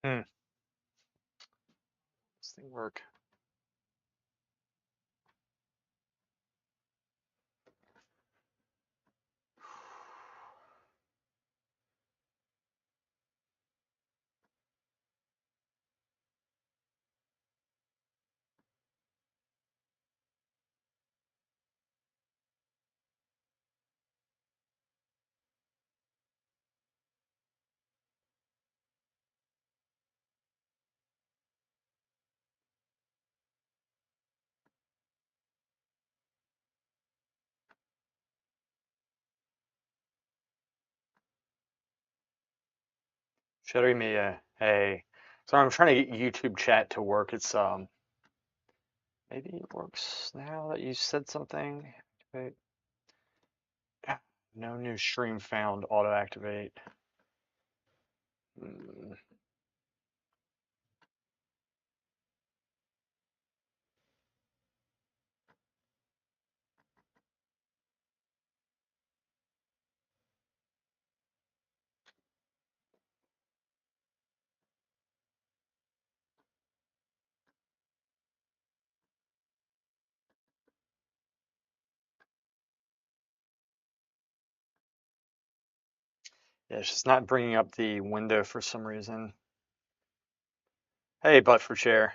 Hmm. This thing work? Shadowy Mia. Hey. Sorry, I'm trying to get YouTube chat to work. It's maybe it works now that you said something. Activate. Ah, no new stream found. Auto activate. Hmm. Yeah, it's just not bringing up the window for some reason. Hey, butt for chair.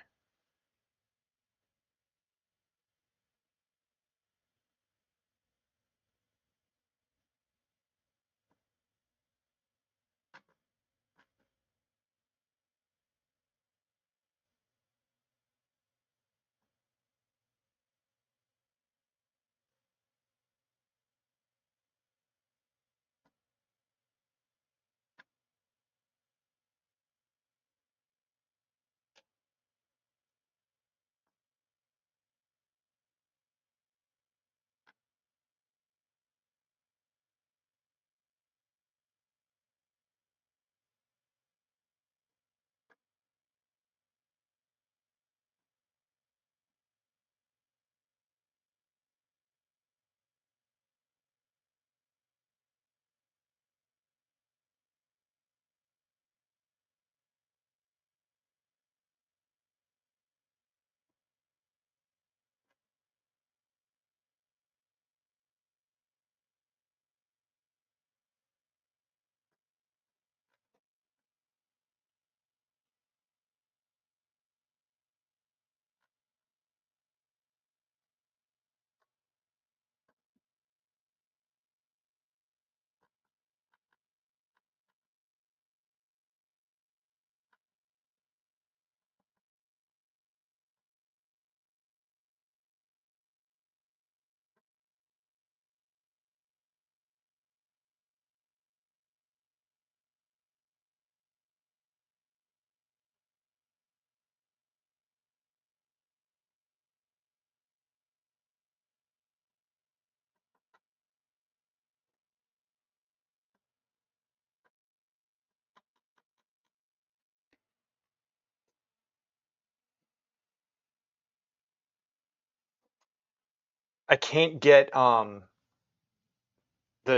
I can't get the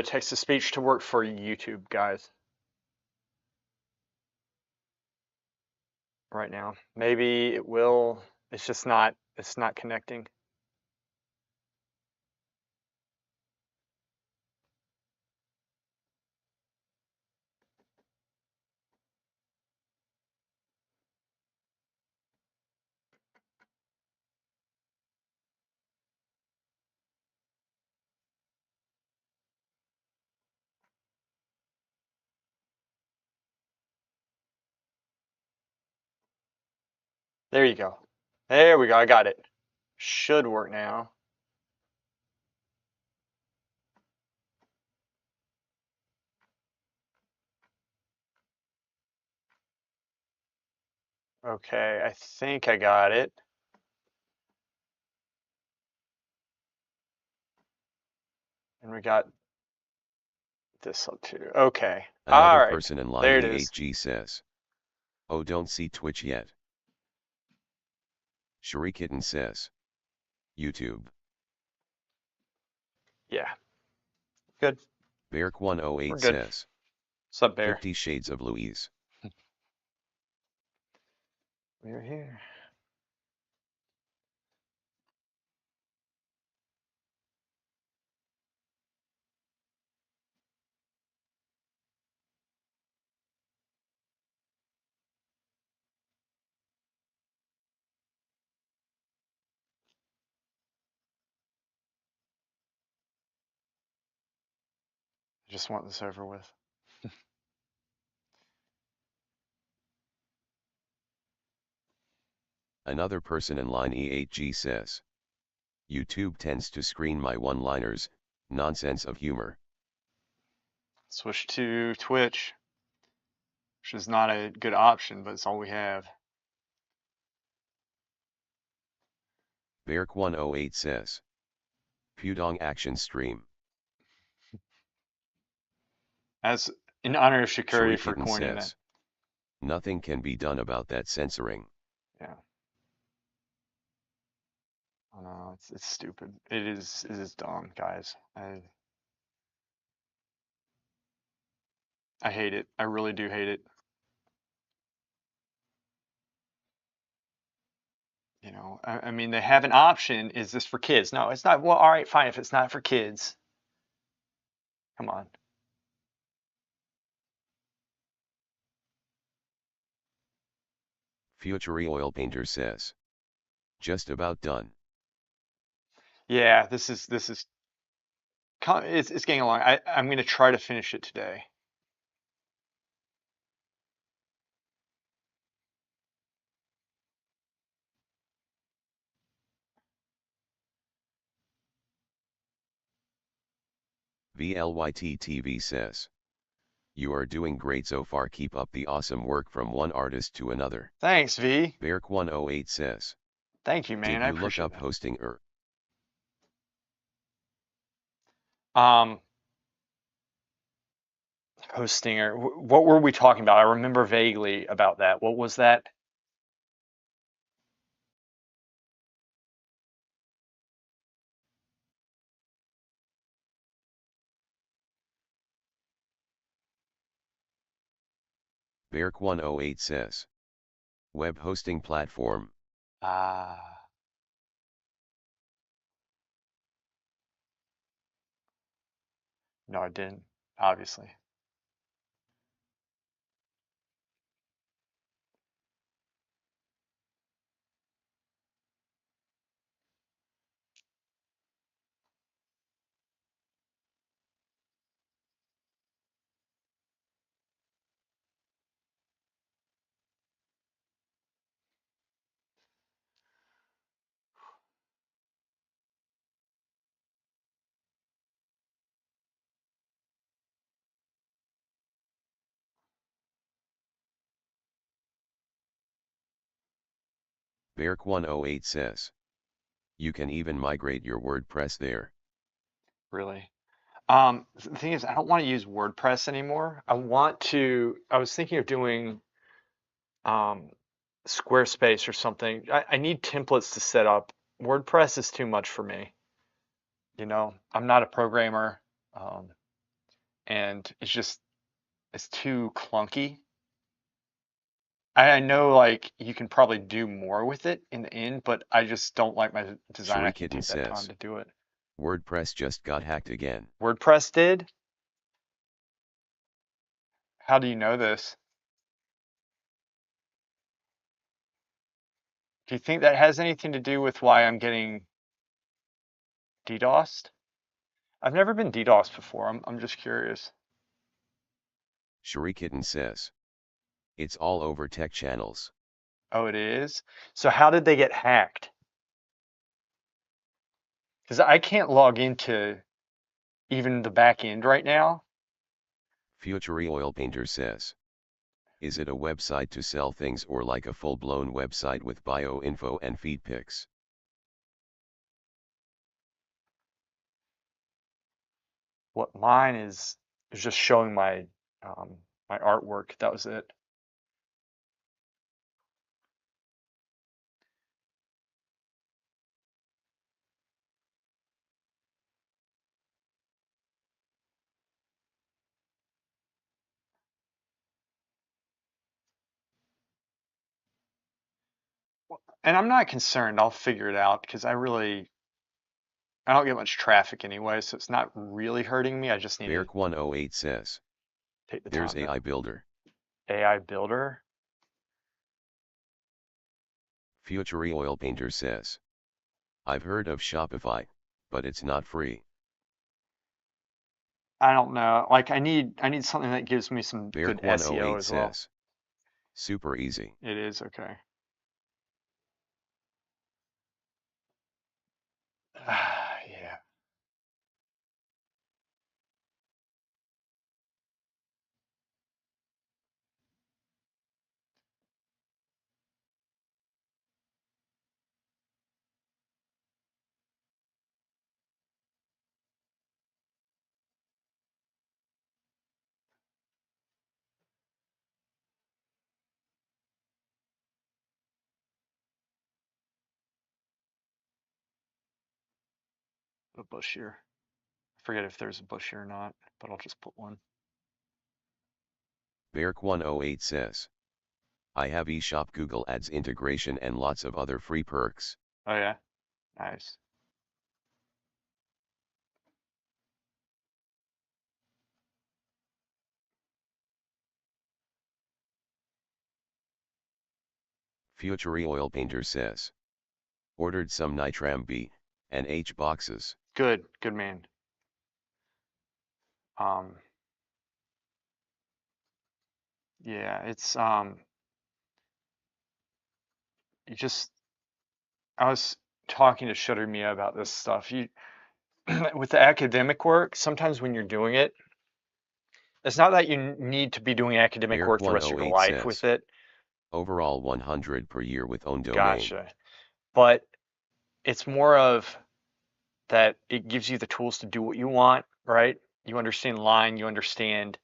text to speech to work for YouTube guys right now. Maybe it will. It's just not. It's not connecting. There you go. There we go. I got it. Should work now. Okay, I think I got it. And we got this up too. Okay. All Another right. person in line There it is. E8G says, "Oh, don't see Twitch yet." Sharikitten says, "YouTube." Yeah. Good. We're Beark108 good. says, What's up, Bear? 50 Shades of Louise. We're here. I just want this over with. Another person in line E8G says. YouTube tends to screen my one-liners, nonsense of humor. Switch to Twitch, which is not a good option, but it's all we have. Beark108 says. Pudong Action stream. As in honor of Shikari for Shurikitten coining that. says. Nothing can be done about that censoring. Yeah. I know, it's stupid. It is dumb, guys. I hate it. I really do hate it. You know, I mean, they have an option. Is this for kids? No, it's not. Well, all right, fine. If it's not for kids, come on. Future Oil Painter says. Just about done. Yeah, this is it's getting along. I'm gonna try to finish it today. VLYT TV says. You are doing great so far, keep up the awesome work from one artist to another. Thanks, V. Beark108 says. Thank you, man. Did I you look appreciate up hosting that. Hostinger. What were we talking about? I remember vaguely about that. What was that? Beark108 says. Web hosting platform. Ah, no, I didn't. Obviously. Beark108 says. You can even migrate your WordPress there. Really. The thing is, I don't want to use WordPress anymore. I was thinking of doing um, Squarespace or something. I need templates to set up. WordPress is too much for me. You know, I'm not a programmer, um, and it's too clunky. I know like you can probably do more with it in the end, but I just don't like my design. I can't Shurikitten take that time says. to do it. WordPress just got hacked again. WordPress did? How do you know this? Do you think that has anything to do with why I'm getting DDoSed? I've never been DDoSed before. I'm just curious. Shurikitten says. It's all over tech channels. Oh, it is? So how did they get hacked? Because I can't log into even the back end right now. Future Oil Painter says. Is it a website to sell things or like a full-blown website with bio info and feed pics? What mine is just showing my artwork. That was it. And I'm not concerned. I'll figure it out because I don't get much traffic anyway, so it's not really hurting me. I just need to Beark108 says, take the there's time to AI Builder. AI builder. Future Oil Painter says, I've heard of Shopify, but it's not free. I don't know. Like I need something that gives me some good SEO Beark108 as well. says, super easy. It is okay. Yeah. A bush here. I forget if there's a bush here or not, but I'll just put one. Beark108 says, I have eShop Google Ads integration and lots of other free perks. Oh yeah. Nice. Future Oil Painter says, ordered some Nitram B and H boxes. Good. Good man. Um yeah, it's you just I was talking to Shutter Mia about this stuff. You with the academic work, sometimes when you're doing it, it's not that you need to be doing academic work the rest of your Beark108 life with says, it. overall 100 per year with own domain. Gotcha. But it's more of that it gives you the tools to do what you want, right? You understand line, you understand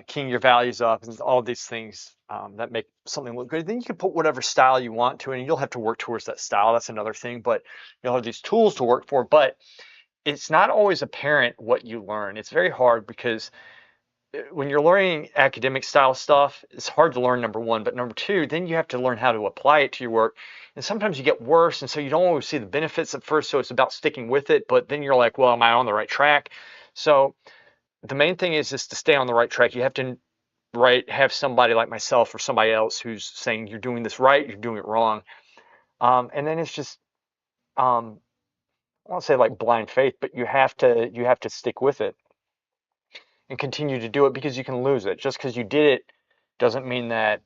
keying your values up, and all these things that make something look good. Then you can put whatever style you want to, and you'll have to work towards that style. That's another thing, but you'll have these tools to work for. But it's not always apparent what you learn. It's very hard because when you're learning academic style stuff, it's hard to learn, number one, but number two, then you have to learn how to apply it to your work. And sometimes you get worse, and so you don't always see the benefits at first, so it's about sticking with it, but then you're like, well, am I on the right track? So the main thing is just to stay on the right track. You have to have somebody like myself or somebody else who's saying you're doing this right, you're doing it wrong. And then it's just I won't say like blind faith, but you have to stick with it and continue to do it because you can lose it. Just because you did it doesn't mean that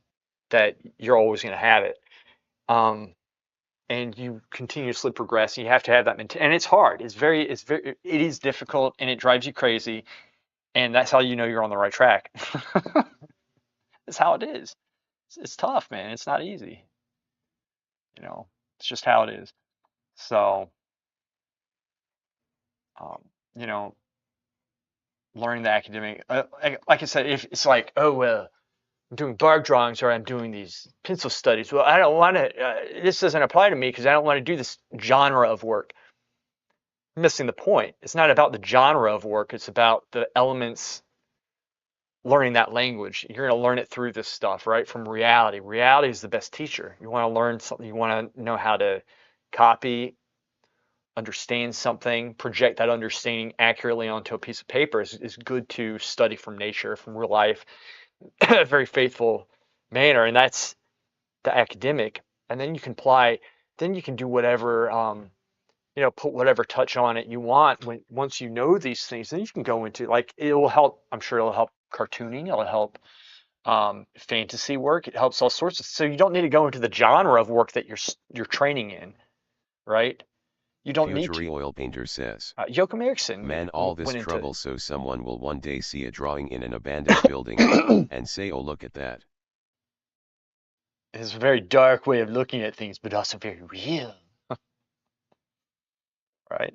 you're always going to have it. Um, and you continuously progress. And you have to have that mentality, and it's hard. It is difficult, and it drives you crazy. And that's how you know you're on the right track. That's how it is. It's tough, man. It's not easy. You know, it's just how it is. So, um, you know, learning the academic, like I said, if it's like, oh well, I'm doing bar drawings or I'm doing these pencil studies. Well, I don't want to. This doesn't apply to me because I don't want to do this genre of work. Missing the point. It's not about the genre of work. It's about the elements. Learning that language. You're going to learn it through this stuff, right? From reality. Reality is the best teacher. You want to learn something. You want to know how to copy, understand something, project that understanding accurately onto a piece of paper is good to study from nature, from real life, a very faithful manner. And that's the academic. And then you can apply, then you can do whatever, put whatever touch on it you want once you know these things, then you can go into like, it will help, I'm sure it'll help cartooning, it'll help fantasy work, it helps all sorts of, so you don't need to go into the genre of work that you're training in, right? You don't need Future to. Oil Painter says, Joachim Eriksson man, all this went into. trouble so someone will one day see a drawing in an abandoned building and say, oh, look at that. It's a very dark way of looking at things, but also very real, right?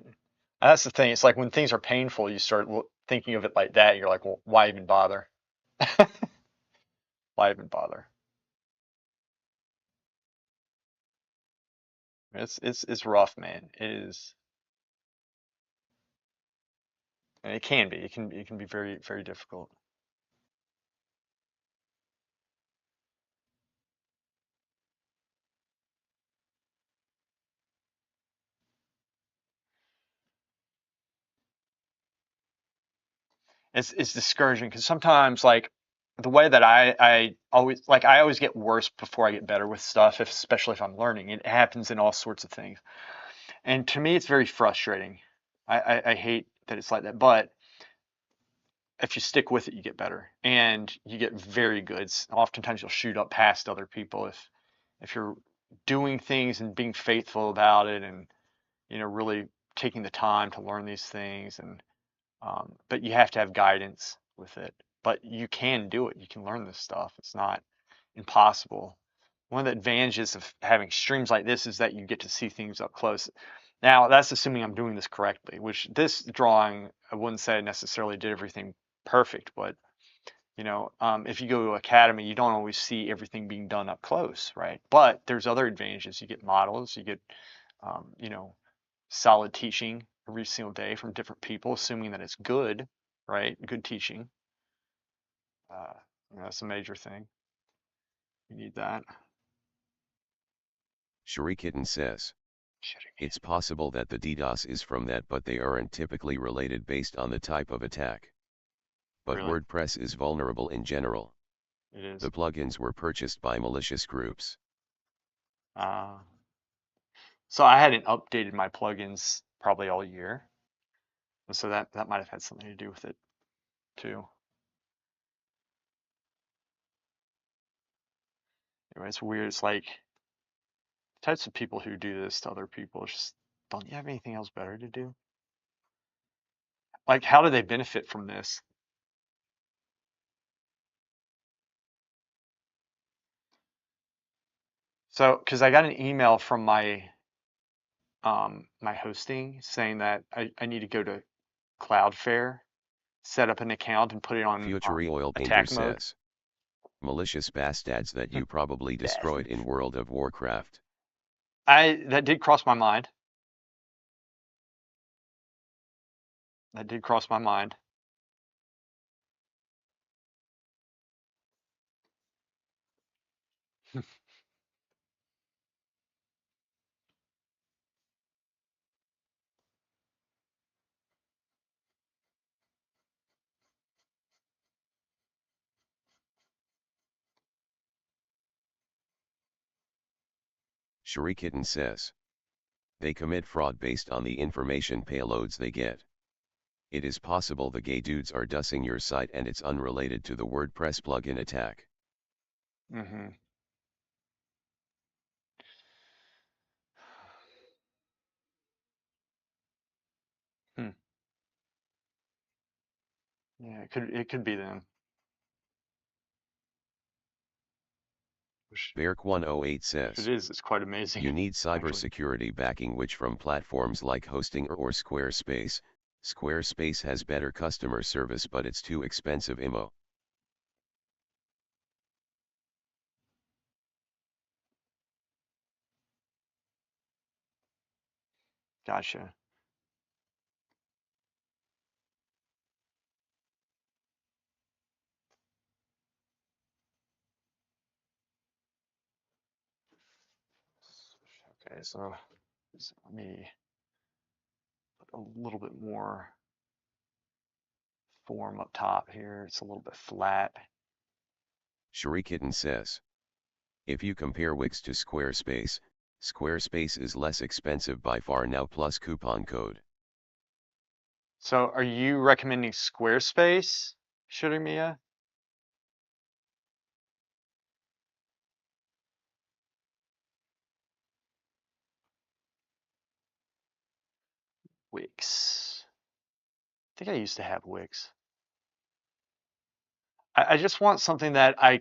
That's the thing. It's like when things are painful, you start thinking of it like that. You're like, well, why even bother? Why even bother? It's rough, man. It is, and it can be. It can be very very difficult. it's discouraging because sometimes like the way that I always get worse before I get better with stuff, especially if I'm learning. It happens in all sorts of things, and to me, it's very frustrating. I hate that it's like that, but if you stick with it, you get better and you get very good. Oftentimes, you'll shoot up past other people if you're doing things and being faithful about it, and really taking the time to learn these things. And but you have to have guidance with it. But you can do it. You can learn this stuff. It's not impossible. One of the advantages of having streams like this is that you get to see things up close. Now, that's assuming I'm doing this correctly, which this drawing, I wouldn't say I necessarily did everything perfect, but if you go to Academy, you don't always see everything being done up close, right? But there's other advantages. You get models, you get, um, you know, solid teaching every single day from different people, assuming that it's good, right? Good teaching. Uh, that's a major thing. You need that. Shurikitten says, Shitting me. it's possible that the DDoS is from that, but they aren't typically related based on the type of attack. But Really, WordPress is vulnerable in general. it is. The plugins were purchased by malicious groups. Uh, so I hadn't updated my plugins probably all year, and so that might have had something to do with it too. Anyway, it's weird. It's like types of people who do this to other people. It's just, don't you have anything else better to do? Like, how do they benefit from this? So, because I got an email from my hosting saying that I need to go to Cloudflare, set up an account, and put it on Future Oil Painter attack mode. says, malicious bastards that you probably destroyed Bastard. in World of Warcraft. That did cross my mind. That did cross my mind. Shurikitten says, they commit fraud based on the information payloads they get. It is possible the gay dudes are dusing your site and it's unrelated to the WordPress plugin attack. Hmm. Hmm. Yeah, it could be them. Which, Beark108 if it says, is, it's quite amazing, you need actually. cybersecurity backing, which from platforms like Hosting or Squarespace. Squarespace has better customer service, but it's too expensive IMO. Gotcha. Okay, so let me put a little bit more form up top here. It's a little bit flat. Shurikitten says, if you compare Wix to Squarespace, Squarespace is less expensive by far now plus coupon code. So are you recommending Squarespace, Shirimiya? Wix. I think I used to have Wix. I just want something that I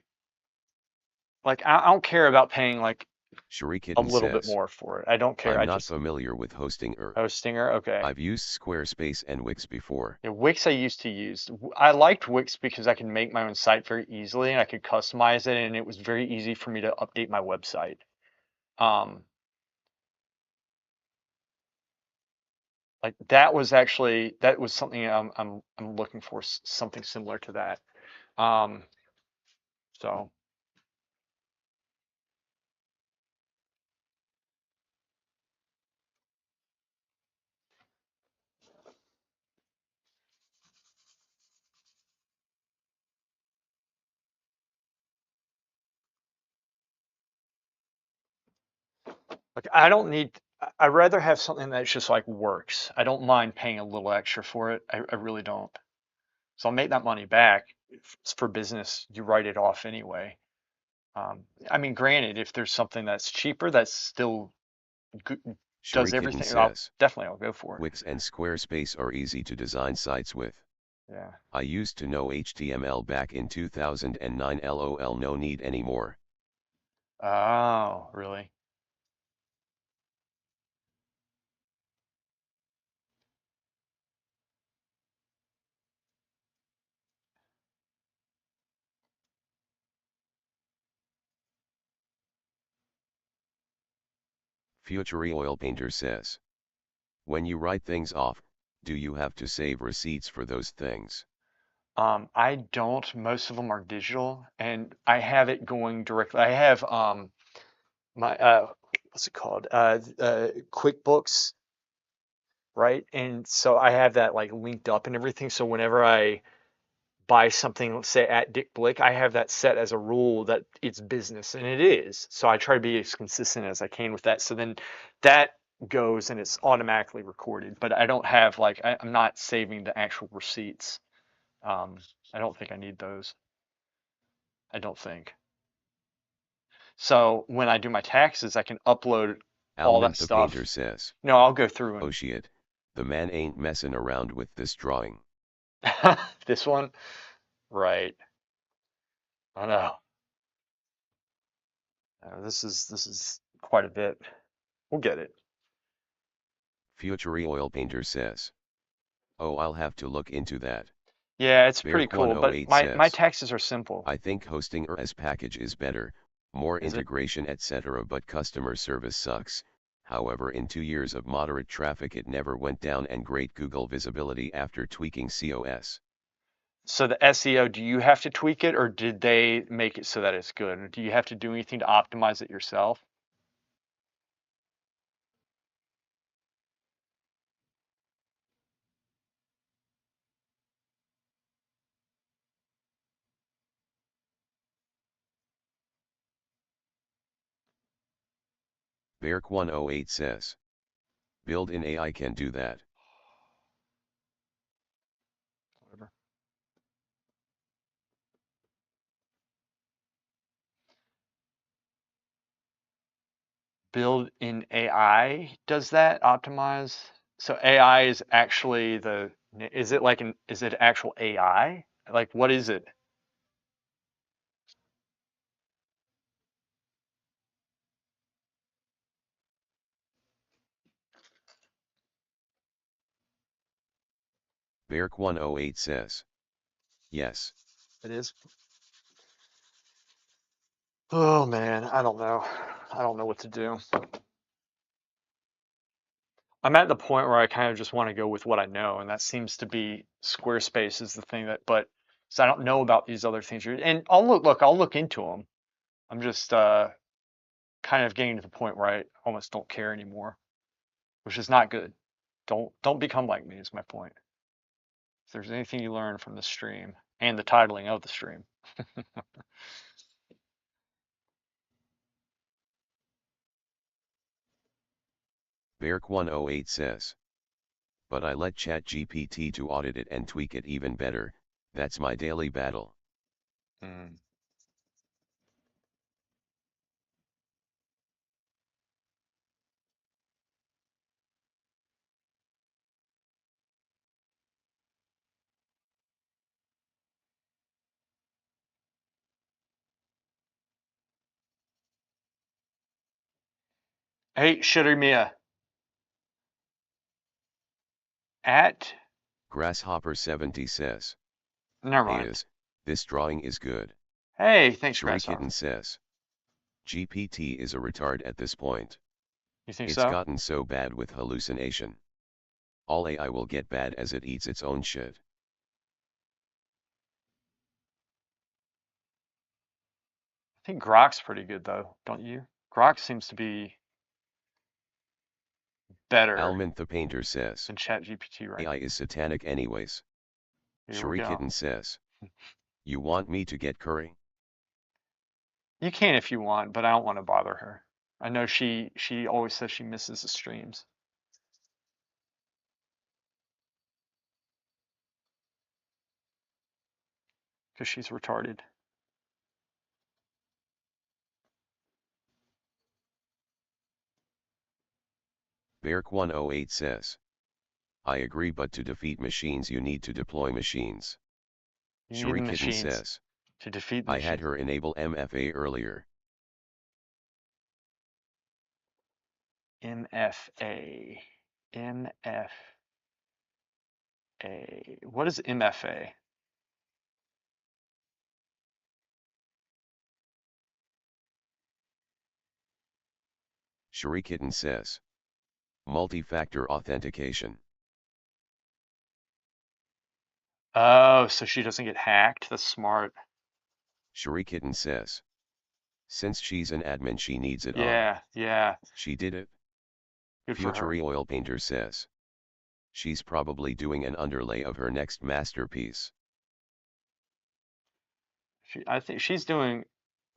like. I don't care about paying like a Shurikitten little bit says, more for it. I don't care. I'm I not just familiar with Hosting Stinger. Okay. I've used Squarespace and Wix before. Yeah, Wix I used to use. I liked Wix because I could make my own site very easily and I could customize it, and it was very easy for me to update my website. Um, like that was something I'm looking for, something similar to that. Um, so Like I don't need. I'd rather have something that's just like works. I don't mind paying a little extra for it. I really don't. So I'll make that money back. If it's for business, you write it off anyway. I mean, granted, if there's something that's cheaper that's still good, does Shurikitten everything, says, I'll go for it. Wix and Squarespace are easy to design sites with. Yeah. I used to know HTML back in 2009, lol, no need anymore. Oh, really? Future Oil Painter says, when you write things off, do you have to save receipts for those things? I don't. Most of them are digital, and I have it going directly. I have my what's it called? QuickBooks, right? And so I have that like linked up and everything. So whenever I buy something, let's say at Dick Blick, I have that set as a rule that it's business, and it is. So I try to be as consistent as I can with that. So then that goes and it's automatically recorded, but I don't have like I'm not saving the actual receipts. Um, I don't think I need those. I don't think. So when I do my taxes, I can upload all that Almond the Painter stuff. says, No, I'll go through oh shit, the man ain't messing around with this drawing. and this one, right? I know. This is quite a bit. We'll get it. Future Oil Painter says, oh, I'll have to look into that. Yeah, it's pretty cool, but Berk108 my says, taxes are simple. I think hosting a RS package is better, more Is it? integration etc., but customer service sucks. However, in 2 years of moderate traffic it never went down and great Google visibility after tweaking COS. So the SEO, do you have to tweak it or did they make it so that it's good? Or do you have to do anything to optimize it yourself? Berk108 says, built-in AI can do that. Whatever. Build in AI does that optimize? So AI is actually is it like is it actual AI? Like what is it? Berk108 says, yes. It is. Oh man, I don't know. I don't know what to do. I'm at the point where I kind of just want to go with what I know, and that seems to be Squarespace is the thing that, but so I don't know about these other things. And I'll look into them. I'm just kind of getting to the point where I almost don't care anymore, which is not good. Don't become like me is my point. If there's anything you learn from the stream and the titling of the stream. Berk108 says, but I let ChatGPT to audit it and tweak it even better, that's my daily battle. Mm. Hey, Shirimiya, at Grasshopper70 says, never hey mind. this drawing is good. Hey, thanks, Shurikitten Grasshopper. says, GPT is a retard at this point. You think It's so? gotten so bad with hallucination. All AI will get bad as it eats its own shit. I think Grok's pretty good though, don't you? Grok seems to be better Almond the Painter says, than ChatGPT right AI is satanic anyways. now. Here we go. Shurikitten says, you want me to get curry? You can if you want, but I don't want to bother her. I know she always says she misses the streams because she's retarded. Berk108 says, I agree, but to defeat machines you need to deploy machines. You need the Shurikitten machines says, to defeat the I had machines. her enable MFA earlier. MFA. MFA. What is MFA? Shurikitten says, multi-factor authentication. Oh, so she doesn't get hacked. That's smart. Shurikitten says, since she's an admin she needs it on. Yeah, yeah. She did it. Good for her. Future Oil Painter says, she's probably doing an underlay of her next masterpiece. I think she's doing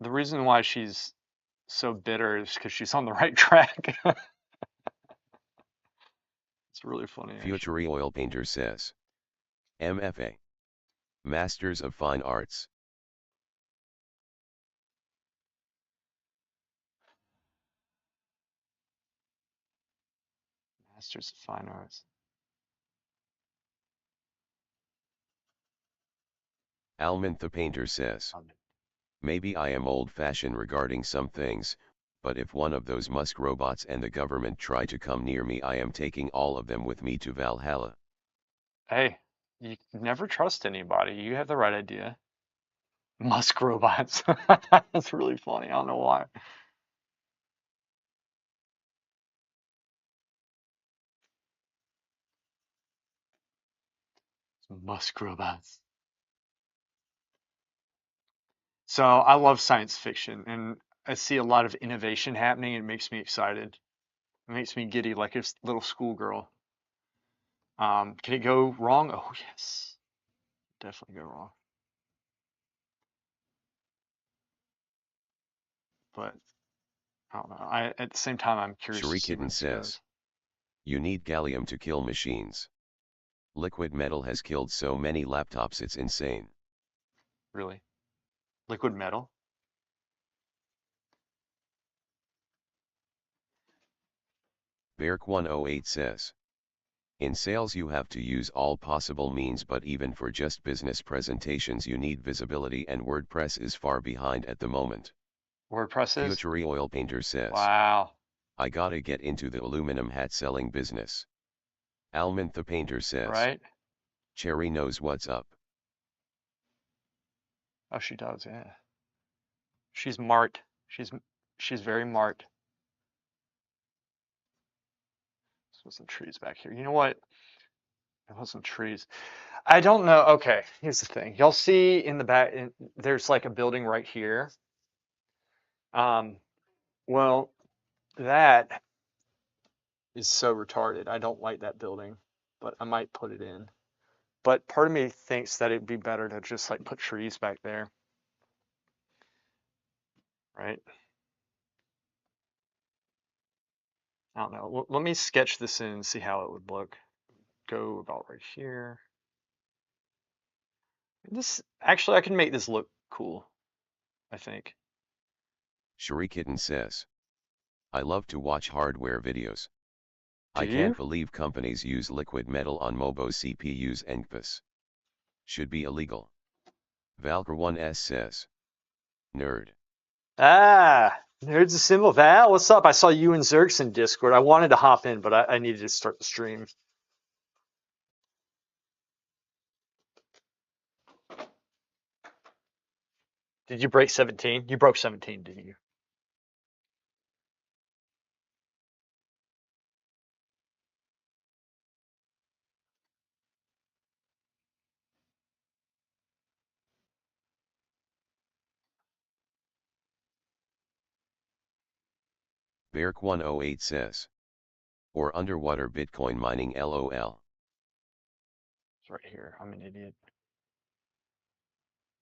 the reason why she's so bitter is because she's on the right track. It's really funny, actually. Future Oil Painter says, MFA, Masters of Fine Arts. Masters of Fine Arts. Almond the Painter says, maybe I am old-fashioned regarding some things, but if one of those Musk robots and the government try to come near me, I am taking all of them with me to Valhalla. Hey, you never trust anybody. You have the right idea. Musk robots. That's really funny. I don't know why. Musk robots. So I love science fiction and I see a lot of innovation happening. It makes me excited. It makes me giddy like a little schoolgirl. Can it go wrong? Oh, yes. Definitely go wrong. But I don't know. At the same time, I'm curious to see where Shurikitten this goes. says, you need gallium to kill machines. Liquid metal has killed so many laptops it's insane. Really? Liquid metal? Berk108 says, in sales you have to use all possible means, but even for just business presentations you need visibility, and WordPress is far behind at the moment. WordPress is? Future Oil Painter says, Wow. I gotta get into the aluminum hat selling business. Almond the Painter says, Right? Cherry knows what's up. Oh, she does, yeah. She's mart. She's very mart. There's some trees back here. You know what? There was some trees. I don't know. Okay, here's the thing. Y'all see in the back, there's like a building right here. Um, well, that is so retarded. I don't like that building, but I might put it in. But part of me thinks that it'd be better to just like put trees back there, right? I don't know. Let me sketch this in and see how it would look. Go about right here. This actually, I can make this look cool, I think. Shurikitten says, I love to watch hardware videos. Do I you? can't believe companies use liquid metal on MOBO CPUs. NGPAs should be illegal. Valker1s says, nerd. Ah, there's a symbol. Val, what's up? I saw you and Zerx in Discord. I wanted to hop in, but I needed to start the stream. Did you break 17? You broke 17, didn't you? Berk108 says, or underwater Bitcoin mining LOL. It's right here. I'm an idiot.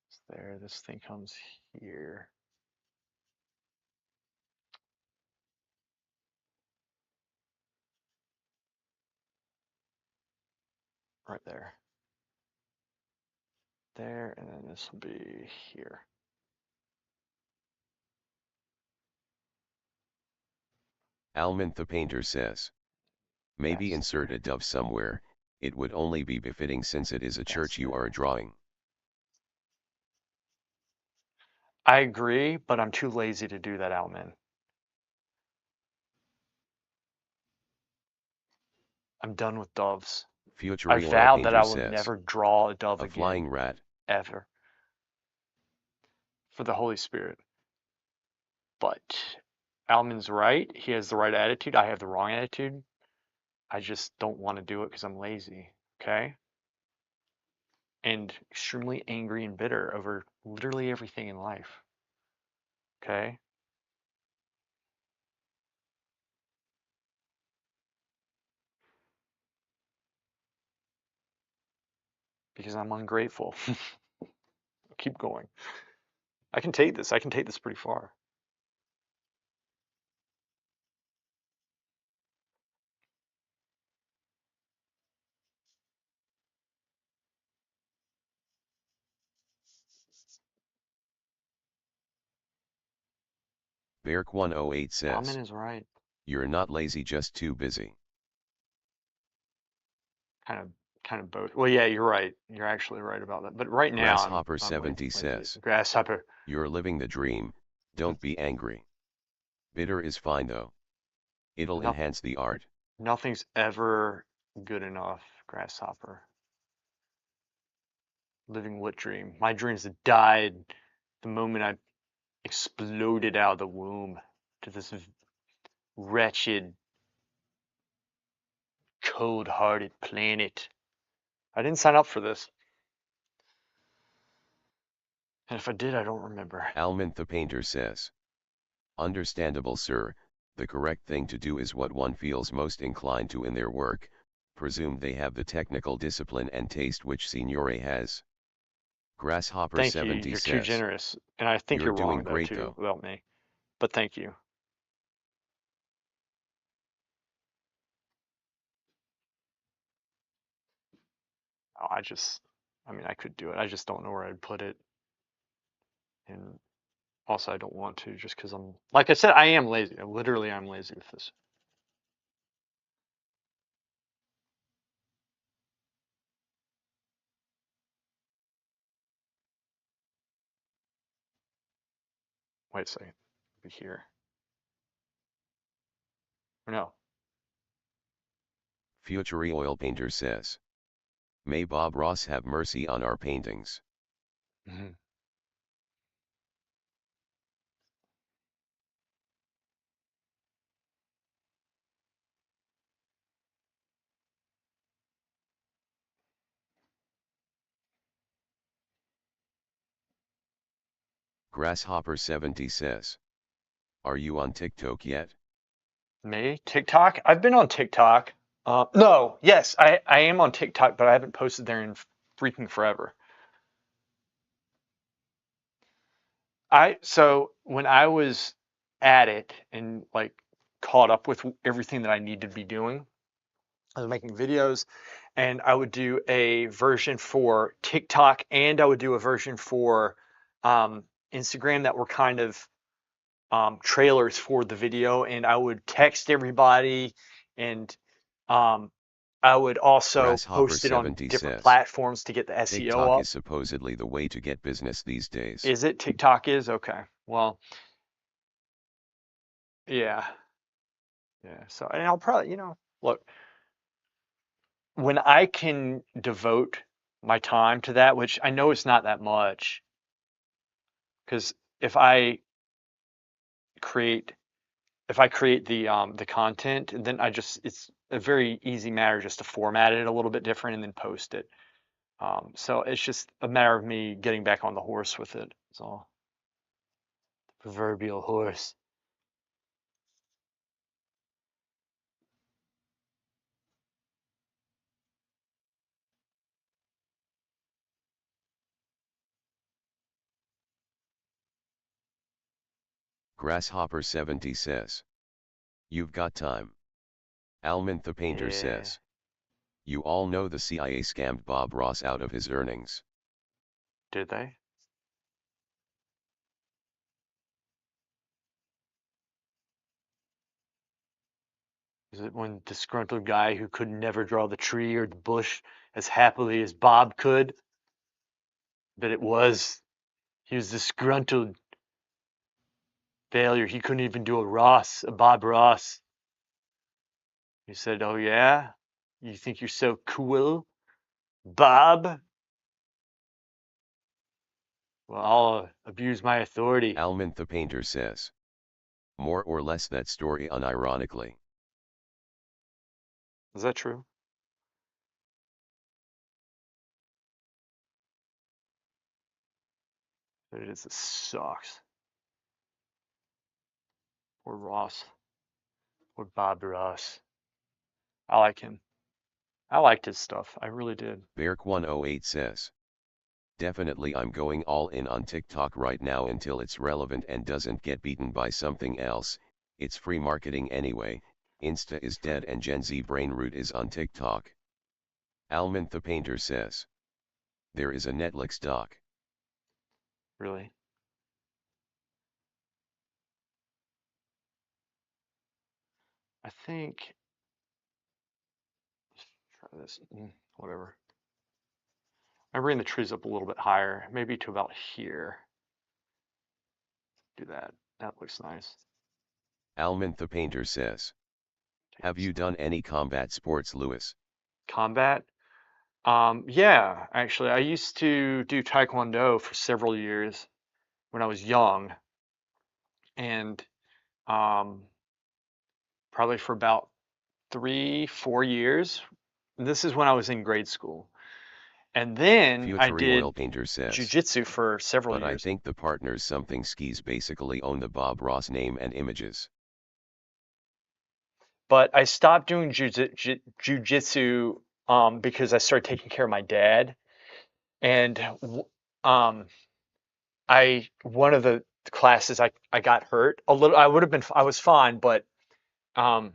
It's there. This thing comes here. right there. There, and then this will be here. Almond the painter says. Maybe Yes. insert a dove somewhere, it would only be befitting since it is a church you are drawing. I agree, but I'm too lazy to do that, Alman. I'm done with doves. I Future oil vowed that painter I will says. never draw a dove A again, flying rat. ever, for the Holy Spirit. But Alman's right. He has the right attitude. I have the wrong attitude. I just don't want to do it because I'm lazy. Okay? And extremely angry and bitter over literally everything in life. Okay? Because I'm ungrateful. Keep going. I can take this. I can take this pretty far. Berk108 Alman says. is right. You're not lazy, just too busy. Kind of kind of both. Well, yeah, you're right. You're actually right about that. But right now I'm Grasshopper70 lazy. says. Grasshopper. You're living the dream, don't be angry. Bitter is fine though. It'll No, enhance the art. nothing's ever good enough, Grasshopper. Living what dream? My dreams died the moment I exploded out of the womb to this wretched, cold-hearted planet. I didn't sign up for this. And if I did, I don't remember. Almond the painter says. Understandable, sir. The correct thing to do is what one feels most inclined to in their work. Presume they have the technical discipline and taste which Signore has. Grasshopper Thank you. 70 You're too says. generous. And I think You're you're doing wrong, though, great too, though. about me. But thank you. Oh, I mean, I could do it. I just don't know where I'd put it. And also, I don't want to just because like I said, I am lazy. Literally, I'm lazy with this. Wait a second. Be here. Or no. Future oil painter says. May Bob Ross have mercy on our paintings. Mhm. Grasshopper 70 says. Are you on TikTok yet? Me? TikTok? I've been on TikTok. No, yes, I am on TikTok, but I haven't posted there in freaking forever. So when I was at it and like caught up with everything that I need to be doing, I was making videos and I would do a version for TikTok and I would do a version for um, Instagram that were kind of trailers for the video, and I would text everybody, and um, I would also Grasshopper post it on 70 different says. platforms to get the SEO TikTok up. is supposedly the way to get business these days. Is it TikTok is? Okay. Well, yeah. Yeah. So, and I'll probably, look, when I can devote my time to that, which I know it's not that much, because if I create the content, and then it's a very easy matter just to format it a little bit different and then post it. So it's just a matter of me getting back on the horse with it. That's all. The proverbial horse. Grasshopper 70 says. You've got time. Almond the painter Yeah. says. You all know the CIA scammed Bob Ross out of his earnings. Did they? Is it one disgruntled guy who could never draw the tree or the bush as happily as Bob could? But he was disgruntled failure. He couldn't even do a Bob Ross. He said, "Oh yeah? You think you're so cool, Bob? Well, I'll abuse my authority." Almond the painter says. More or less that story unironically. Is that true? It is. It sucks. Or Ross. Or Bob Ross. I like him. I liked his stuff. I really did. Beark108 says. Definitely I'm going all in on TikTok right now until it's relevant and doesn't get beaten by something else. It's free marketing anyway. Insta is dead and Gen Z brain root is on TikTok. Almond the painter says. There is a Netflix doc. Really. I think. Try this. Whatever. I bring the trees up a little bit higher, maybe to about here. Do that. That looks nice. Almond the painter says. Have you done any combat sports, Lewis? Combat? Yeah, actually, I used to do Taekwondo for several years when I was young, and um, probably for about 3, 4 years. This is when I was in grade school. And then I Futury did Oil Painter says. jujitsu for several But I years. think the partners something skis basically own the Bob Ross name and images. But I stopped doing jujitsu because I started taking care of my dad. And um, one of the classes I got hurt a little. I was fine, but um,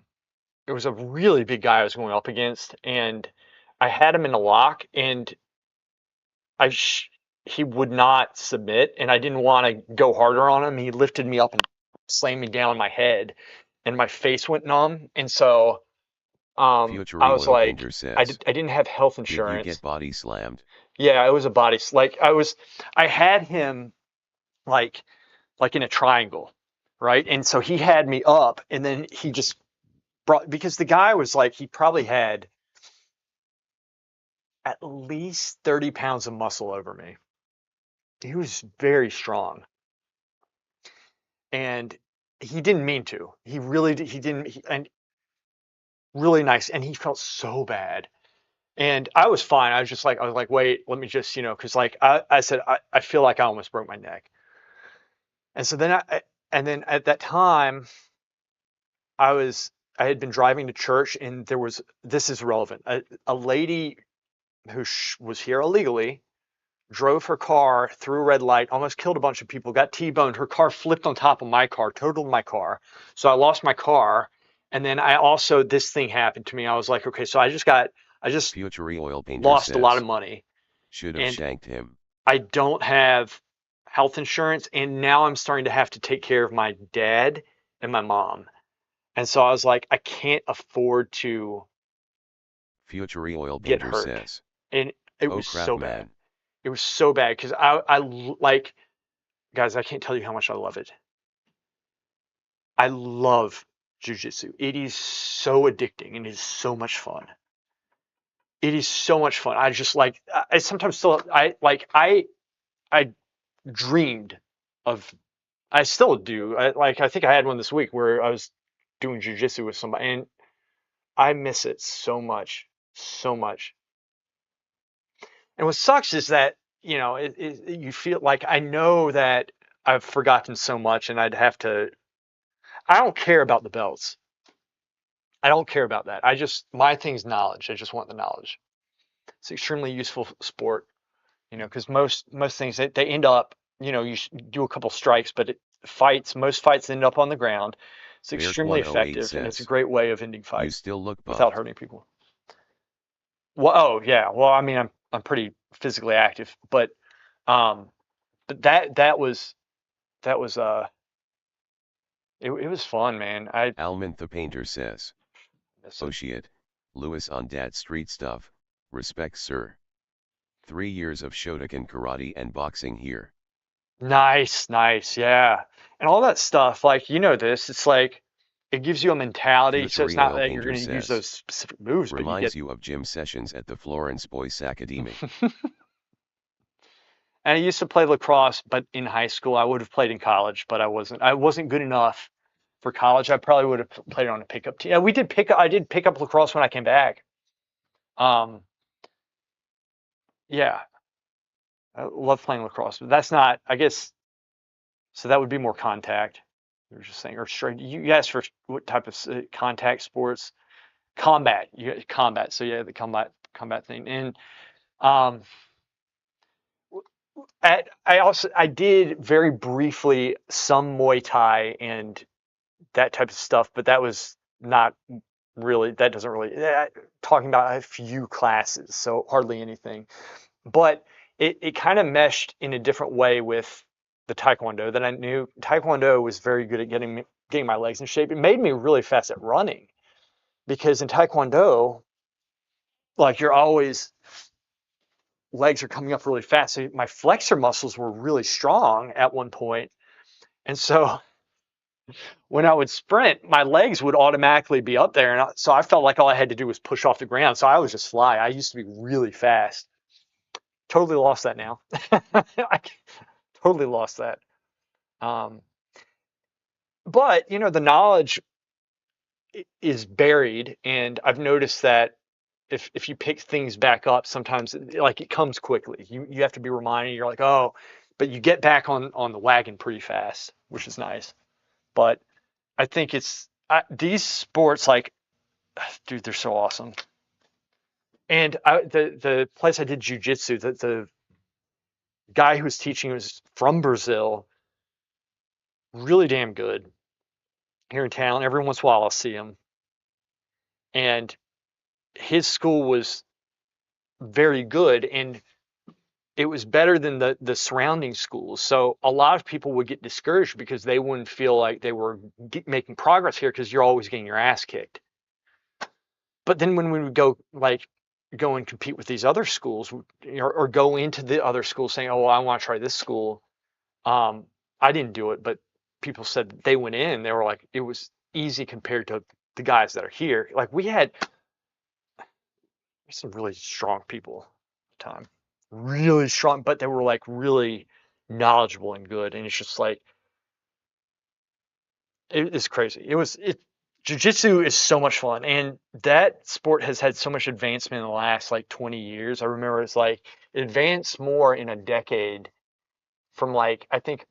it was a really big guy I was going up against, and I had him in a lock, and I sh he would not submit, and I didn't want to go harder on him. He lifted me up and slammed me down on my head, and my face went numb. And so I Futury was Oil like, Painter says. I didn't have health Did you insurance. get body slammed? Yeah, it was a like I had him like in a triangle, right? And so he had me up, and then he just brought because the guy was like he probably had at least 30 pounds of muscle over me. He was very strong, and he didn't mean to. He really did. He didn't. And really nice, and he felt so bad. And I was fine. I was like, wait, let me just, because like I said, I feel like I almost broke my neck. And so then and then at that time, I was, I had been driving to church, and this is relevant. A lady who was here illegally drove her car through a red light, almost killed a bunch of people, got T-boned. Her car flipped on top of my car, totaled my car. So I lost my car. And then this thing happened to me. I was like, okay, so I just Futury Oil Painter lost a lot of says. money, Should have and shanked him. I don't have health insurance. And now I'm starting to have to take care of my dad and my mom. And so I was like, I can't afford to Futury Oil get Painter hurt. says. And it Oh was crap, so bad. man. It was so bad because like, guys, I can't tell you how much I love it. I love jujitsu. It is so addicting and it is so much fun. It is so much fun. I just like I sometimes still I dreamed of I still do. I think I had one this week where I was doing jujitsu with somebody, and I miss it so much, so much. And what sucks is that, you feel like I know that I've forgotten so much, and I don't care about the belts. I don't care about that. My thing's knowledge. I just want the knowledge. It's an extremely useful sport, because most things they end up, you do a couple strikes, but most fights end up on the ground. It's extremely Beark108 effective, and it's a says. great way of ending You fights still look without buffed. hurting people. Well, oh yeah. Well, I mean, I'm pretty physically active, um, but that was it was fun, man. I Almond the painter says. miss Oh it. shit. Lewis on dad street stuff. Respect sir. 3 years of Shotokan karate and boxing here. Nice, nice, yeah. And all that stuff, like you know this, it's like it gives you a mentality, so it's Future not oil that you're painter going to use says. those specific moves, but you get. Reminds you of gym sessions at the Florence Boys Academy. And I used to play lacrosse, but in high school, I would have played in college, but I wasn't. I wasn't good enough for college. I probably would have played on a pickup team. Yeah, we did pick. I did pick up lacrosse when I came back. Um, yeah, I love playing lacrosse, but that's not. I guess so. That would be more contact. You were just saying, or straight. You asked for what type of contact sports? Combat. You combat. So yeah, the combat thing. And um, I did very briefly some Muay Thai and that type of stuff, but that was not really, that doesn't really, talking about a few classes, so hardly anything. But it kind of meshed in a different way with the Taekwondo that I knew. Taekwondo was very good at getting my legs in shape. It made me really fast at running because in Taekwondo, like you're always, legs are coming up really fast. So my flexor muscles were really strong at one point. And so when I would sprint, my legs would automatically be up there. And so I felt like all I had to do was push off the ground. So I was just fly. I used to be really fast. Totally lost that now. I totally lost that. Um, but, you know, the knowledge is buried. And I've noticed that if you pick things back up, sometimes like it comes quickly. You have to be reminded. You're like, oh, but you get back on the wagon pretty fast, which is nice. But I think these sports, like, dude, they're so awesome. And the place I did jujitsu, the guy who was teaching was from Brazil, really damn good here in town. Every once in a while I'll see him. And his school was very good and it was better than the surrounding schools. So a lot of people would get discouraged because they wouldn't feel like they were making progress here because you're always getting your ass kicked. But then when we would go and compete with these other schools or go into the other schools saying, oh, well, I want to try this school. I didn't do it, but people said that they went in. They were like, it was easy compared to the guys that are here. Like we had some really strong people at the time, really strong, but they were like really knowledgeable and good. And it's just like, it's crazy. Jiu-jitsu is so much fun. And that sport has had so much advancement in the last like 20 years. I remember it's like it advanced more in a decade from like, I think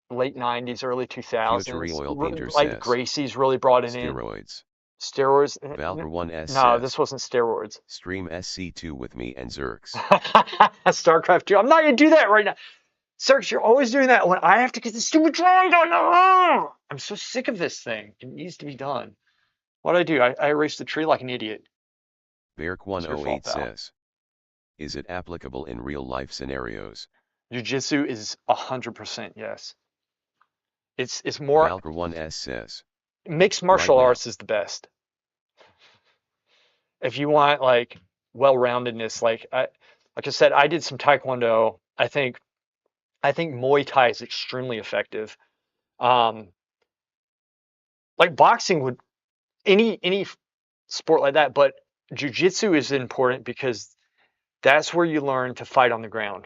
late 90s, early Future 2000s. oil painter Like says. Gracie's really brought it in. Steroids. Steroids. Valker 1S No, this says. wasn't steroids. Stream SC2 with me and Zerks. StarCraft 2. I'm not going to do that right now. Search, you're always doing that when I have to get the stupid drawing done. Oh, I'm so sick of this thing. It needs to be done. What do? I erased the tree like an idiot. It's your fault, Beark108 pal. says. Is it applicable in real life scenarios? Jiu-jitsu is 100% yes. It's more Valker 1S says. mixed Right martial now. arts is the best. If you want like well-roundedness, like I said, I did some taekwondo. I think Muay Thai is extremely effective. Um, like boxing would any sport like that, but jiu-jitsu is important because that's where you learn to fight on the ground.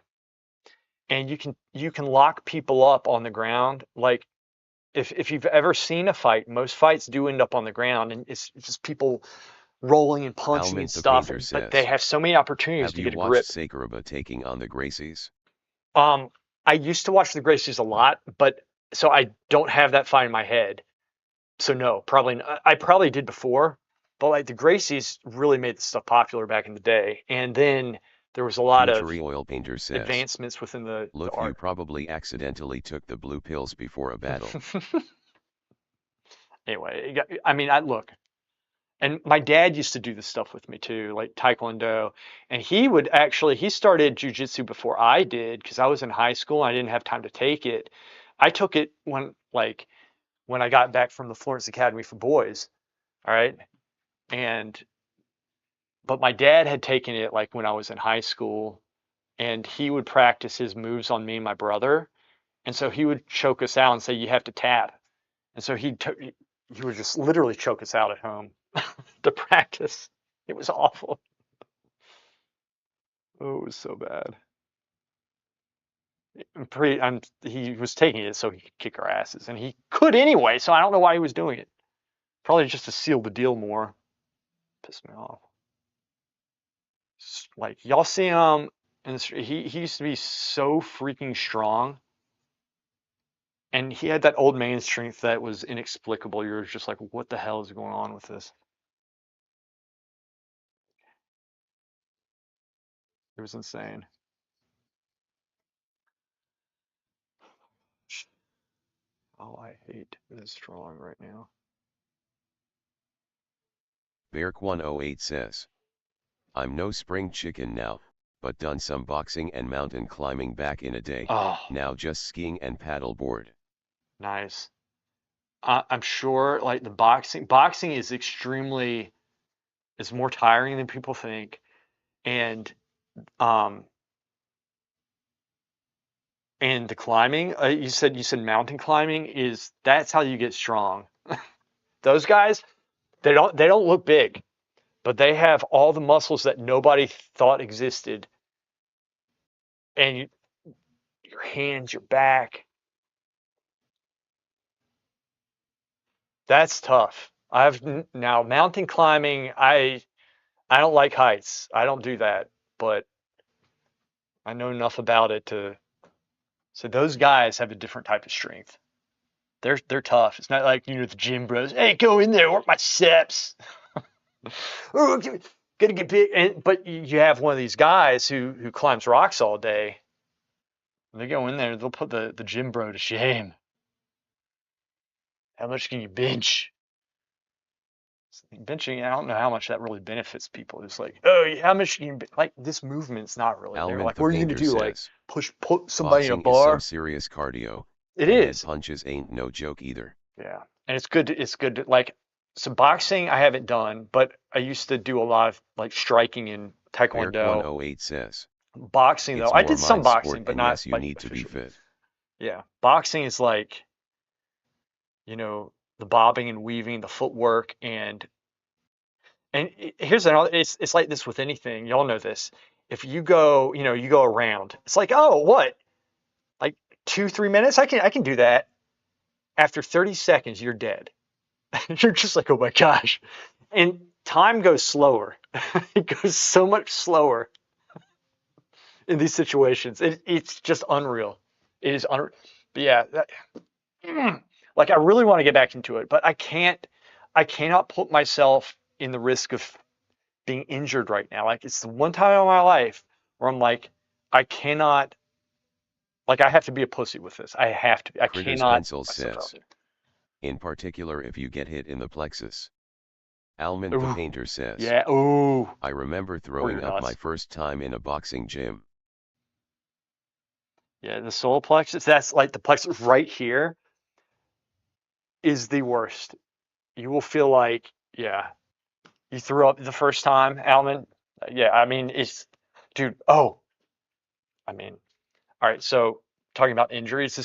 And you can lock people up on the ground. Like if you've ever seen a fight, most fights do end up on the ground and it's just people rolling and punching and Almond the stuff, painter but they says. have so many opportunities Have to you get a watched grip. Sakuraba taking on the Gracies? Um, I used to watch the Gracies a lot, but so I don't have that fight in my head. So no, probably I probably did before, but like the Gracies really made this stuff popular back in the day, and then there was a lot Future of oil painter says. advancements within the Look, you art. probably accidentally took the blue pills before a battle. Anyway, I mean, I look, And my dad used to do this stuff with me too, like Taekwondo. And he started jujitsu before I did because I was in high school and I didn't have time to take it. I took it when I got back from the Florence Academy for Boys. All right. And but my dad had taken it like when I was in high school and he would practice his moves on me and my brother. And so he would choke us out and say, you have to tap. And so he would just literally choke us out at home to practice. It was awful. Oh, it was so bad. He was taking it so he could kick our asses, and he could anyway. So I don't know why he was doing it. Probably just to seal the deal more. Pissed me off. Like y'all see him, and he used to be so freaking strong, and he had that old man strength that was inexplicable. You're just like, what the hell is going on with this? It was insane. Oh, I hate this drawing right now. Beark108 says, I'm no spring chicken now, but done some boxing and mountain climbing back in a day, Oh, now just skiing and paddleboard. nice. I'm sure like the boxing is more tiring than people think. And um and the climbing, you said mountain climbing that's how you get strong. Those guys, they don't look big, but they have all the muscles that nobody thought existed. And your hands, your back, that's tough. Now mountain climbing, I don't like heights. I don't do that, but I know enough about it to so those guys have a different type of strength. They're tough. It's not like the gym bros. Hey, go in there, work my steps. Oh, gotta get big. But you have one of these guys who climbs rocks all day. They go in there, they'll put the gym bro to shame. How much can you bench? Benching, I don't know how much that really benefits people. It's like, oh, how much can you like this movement's not really. They're Almond like, the what are you gonna painter do? Like says, put somebody in a boxing is some bar? serious cardio, It and head is. punches ain't no joke either. Yeah, and it's good to like so boxing I haven't done, but I used to do a lot of like striking in Taekwondo. Beark108 says, Boxing though, it's I more did some mind sport boxing, but and not yes you like need to be officially. fit. Yeah, boxing is like, the bobbing and weaving, the footwork, here's another. It's like this with anything. Y'all know this. If you go around. It's like, oh, what? Like 2, 3 minutes? I can do that. After 30 seconds, you're dead. You're just like, oh my gosh. And time goes slower. It goes so much slower in these situations. It's just unreal. It is unreal. But yeah, like I really want to get back into it, but I can't. I cannot put myself in the risk of being injured right now. Like it's the one time in my life where I'm like, I cannot. Like I have to be a pussy with this. I have to. I Critters cannot Pencil put myself out says, in particular if you get hit in the plexus. Almond there. the Ooh, painter says, yeah. Ooh, I remember or your throwing up my nuts. first time in a boxing gym. Yeah, the solar plexus. That's like the plexus right here is the worst. You will feel like, yeah, you threw up the first time, Almond. Yeah, I mean, dude. Oh, I mean, all right. So talking about injuries,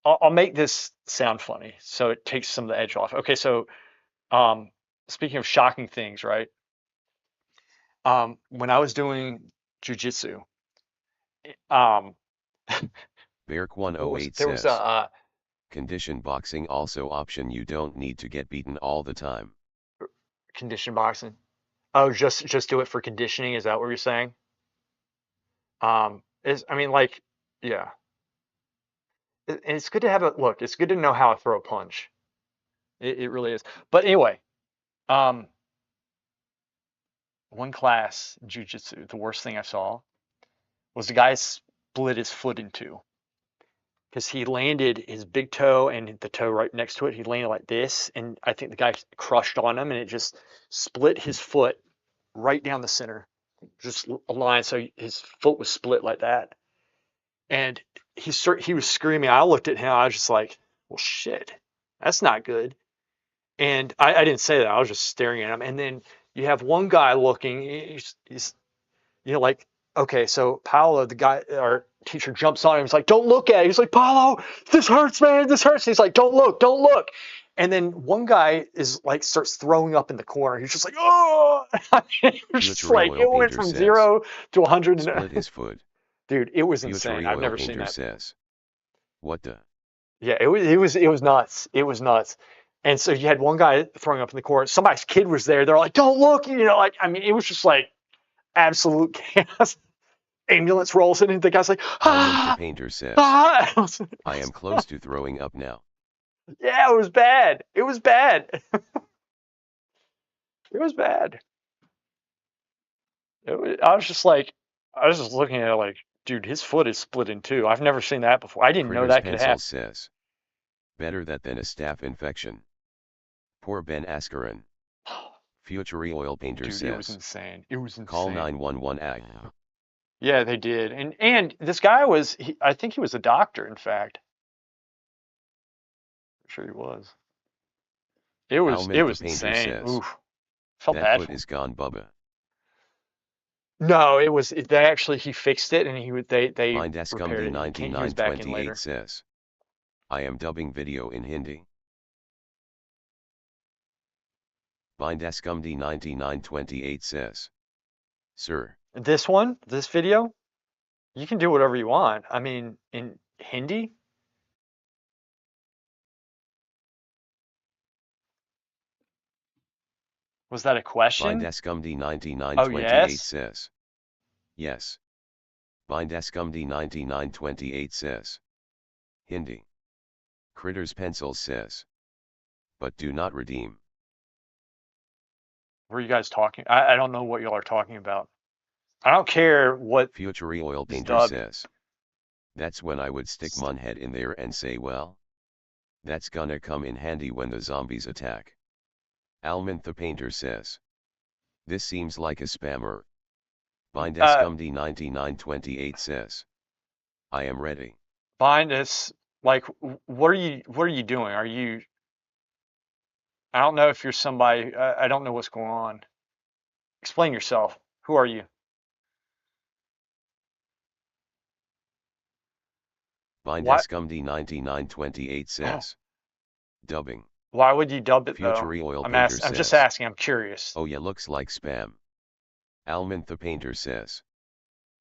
I'll make this sound funny, so it takes some of the edge off. Okay, so um, speaking of shocking things, right? When I was doing jujitsu, um, Beark what was 108 there was a says, condition boxing also option you don't need to get beaten all the time. condition boxing. Oh, just do it for conditioning. Is that what you're saying? Is I mean, like, yeah. And it's good to have a look. It's good to know how to throw a punch. It really is. But anyway, um, one class in jujitsu, the worst thing I saw was the guy split his foot in two. because he landed his big toe and the toe right next to it. He landed like this, and I think the guy crushed on him, and it just split his foot right down the center, just a line. So his foot was split like that, and he was screaming. I looked at him. I was just like, "Well, shit, that's not good." And I didn't say that. I was just staring at him. And then you have one guy looking. He's like, okay, so Paolo, the guy, our teacher jumps on him. He's like, don't look at it. He's like, Paolo, this hurts, man. This hurts. He's like, don't look, don't look. And then one guy is like, starts throwing up in the corner. He's just like, oh, it was just Future like, oil it went painter from says. 0 to 100. Split his foot. Dude, it was insane. Future I've oil never seen painter that. says. What the? Yeah, it was nuts. It was nuts. And so you had one guy throwing up in the corner. Somebody's kid was there. They're like, don't look, like, I mean, it was just like absolute chaos. Ambulance rolls in and the guy's like, Almond the ah, painter says. ah. I am close to throwing up now. Yeah, it was bad. It was bad. It was bad. I was just like, I was just looking at it like, dude, his foot is split in two. I've never seen that before. I didn't know Critters that could happen. Pencil says. Better that than a staph infection. Poor Ben Askaren. Future oil painter Dude, says. it was insane. It was insane. Call 911 ag. Yeah, they did. And this guy was, I think he was a doctor, in fact. I'm sure he was. It was Almond the painter insane. says. Oof. Felt That bad foot for him. is gone, Bubba. No, they actually he fixed it and they Find repaired it. He was back in later. 9928 says. I am dubbing video in Hindi. Bind Ascumdi 9928 says. Sir. This video, you can do whatever you want. I mean, in Hindi. Was that a question? Bind Ascumdi 9928 Oh, yes? says. Yes. Bind Ascumdi 9928 says. Hindi. Critters Pencil says. But do not redeem. Were you guys talking? I don't know what y'all are talking about. I don't care what Future oil painter dubbed. says. That's when I would stick my head in there and say, well, that's gonna come in handy when the zombies attack. Almond the painter says. This seems like a spammer. Bind Escumdi 9928 says. I am ready. Bind us, like, what are you doing? Are you, I don't know if you're somebody, I don't know what's going on. Explain yourself. Who are you? Bind Escumdi 9928 says. Dubbing. Why would you dub it though? Future oil I'm painter says. I'm just asking, I'm curious. Oh yeah, looks like spam. Almond the painter says.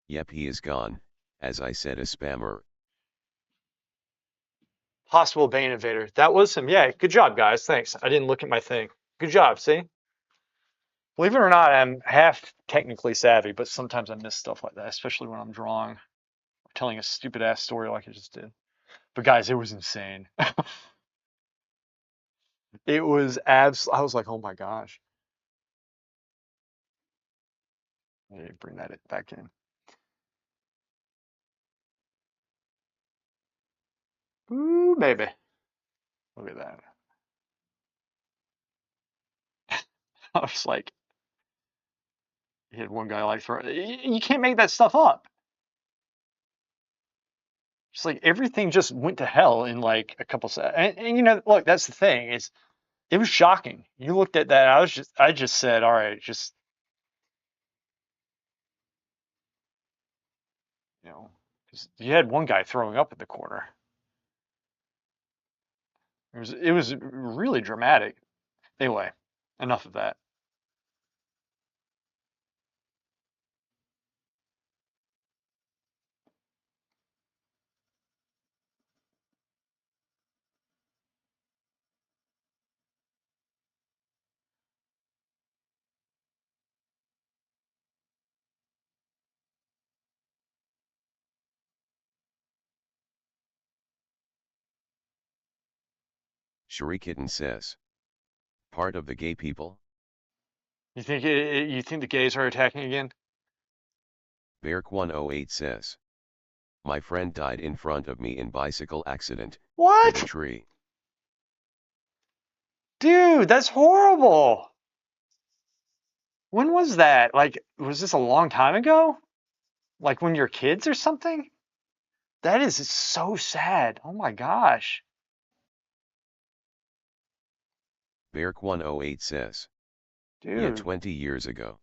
Yep, he is gone, as I said, a spammer. Possible Bane Invader. That was him. Yeah, good job, guys. Thanks. I didn't look at my thing. Good job, see? Believe it or not, I'm half technically savvy, but sometimes I miss stuff like that, especially when I'm drawing or telling a stupid ass story like I just did. But guys, it was insane. It was I was like, oh my gosh. Let me bring that back in. Ooh, baby. Look at that. I was like, you had one guy like you can't make that stuff up. Just like everything just went to hell in like a couple seconds. And look, that's the thing. It was shocking. You looked at that, I just said, all right, just because you had one guy throwing up at the corner. It was really dramatic. Anyway, enough of that. Shuri Kitten says. Part of the gay people? You think the gays are attacking again? Beark 108 says. My friend died in front of me in bicycle accident, hit a What? tree. Dude, that's horrible. When was that? Like, was this a long time ago? Like when you're kids or something? That is so sad. Oh my gosh. Beark108 says. Yeah, Dude, 20 years ago.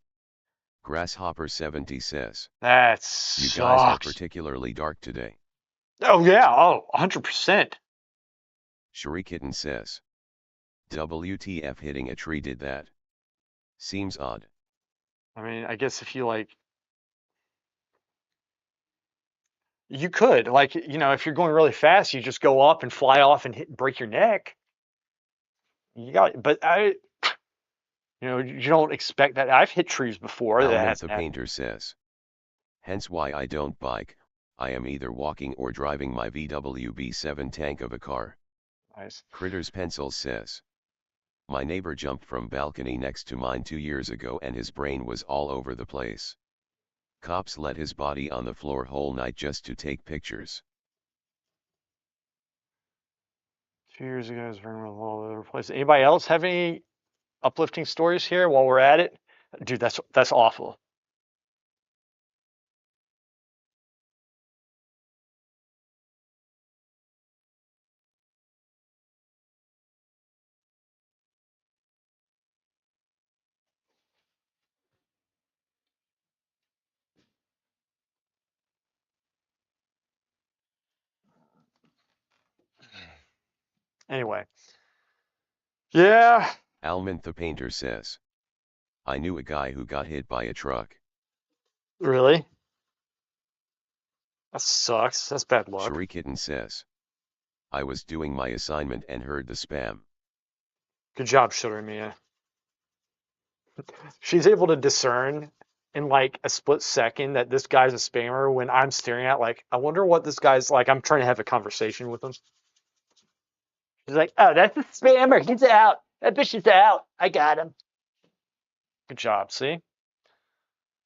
Grasshopper70 says. that You guys are sucks. particularly dark today. Oh yeah, oh, 100%. Shurikitten says. WTF hitting a tree did that. Seems odd. I mean, I guess if you like, you could, like, if you're going really fast, you just go up and fly off and break your neck. But you don't expect that. I've hit trees before that Almond the hasn't happened. painter says. Hence why I don't bike, I am either walking or driving my VWB7 tank of a car. Nice. Critters Pencils says. My neighbor jumped from balcony next to mine 2 years ago and his brain was all over the place. Cops let his body on the floor whole night just to take pictures. 2 years ago, I was running all over the place. Anybody else have any uplifting stories here while we're at it? Dude, that's awful. Anyway, yeah, Almond the painter says. I knew a guy who got hit by a truck. really, that sucks. That's bad luck. Shurikitten says. I was doing my assignment and heard the spam. Good job, Mia. She's able to discern in like a split second that this guy's a spammer when I'm staring at like, I wonder what this guy's like. I'm trying to have a conversation with him. She's like, oh, that's a spammer. He's out. That bitch is out. I got him. Good job. See,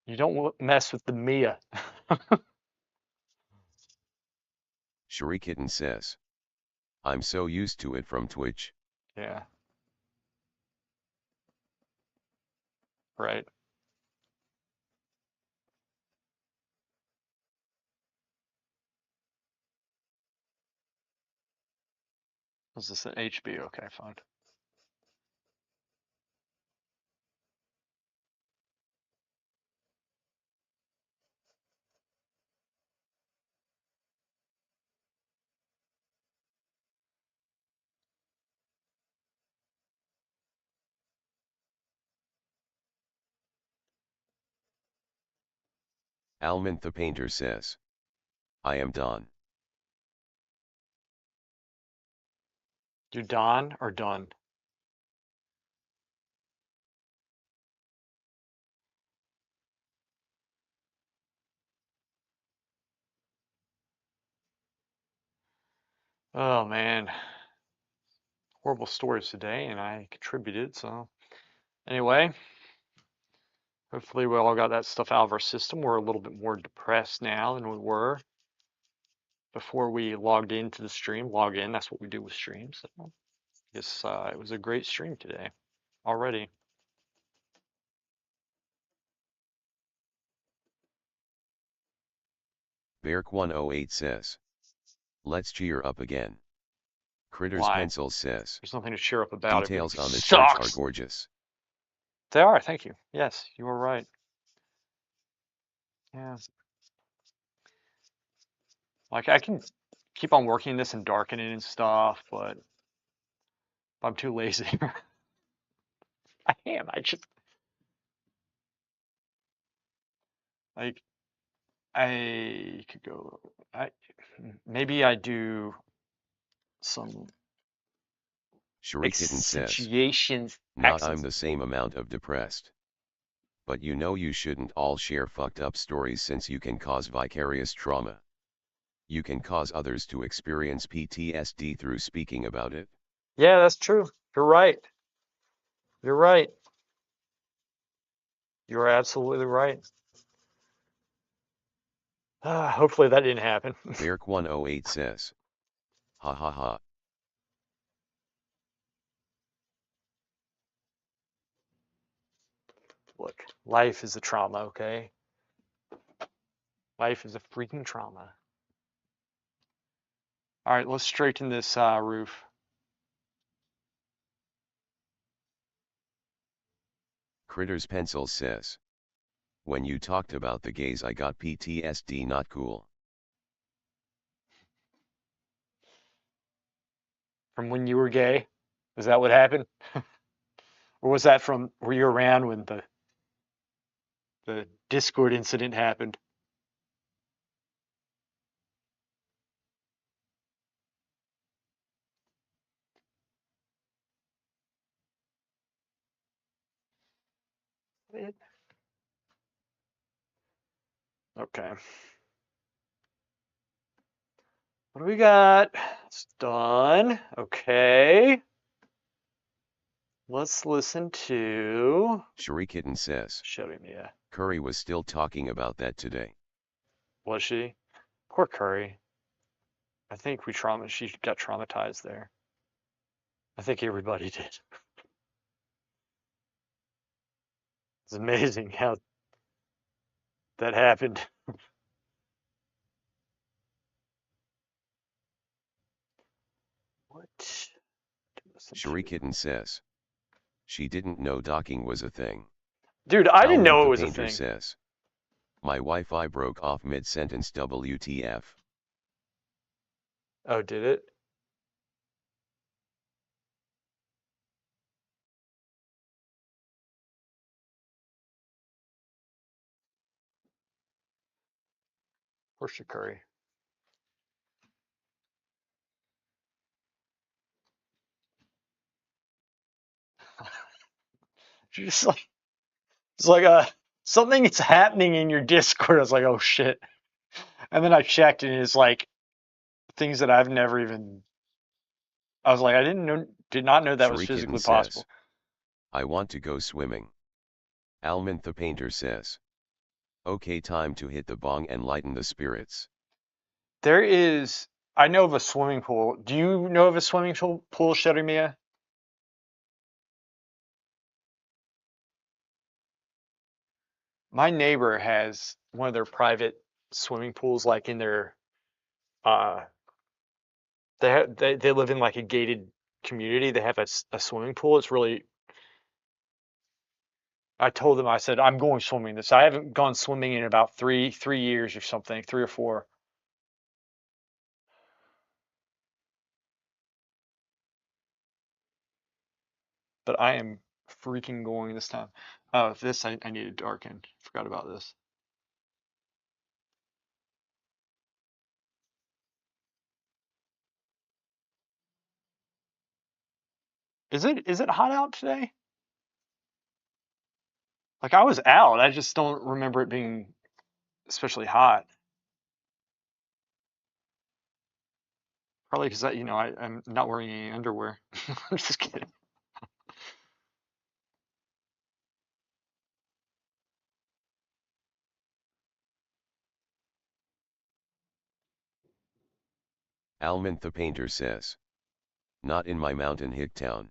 you don't mess with the Mia. Shurikitten says. I'm so used to it from Twitch. Yeah. Right. Was this an HB? Okay, fine. Almond the painter says. I am Don. Do Don or done? Oh man, horrible stories today, and I contributed. So anyway, hopefully we all got that stuff out of our system. We're a little bit more depressed now than we were before we logged into the stream. Log in. That's what we do with streams. So I guess it was a great stream today already. Beark108 says. Let's cheer up again. Critters Why? Pencil says. There's nothing to cheer up about. Everything Details on the church are sucks. gorgeous. They are. Thank you. Yes, you were right. Yeah. Like I can keep on working this and darkening and stuff, but I'm too lazy. I am. I just like I could go. I maybe I do some Shurikitten says. accentuations. Not I'm Accents. the same amount of depressed. But you know you shouldn't all share fucked up stories since you can cause vicarious trauma. You can cause others to experience PTSD through speaking about it. Yeah, that's true. You're right. You're right. You're absolutely right. Hopefully that didn't happen. Beark108 says. Ha ha ha. Look, life is a trauma, okay? Life is a freaking trauma. All right, let's straighten this roof. Critters Pencil says. When you talked about the gays, I got PTSD. Not cool. From when you were gay? Is that what happened? Or was that from, were you around when the Discord incident happened? Okay. What do we got? It's done. Okay. Let's listen to Shurikitten says. Shelby Mia. Curry was still talking about that today. Was she? Poor Curry. I think she got traumatized there. I think everybody did. It's amazing how that happened. What to listen to? Shurikitten says. She didn't know docking was a thing. Dude, I didn't Almond know it the was a Painter thing. says. My Wi-Fi broke off mid-sentence. WTF. Oh, did it? Poor Curry. She just like it's like something is happening in your Discord. I was like, oh shit. And then I checked and it's like things that I've never even I was like, did not know that was Shurikitten physically says. possible. I want to go swimming. Almond the Painter says. Okay, time to hit the bong and lighten the spirits. I know of a swimming pool. Do you know of a swimming pool, Sheremia? My neighbor has one of their private swimming pools, like in their, uh, they live in like a gated community. They have a swimming pool. It's really, I told them, I said, I'm going swimming this. I haven't gone swimming in about three years or something, 3 or 4. But I am freaking going this time. Oh, this I need to darken. Forgot about this. Is it hot out today? Like I was out. I just don't remember it being especially hot. Probably because I'm not wearing any underwear. I'm just kidding. Almond the Painter says. Not in my mountain hick town.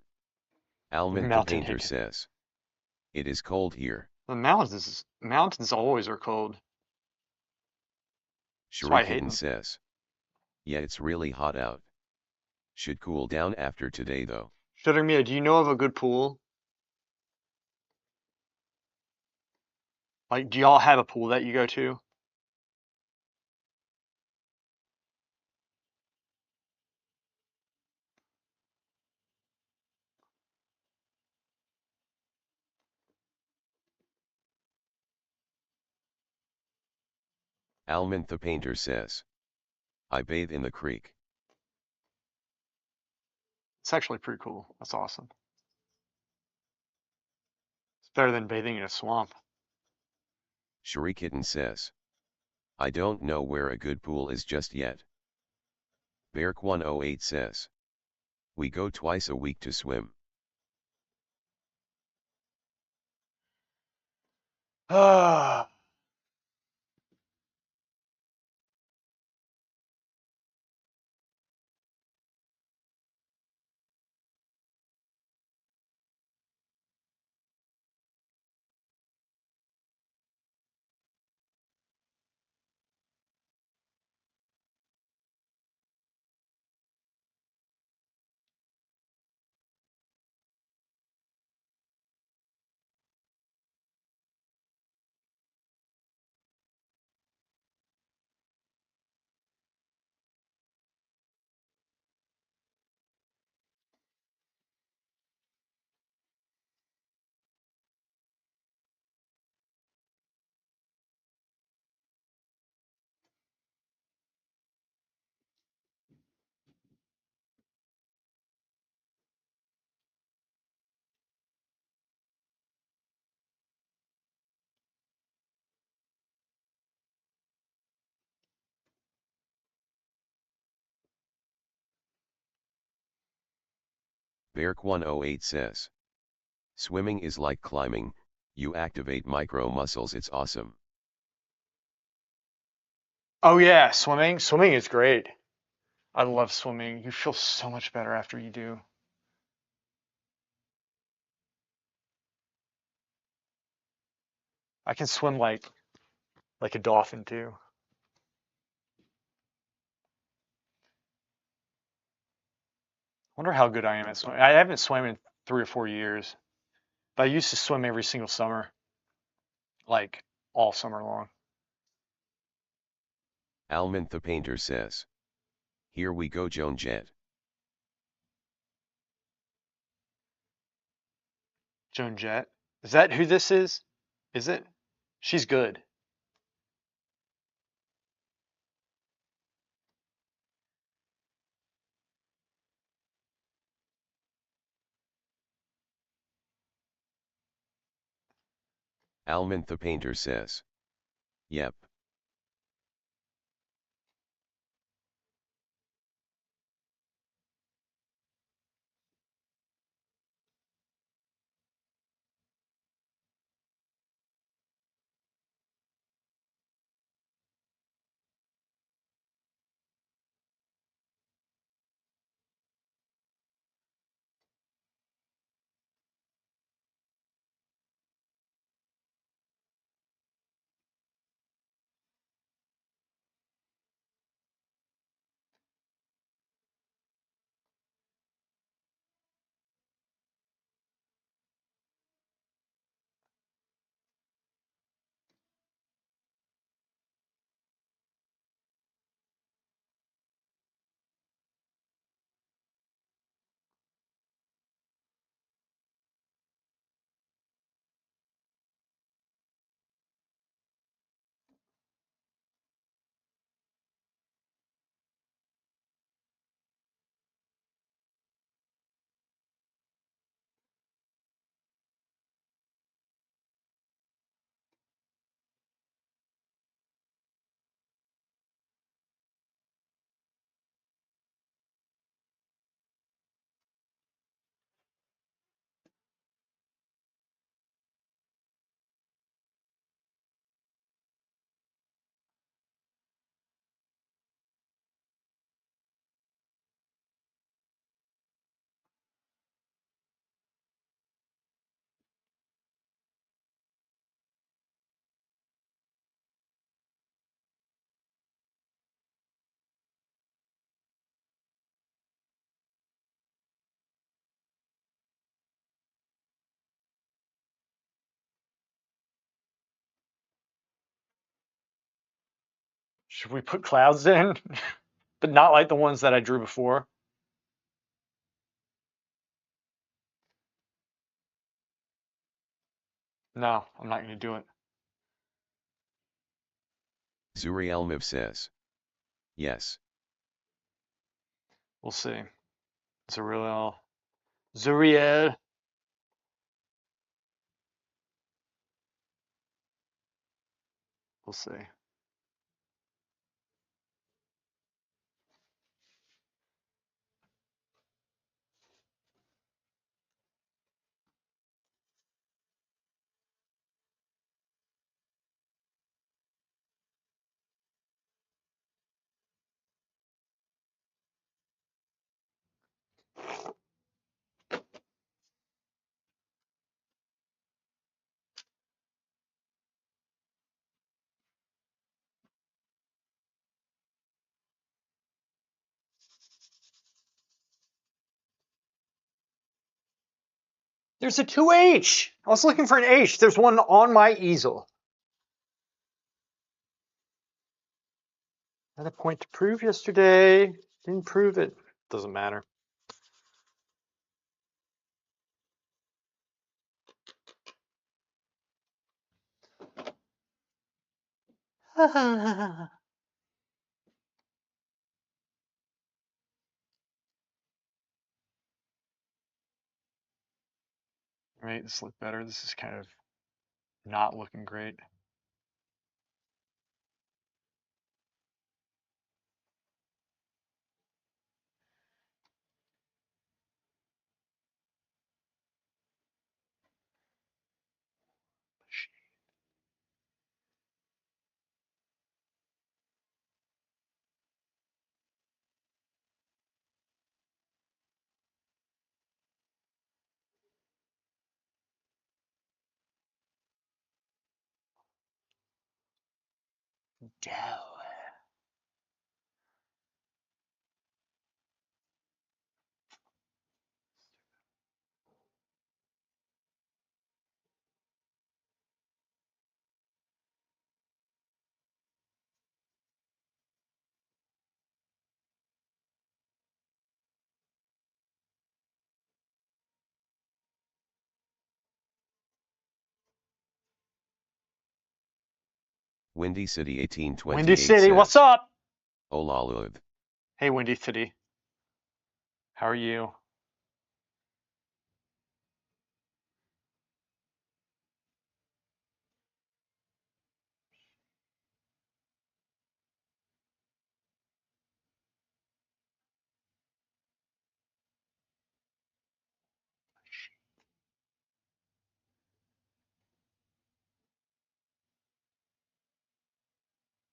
Almond the Mountain Painter hick. says. It is cold here. The mountains always are cold. That's why I hate Shurikitten them. says. Yeah, it's really hot out. Should cool down after today though. Mia, do you know of a good pool? Like, do y'all have a pool that you go to? Almond the Painter says. I bathe in the creek. It's actually pretty cool. That's awesome. It's better than bathing in a swamp. Shurikitten says. I don't know where a good pool is just yet. Beark108 says. We go twice a week to swim. Ah. Beark108 says. Swimming is like climbing, you activate micro muscles, it's awesome. Oh yeah, swimming. Swimming is great. I love swimming. You feel so much better after you do. I can swim like a dolphin too. Wonder how good I am at swimming. I haven't swam in 3 or 4 years, but I used to swim every single summer, like all summer long. Almond the painter says. Here we go Joan Jett. Joan Jett. Is that who this is? Is it? She's good. Almond the painter says. Yep. Should we put clouds in? But not like the ones that I drew before. No, I'm not going to do it. Zuri Elmiv says. Yes. We'll see. Zuriel. Zuriel. We'll see. There's a 2H. I was looking for an H. There's one on my easel. I had a point to prove yesterday. Didn't prove it. Doesn't matter. Right, this look better. This is kind of not looking great. Joe. Windy City Windy 1828 City, what's says, up? Olalud. Hey, Windy City. How are you?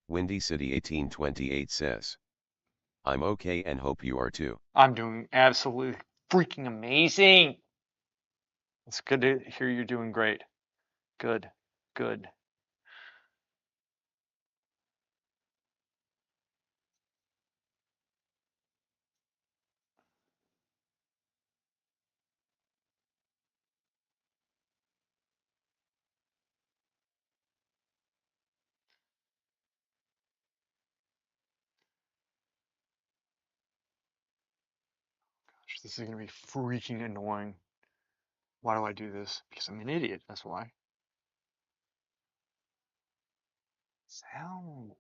Windy City 1828 says, I'm okay and hope you are too. I'm doing absolutely freaking amazing. It's good to hear you're doing great. Good, good. Gosh, this is gonna be freaking annoying. Why do I do this? Because I'm an idiot, that's why. Sound.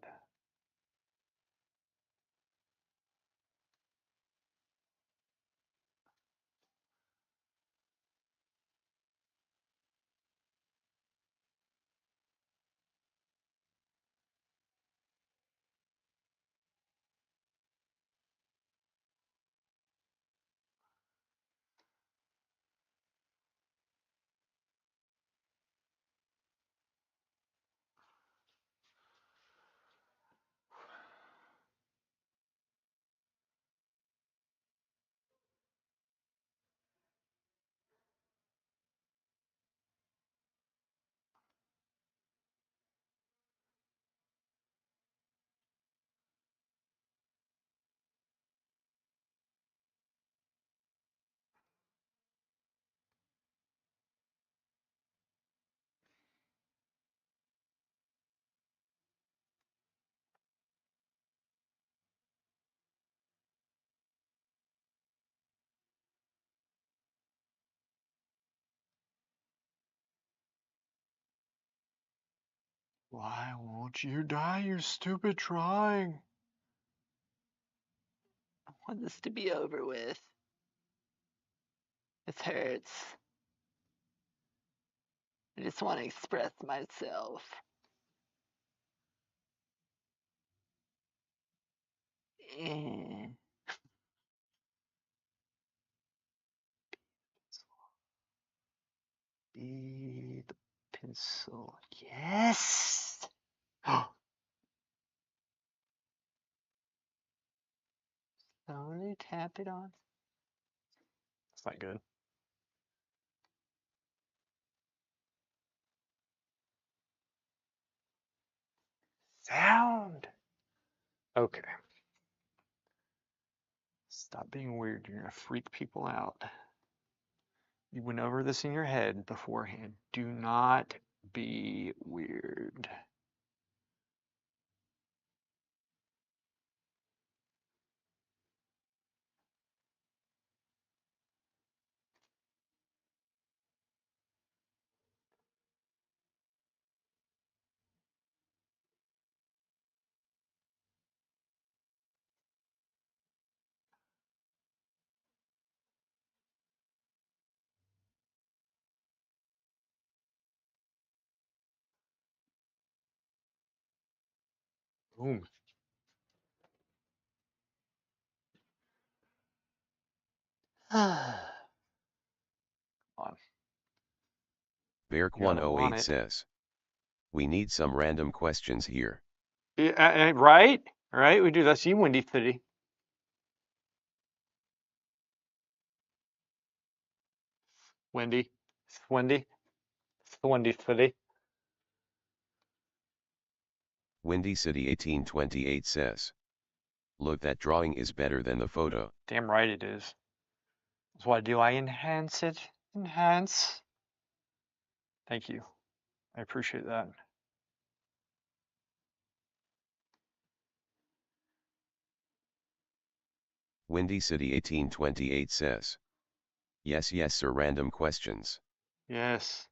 Why won't you die, you stupid trying? I want this to be over with. This hurts. I just want to express myself. Eh. Be the pencil. Yes! Slowly tap it on. That's not good. Sound! Okay. Stop being weird. You're gonna freak people out. You went over this in your head beforehand. Do not be weird. Boom. On. Berk You gotta want 108 it. says, we need some random questions here. Yeah, right? Right? We do. That's you, Windy City. Wendy. Wendy. Wendy City. Windy City 1828 says. Look, that drawing is better than the photo. Damn right it is. That's what I do. I enhance it. Enhance. Thank you. I appreciate that. Windy City 1828 says. Yes, yes, sir. Random questions. Yes.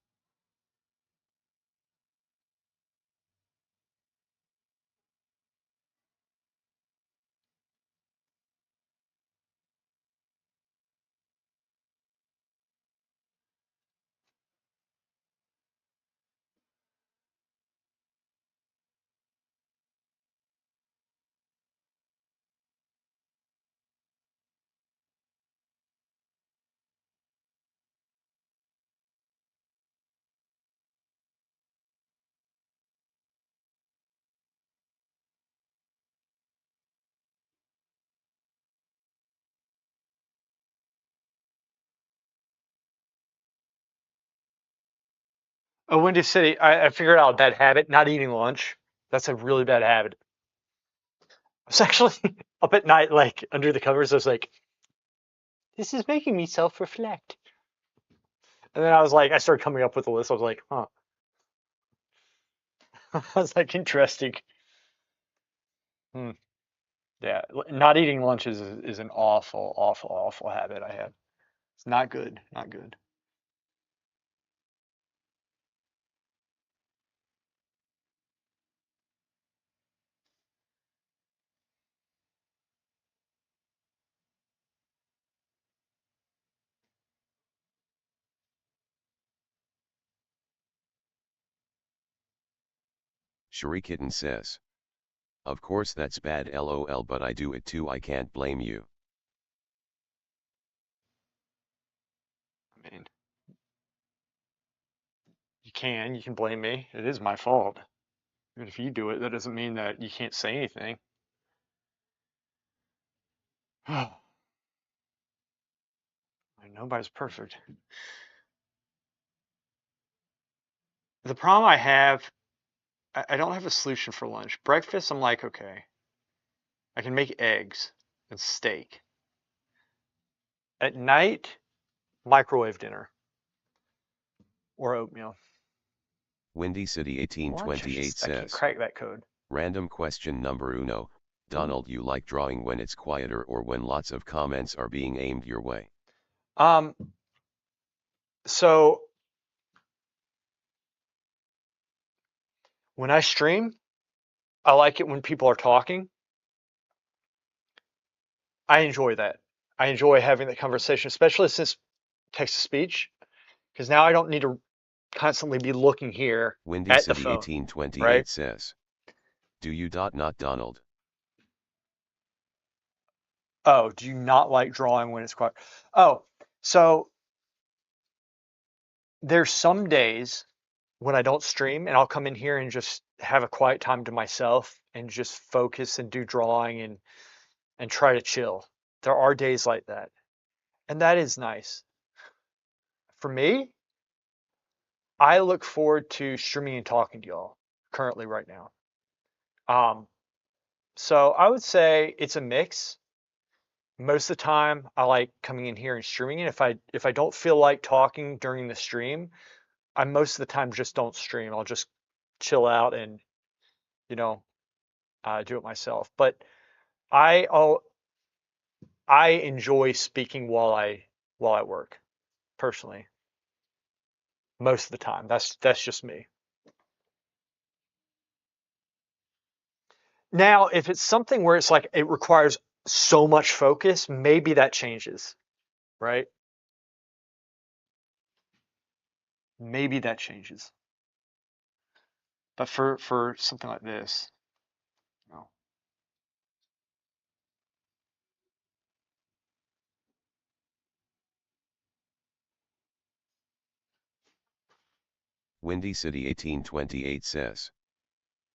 Oh, Windy City. I figured out a bad habit. Not eating lunch. That's a really bad habit. I was actually up at night, like under the covers. I was like, this is making me self-reflect. And then I was like, I started coming up with a list. I was like, huh. I was like, interesting. Hmm. Yeah, not eating lunch is an awful, awful, awful habit I have. It's not good. Not good. Shrikitten says. Of course that's bad lol, but I do it too. I can't blame you. I mean, you can blame me. It is my fault. Even if you do it, that doesn't mean that you can't say anything. Nobody's perfect. The problem I have, I don't have a solution for lunch. Breakfast, I'm like, okay, I can make eggs and steak. At night, microwave dinner or oatmeal. Windy City Lunch, 1828 I can't says. crack that code. Random question number uno. Donald, you like drawing when it's quieter or when lots of comments are being aimed your way? Um, so when I stream, I like it when people are talking. I enjoy that. I enjoy having that conversation, especially since text to speech, because now I don't need to constantly be looking here Windy at the City phone, right? 1828 says. Do you not Donald? Oh, do you not like drawing when it's quiet? Oh, so there's some days when I don't stream and I'll come in here and just have a quiet time to myself and just focus and do drawing and try to chill. There are days like that. And that is nice. For me, I look forward to streaming and talking to y'all currently right now. Um, so I would say it's a mix. Most of the time I like coming in here and streaming. And if I don't feel like talking during the stream, I most of the time just don't stream. I'll just chill out and, you know, do it myself. But I oh, I enjoy speaking while I work personally most of the time. That's just me. Now, if it's something where it's like it requires so much focus, maybe that changes, right? Maybe that changes. But for something like this, no. Windy City 1828 says.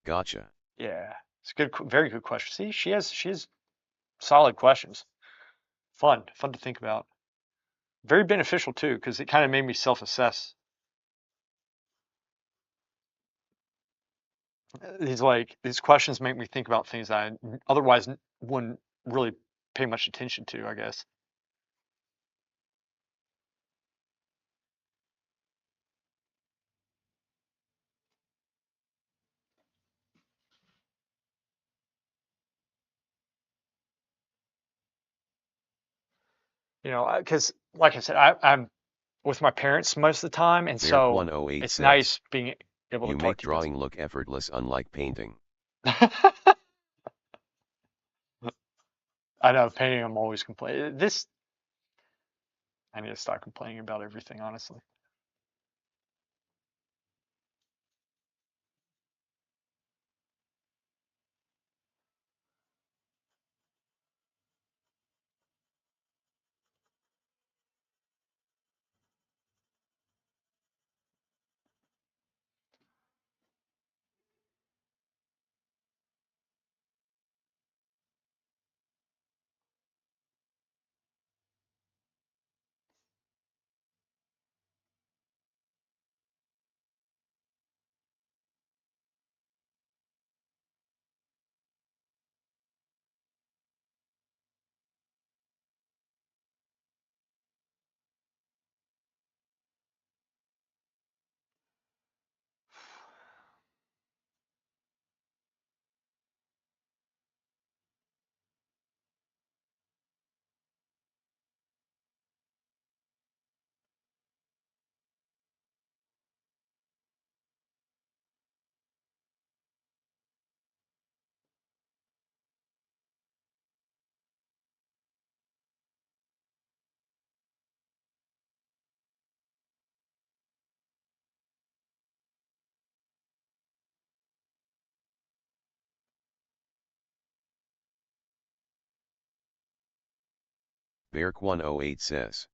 Gotcha. Yeah, it's good, very good question. See, she has solid questions. Fun to think about. Very beneficial too, because it kind of made me self-assess. He's like, these questions make me think about things I otherwise wouldn't really pay much attention to, I guess. You know, because like I said, I'm with my parents most of the time, and so Berk108 it's says, nice being able to you talk make to you guys. drawing look effortless unlike painting. I know painting, I'm always complaining. This, I need to stop complaining about everything, honestly. Berk108 says,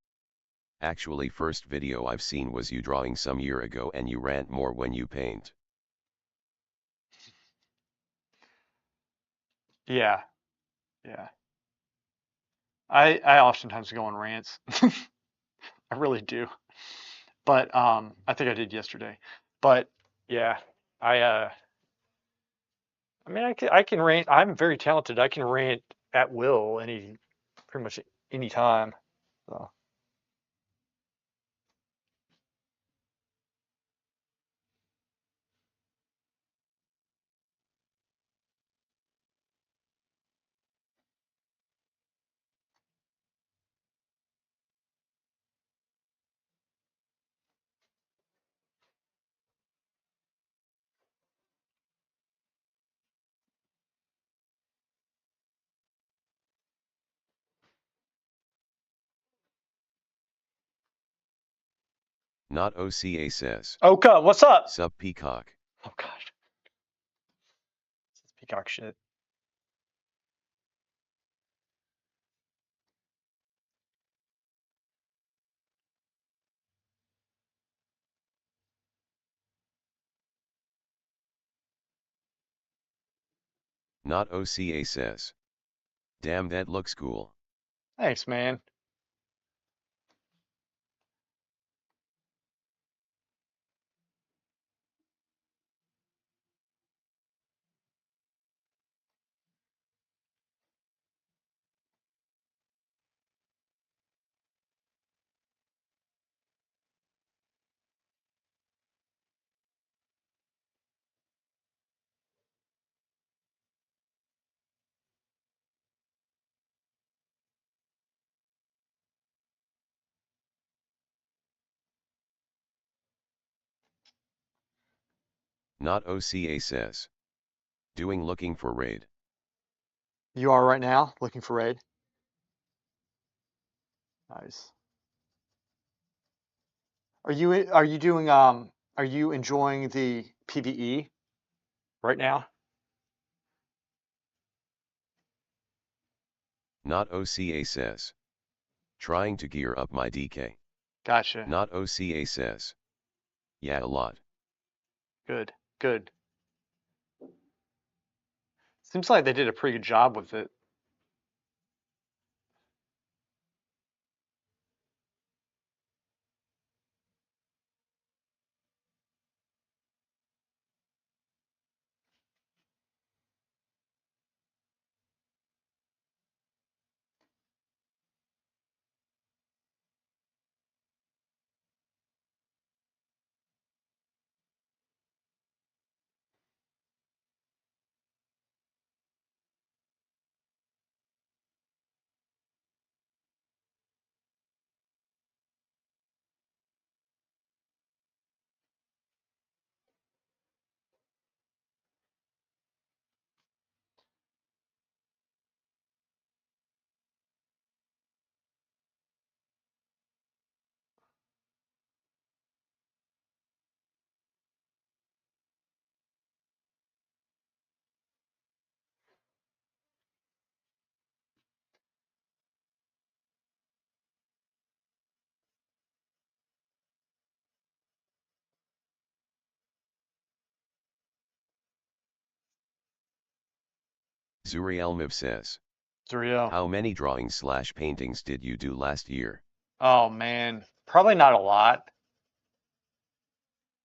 actually first video I've seen was you drawing some year ago and you rant more when you paint. Yeah, yeah. I oftentimes go on rants. I really do. But I think I did yesterday. But yeah, I I mean I can rant. I'm very talented. I can rant at will pretty much any time. So Not OCA says, Oka, what's up? sub peacock. Oh gosh, this is peacock shit. Not OCA says, damn that looks cool. Thanks, man. Not OCA says, doing looking for raid. You are right now looking for raid. Nice. Are you doing are you enjoying the PvE right now? Not OCA says, trying to gear up my DK. Gotcha. Not OCA says, yeah a lot. Good. Good. Seems like they did a pretty good job with it. Zurielmiv says, It's real. how many drawings / paintings did you do last year? Oh man, probably not a lot.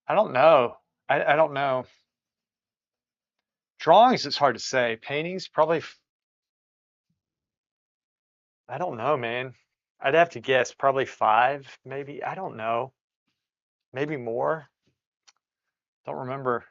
I don't know. I don't know. Drawings, it's hard to say. Paintings, probably. I don't know, man. I'd have to guess. Probably five, maybe. I don't know. Maybe more. Don't remember.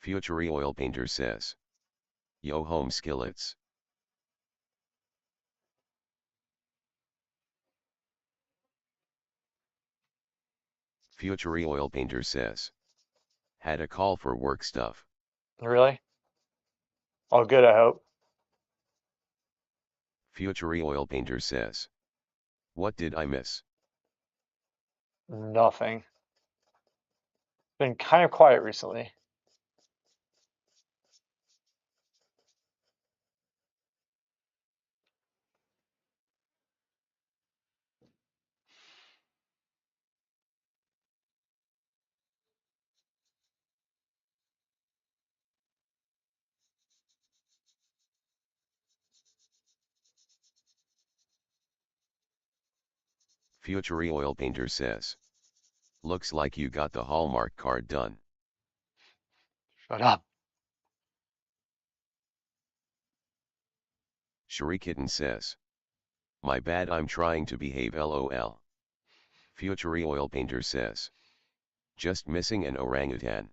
Future Oil Painter says, yo home skillets. Future Oil Painter says, had a call for work stuff. Really? All good, I hope. Future Oil Painter says, what did I miss? Nothing. Been kind of quiet recently. Future Oil Painter says, looks like you got the Hallmark card done. Shut up. Kitten says, my bad, I'm trying to behave, lol. Future Oil Painter says, just missing an orangutan.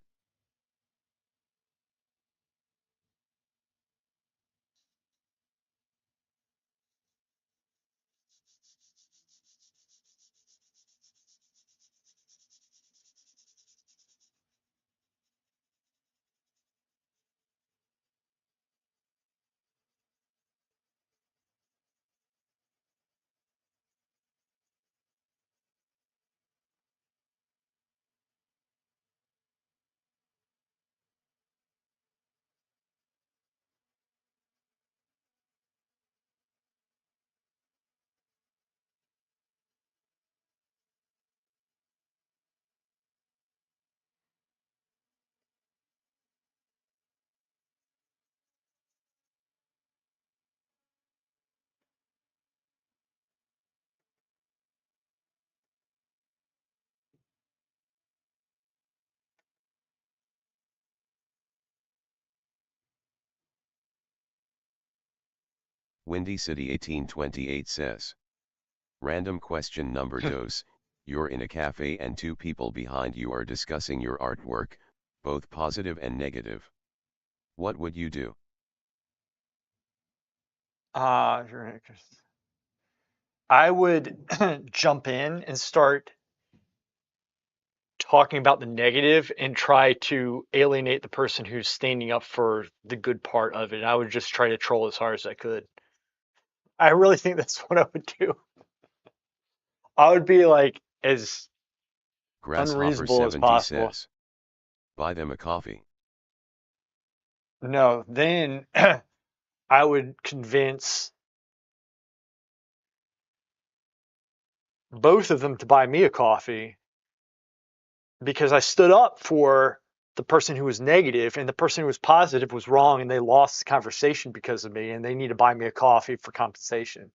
Windy City 1828 says, random question number dos, you're in a cafe and two people behind you are discussing your artwork, both positive and negative. What would you do? Sure. I would jump in and start talking about the negative and try to alienate the person who's standing up for the good part of it. I would just try to troll as hard as I could. I really think that's what I would do. I would be like as Grasshopper unreasonable as 70 possible. says, buy them a coffee. No, then I would convince both of them to buy me a coffee because I stood up for the person who was negative and the person who was positive was wrong and they lost the conversation because of me and they need to buy me a coffee for compensation.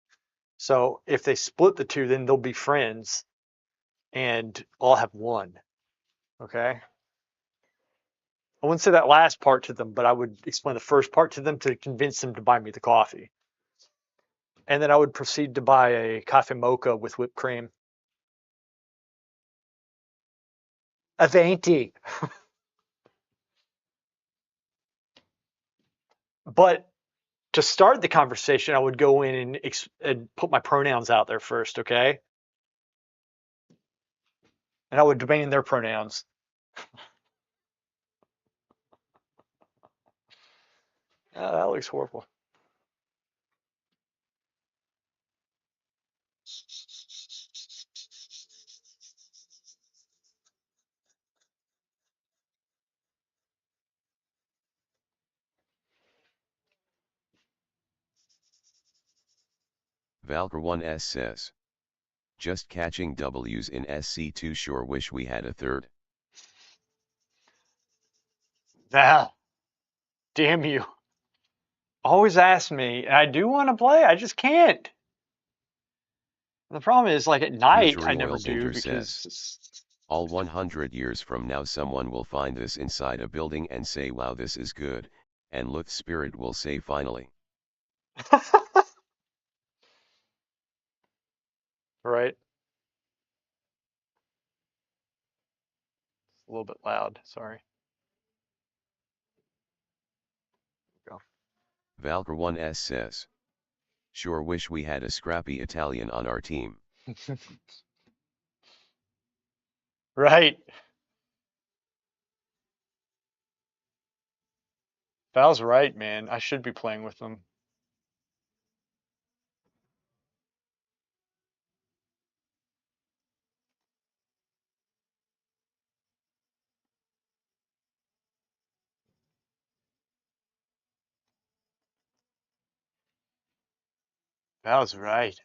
So if they split the two, then they'll be friends and I'll have one. Okay. I wouldn't say that last part to them, but I would explain the first part to them to convince them to buy me the coffee. and then I would proceed to buy a coffee mocha with whipped cream. Avanti. But to start the conversation, I would go in and put my pronouns out there first, okay? And I would demand their pronouns. That looks horrible. Valker1s says. Just catching W's in SC2, sure wish we had a third. Val, damn you. Always ask me, and I do want to play, I just can't. The problem is, like at night, I Futury never Oil do Painter says. because. All 100 years from now someone will find this inside a building and say wow this is good, and Luth Spirit will say finally. Right? A little bit loud, sorry. Go. Valker1s says. Sure wish we had a scrappy Italian on our team. Right. Val's right, man. I should be playing with them. Val's right.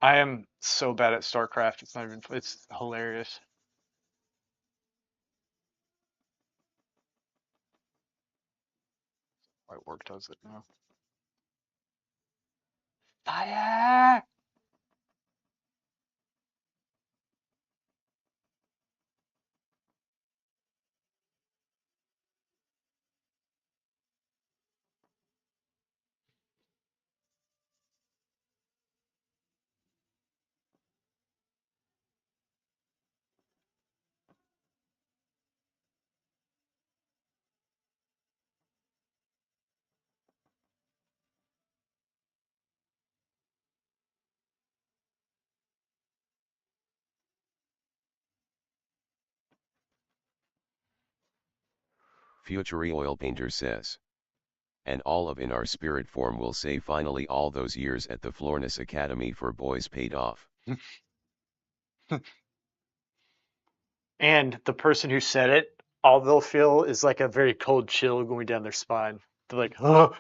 I am so bad at StarCraft. It's not even. It's hilarious. My work does it now. Fire! Futury Oil Painter says. And all of in our spirit form will say finally all those years at the Florness Academy for boys paid off. And the person who said it, all they'll feel is like a very cold chill going down their spine. They're like, huh?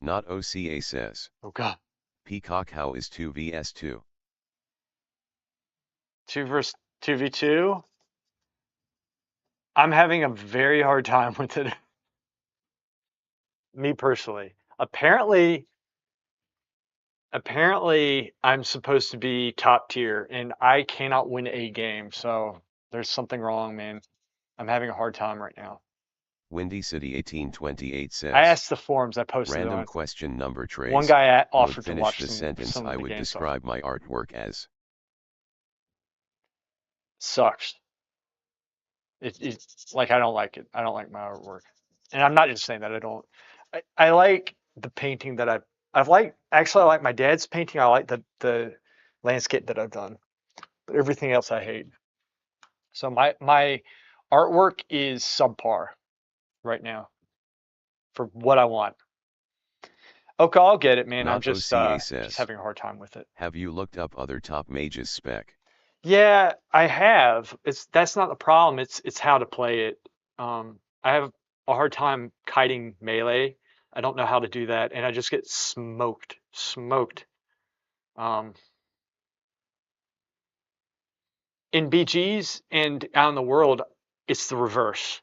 Not OCA says. Oh God. Peacock how is 2vs2? 2v2. I'm having a very hard time with it. Me personally. Apparently I'm supposed to be top tier and I cannot win a game, so there's something wrong, man. I'm having a hard time right now. Windy City 1828 says. I asked the forums, I posted Random on. question number trays. One guy Would offered to finish watch the some sentence of I the would game stuff. describe my artwork as. Sucks. It's like I don't like it. I don't like my artwork. And I'm not just saying that I don't. I like the painting that I've liked. Actually, I like my dad's painting. I like the landscape that I've done. But everything else I hate. So my artwork is subpar right now for what I want. Okay, I'll get it, man. I'm Not just OCA says. having a hard time with it. Have you looked up other top mages spec? Yeah, I have. That's not the problem. It's how to play it. I have a hard time kiting melee. I don't know how to do that, and I just get smoked. Um, in BGs and out in the world, it's the reverse.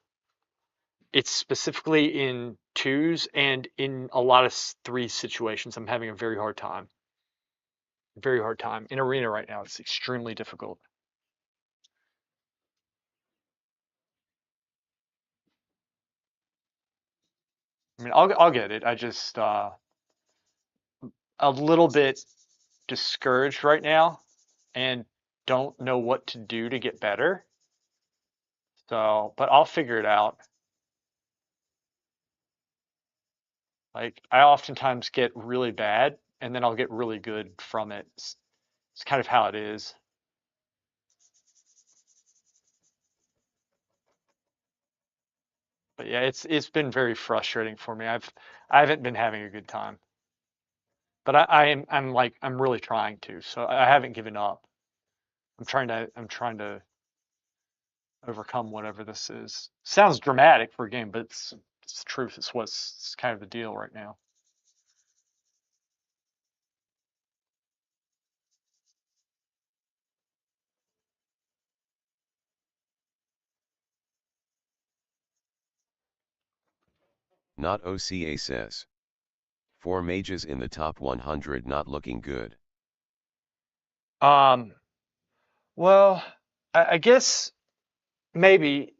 it's specifically in twos and in a lot of three situations. I'm having a very hard time. Very hard time. In arena right now, it's extremely difficult. I mean, I'll get it. I just a little bit discouraged right now and don't know what to do to get better. So, but I'll figure it out. Like I oftentimes get really bad and then I'll get really good from it. It's kind of how it is. But yeah, it's been very frustrating for me. I haven't been having a good time. But I'm really trying to. So I haven't given up. I'm trying to overcome whatever this is. Sounds dramatic for a game, but it's the truth. It's kind of the deal right now. Not OCA says. 4 mages in the top 100 not looking good. Um, well, I guess maybe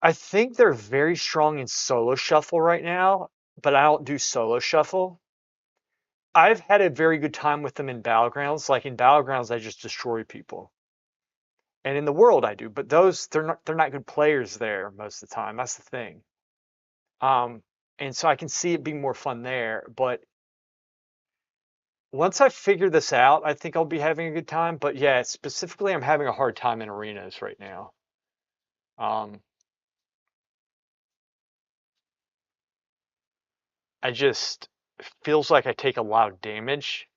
I think they're very strong in solo shuffle right now, but I don't do solo shuffle. I've had a very good time with them in battlegrounds. Like in battlegrounds, I just destroy people, and in the world I do. But those they're not good players there most of the time. That's the thing. Um, and so I can see it being more fun there. But once I figure this out, I think I'll be having a good time. But yeah, specifically, I'm having a hard time in arenas right now. Um, I just it feels like I take a lot of damage,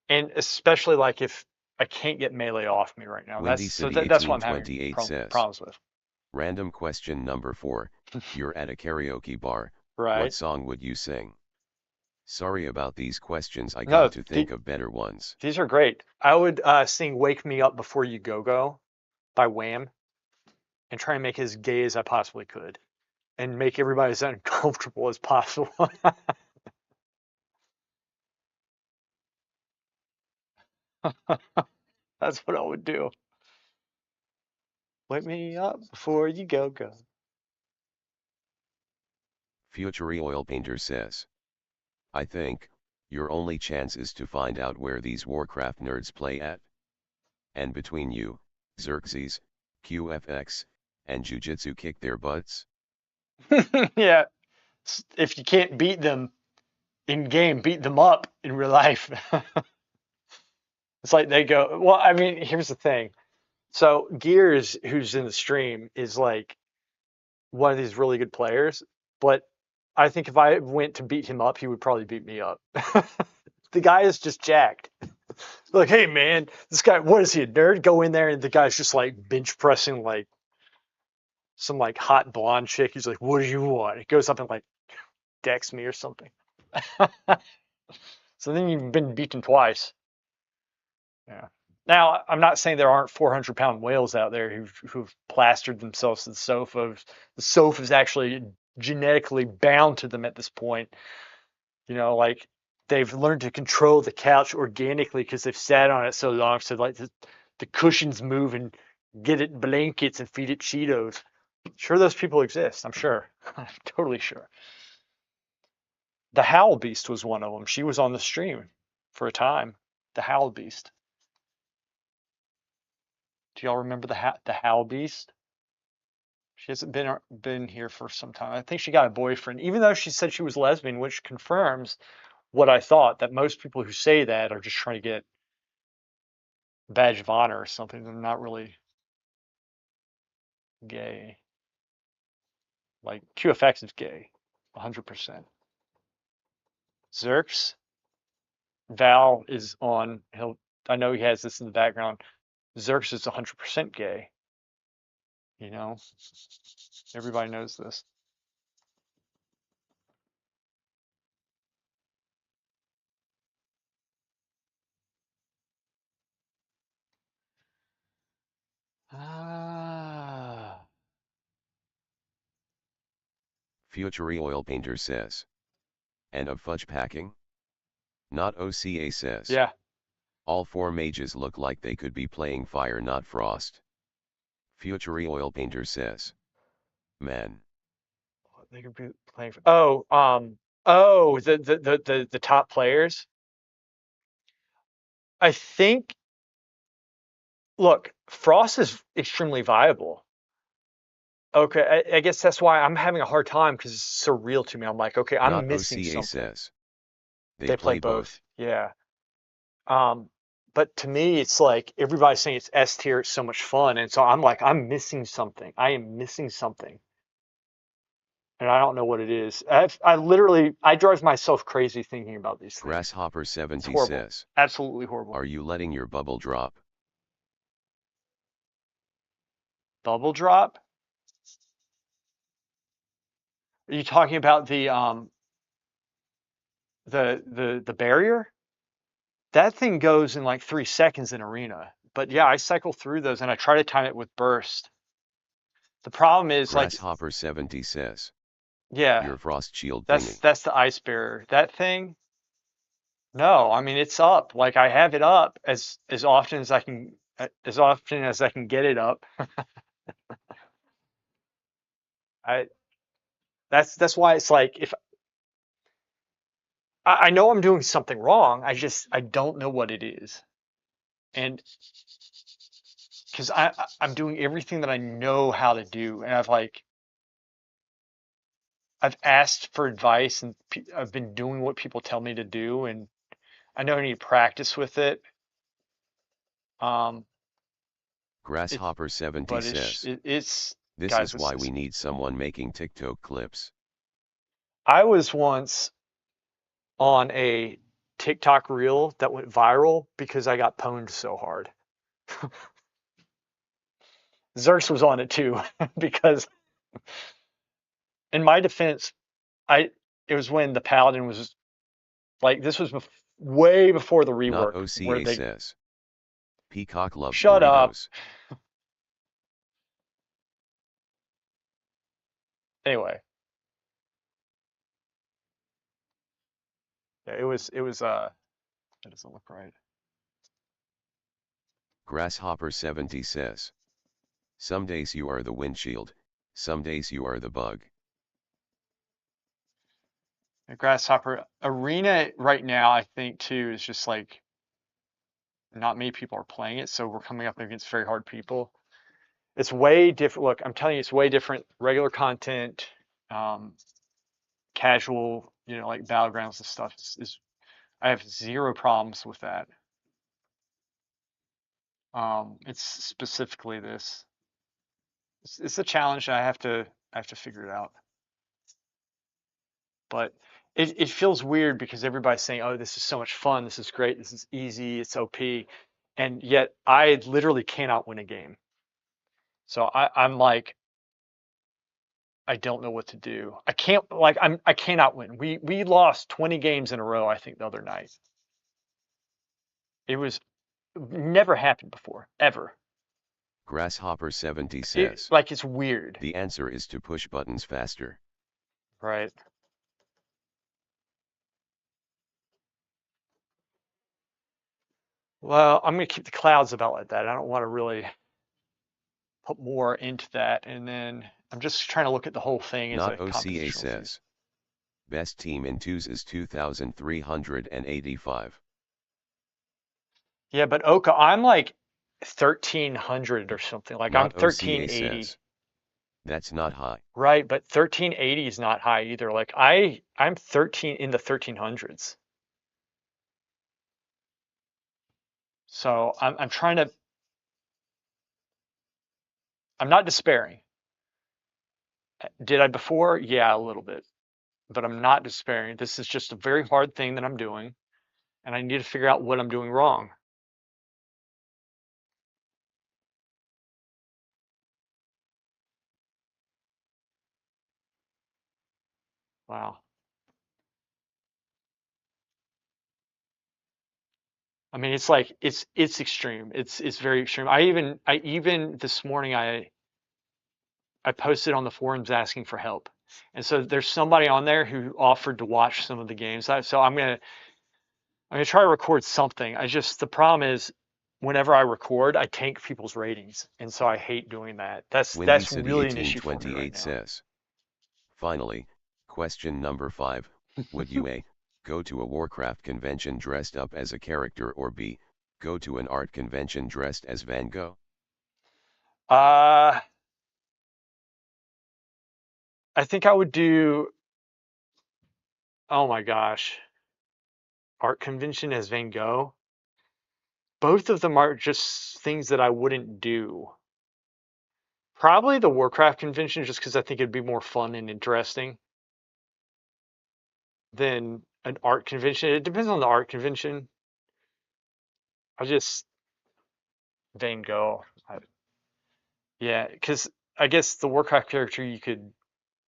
and especially like if I can't get melee off me right now. Windy City That's what I'm having 1828 says. problems with. Random question number 4. You're at a karaoke bar. What Right? song would you sing? Sorry about these questions. I No, got to think of better ones. these are great. I would sing "Wake Me Up Before You Go Go" by Wham and try and make it as gay as I possibly could and make everybody as uncomfortable as possible. That's what I would do. Wake me up before you go go. Future Oil Painter says. I think, your only chance is to find out where these Warcraft nerds play at. And between you, Xerxes, QFX, and Jujitsu kick their butts. Yeah, if you can't beat them in game, beat them up in real life. It's like they go, well, I mean, here's the thing. So Gears, who's in the stream, is like one of these really good players, but I think if I went to beat him up, he would probably beat me up. The guy is just jacked. Like, hey man, this guy, what is he, a nerd? Go in there and the guy's just like bench pressing like some like hot blonde chick. He's like, what do you want? He goes up and like decks me or something. So then you've been beaten twice. Yeah. Now, I'm not saying there aren't 400-pound whales out there who've plastered themselves to the sofa. The sofa is actually genetically bound to them at this point. You know, like they've learned to control the couch organically because they've sat on it so long. So like the cushions move and get it blankets and feed it Cheetos. Sure, those people exist. I'm sure. I'm totally sure. The Howl Beast was one of them. She was on the stream for a time. The Howl Beast. Do y'all remember the Howl Beast? She hasn't been here for some time. I think she got a boyfriend, even though she said she was lesbian, which confirms what I thought, that most people who say that are just trying to get a badge of honor or something. They're not really gay. Like QFX is gay, 100%. Zerx, Val is on. I know he has this in the background. Zerx is 100% gay. You know, everybody knows this. Ah. Futury Oil Painter says. And of fudge packing? Not OCA says. Yeah. All four mages look like they could be playing fire not frost. Futury Oil Painter says. Man. They could be playing. The top players. I think. Look, Frost is extremely viable. Okay, I guess that's why I'm having a hard time because it's so real to me. I'm like, okay, I'm Not missing OCA something. says. They play both. Yeah. But to me, it's like everybody's saying it's S tier, it's so much fun, and so I'm like, I'm missing something. I am missing something, and I don't know what it is. I drive myself crazy thinking about these things. Grasshopper It's 70 horrible. says. Absolutely horrible. Are you letting your bubble drop? Bubble drop? Are you talking about the barrier? That thing goes in like 3 seconds in arena. But yeah, I cycle through those and I try to time it with burst. The problem is like, Grasshopper 70 says. yeah, Your frost shield that's thingy. that's the ice barrier. That thing, no, I mean it's up. Like I have it up as often as I can, as often as I can get it up. I that's why it's like if I know I'm doing something wrong, I don't know what it is. And because I'm doing everything that I know how to do, and I've asked for advice, and I've been doing what people tell me to do, and I know I need to practice with it. Um, it's Grasshopper 70 but says. it's This guys, is why we need someone making TikTok clips. I was once on a TikTok reel that went viral because I got pwned so hard. Zerx was on it too because in my defense, I it was when the Paladin was like this was way before the Not rework where OCA they says. Peacock loves shut up. burritos. Anyway, yeah, it was that doesn't look right. Grasshopper 70 says. Some days you are the windshield, some days you are the bug. The Grasshopper Arena right now, I think too, is just like not many people are playing it, so we're coming up against very hard people. It's way different. Look, I'm telling you, it's way different. Regular content, um, casual, like battlegrounds and stuff is I have zero problems with that. It's specifically this. It's a challenge. And I have to figure it out. But it feels weird because everybody's saying, "Oh, this is so much fun. This is great. This is easy. It's OP," and yet I literally cannot win a game. So I'm like, I don't know what to do. I can't like I cannot win. We lost 20 games in a row, I think, the other night. It was never happened before, ever. Grasshopper 70 says. Like it's weird, The answer is to push buttons faster. right? Well, I'm gonna keep the clouds about like that. I don't want to really put more into that, and then I'm just trying to look at the whole thing as a Not OCA competitional season. says. Best team in twos is 2,385. Yeah, but Oka, I'm like 1300 or something. Like I'm Not OCA 1380. says. That's not high. Right, but 1380 is not high either. Like I'm 13 in the 1300s. So I'm trying to I'm not despairing. Did I before? Yeah, a little bit. But I'm not despairing. This is just a very hard thing that I'm doing, and I need to figure out what I'm doing wrong. Wow. I mean, it's like it's extreme. It's very extreme. I even this morning I posted on the forums asking for help. And so there's somebody on there who offered to watch some of the games. So I'm gonna try to record something. The problem is whenever I record, I tank people's ratings, and so I hate doing that. Windy That's City really an issue for me right 1828 now. says. Finally, question number 5. Would you A. Go to a Warcraft convention dressed up as a character, or B. Go to an art convention dressed as Van Gogh? Uh, I think I would do. Oh my gosh, art convention as Van Gogh. Both of them are just things that I wouldn't do. Probably the Warcraft convention, just because I think it'd be more fun and interesting than an art convention. It depends on the art convention. I just Van Gogh. Yeah, because I guess the Warcraft character you could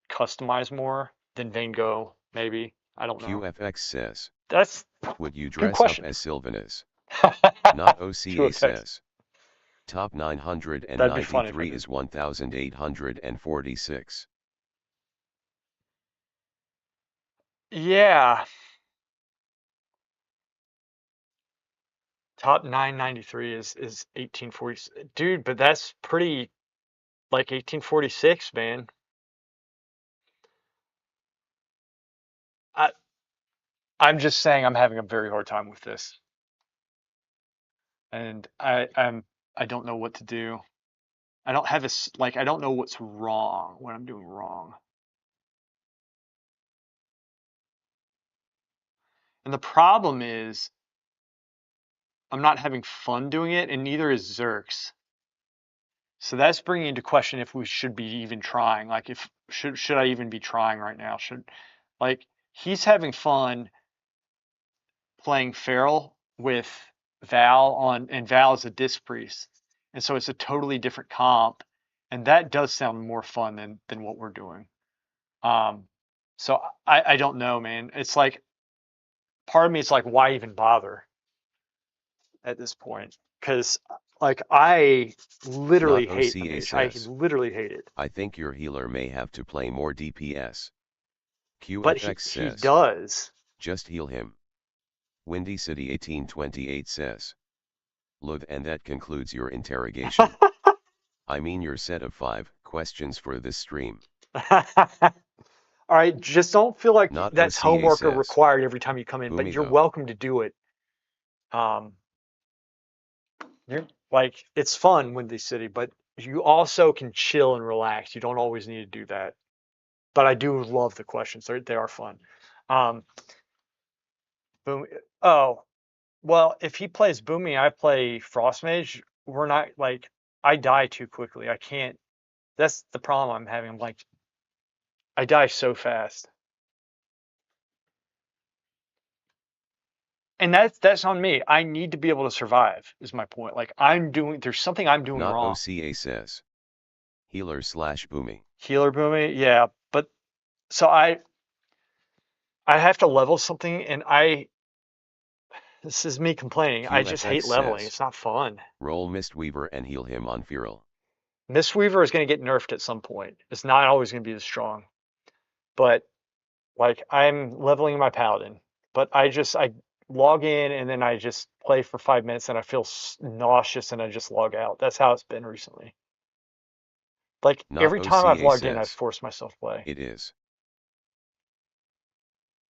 customize more than Van Gogh, maybe. I don't know. QFX says. That's Would you good dress up question. as Sylvanus? Not OCA QFX. says. Top That'd be funny if I 993 did. is 1846. Yeah, top 993 is 1840. Dude, but that's pretty like 1846, man. I I'm just saying I'm having a very hard time with this, and I don't know what to do. I don't have like I don't know what's wrong, what I'm doing wrong. And the problem is I'm not having fun doing it, and neither is Zerks. So that's bringing into question if we should be even trying. Like, if should I even be trying right now? Like he's having fun playing Feral with Val on, and Val is a disc priest, and so it's a totally different comp, and that does sound more fun than what we're doing. Um, so I don't know, man. It's like part of me, it's like, why even bother at this point? Because like I literally Not hate the OCA mage. I says. literally hate it. I think your healer may have to play more DPS. But QFX he says. does. Just heal him. Windy City 1828 says. Look, and that concludes your interrogation. I mean your set of 5 questions for this stream. All right, just don't feel like Not that's OCA homework or says. required every time you come in, but Boomy you're though. welcome to do it. Um, you're like it's fun, Windy City, but you also can chill and relax. You don't always need to do that. But I do love the questions. They are fun. Um, Boom. Oh, well, if he plays Boomy, I play Frost Mage. We're not like I die too quickly. I can't. That's the problem I'm having. I'm like I die so fast. And that's on me. I need to be able to survive, is my point. Like there's something I'm doing Not wrong. OCA says. Healer / Boomy. Healer Boomy, yeah, but so I have to level something, and this is me complaining. I just QFX hate leveling. says. It's not fun. Roll Mistweaver and heal him on Feral. Mistweaver is going to get nerfed at some point. It's not always going to be as strong, but like I'm leveling my paladin, but I log in and then I just play for 5 minutes and I feel nauseous and I just log out. That's how it's been recently. Like Not every time I've OCA logged in, I've says. forced myself to play. It is.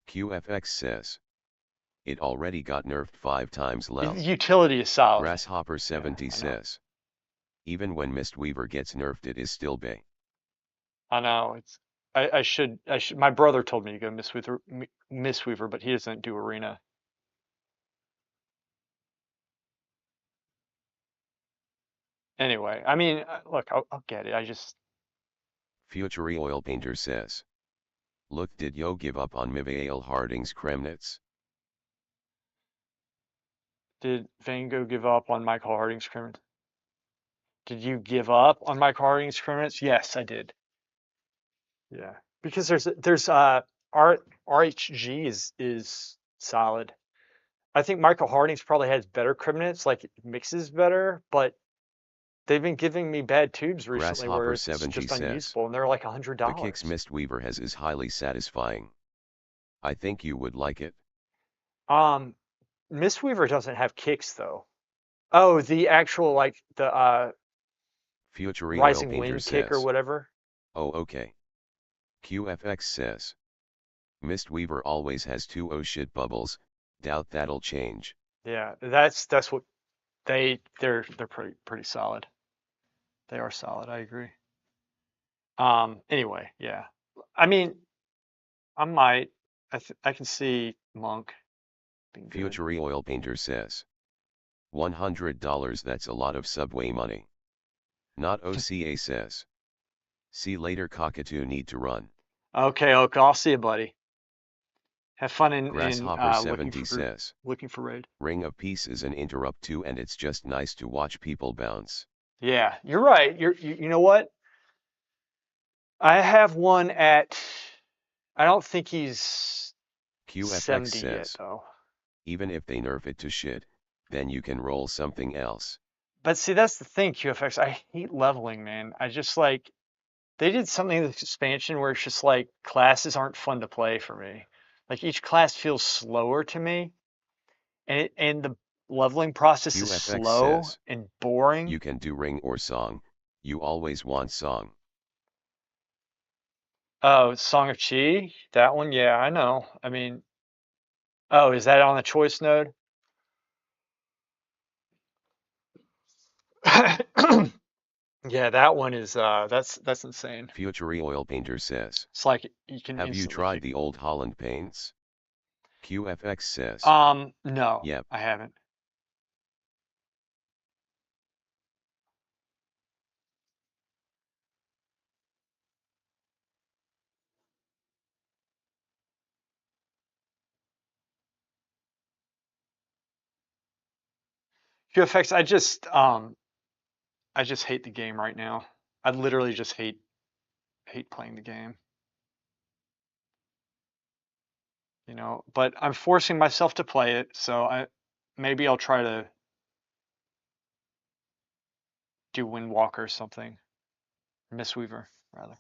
QFX says. It already got nerfed 5 times lel. Utility is solid. Grasshopper Yeah, 70 I know. says. Even when Mistweaver gets nerfed, it is still bay. I know. I should. My brother told me to go Mistweaver, but he doesn't do arena. Anyway, I mean, look, I'll get it. Future Oil Painter says. Look, did yo give up on Mivael Harding's Kremnitz? Did Van Gogh give up on Michael Harding's scrimmage? Did you give up on Michael Harding's scrimmage? Yes, I did. Yeah, because there's RHG is solid. I think Michael Harding's probably has better criminals, like it mixes better, but they've been giving me bad tubes recently where Grasshopper it's 7G just says, unusable, and they're like the kicks $100. Mistweaver has is highly satisfying. I think you would like it. Um, Mistweaver doesn't have kicks though. Oh, the actual like the Futury Oil rising Painter wind kick or says, whatever. oh okay. QFX says, Mistweaver always has two oh shit bubbles, doubt that'll change. Yeah, that's what they're pretty solid. They are solid. I agree. Anyway, yeah. I mean, I might. I can see Monk being good. Futury Oil Painter says, $100 that's a lot of Subway money. Not OCA says. See later cockatoo need to run. Okay, okay. I'll see you, buddy. Have fun in Grasshopper looking 70 for says, raid. Ring of Peace is an interrupt too and it's just nice to watch people bounce. Yeah, you're right. You know what? I have one at. I don't think he's QFX 70 yet says, though. even if they nerf it to shit, then you can roll something else. But see, that's the thing, QFX. I hate leveling, man. I just like they did something in the expansion where it's just like classes aren't fun to play for me. Like each class feels slower to me, and the leveling process is QFX slow says, and boring. you can do ring or song, you always want song. Oh, Song of Chi, that one, yeah, I know. I mean, oh, is that on the choice node? Yeah, that one is that's insane. Futury Oil Painter says, It's like you can have you instantly tried the old Holland paints? QFX says, no, yep. I haven't. QFX, I just hate the game right now. I literally just hate playing the game. You know, but I'm forcing myself to play it, so maybe I'll try to do Windwalker or something. Mistweaver, rather.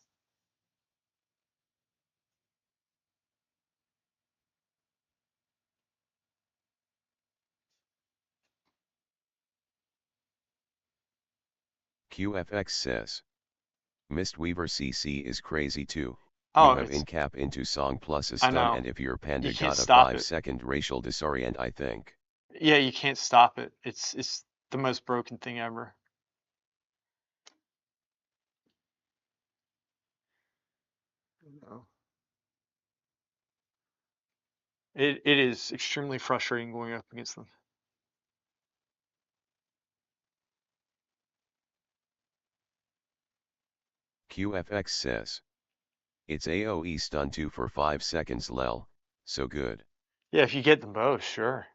QFX says, Mistweaver CC is crazy too. You Oh, have in cap into song plus a I stun know. and if your You panda can't got a stop it. 5-second racial disorient I think. Yeah, you can't stop it. It's the most broken thing ever. No. It is extremely frustrating going up against them. QFX says, it's AoE stun 2 for 5 seconds lel, so good. Yeah, if you get them both, sure.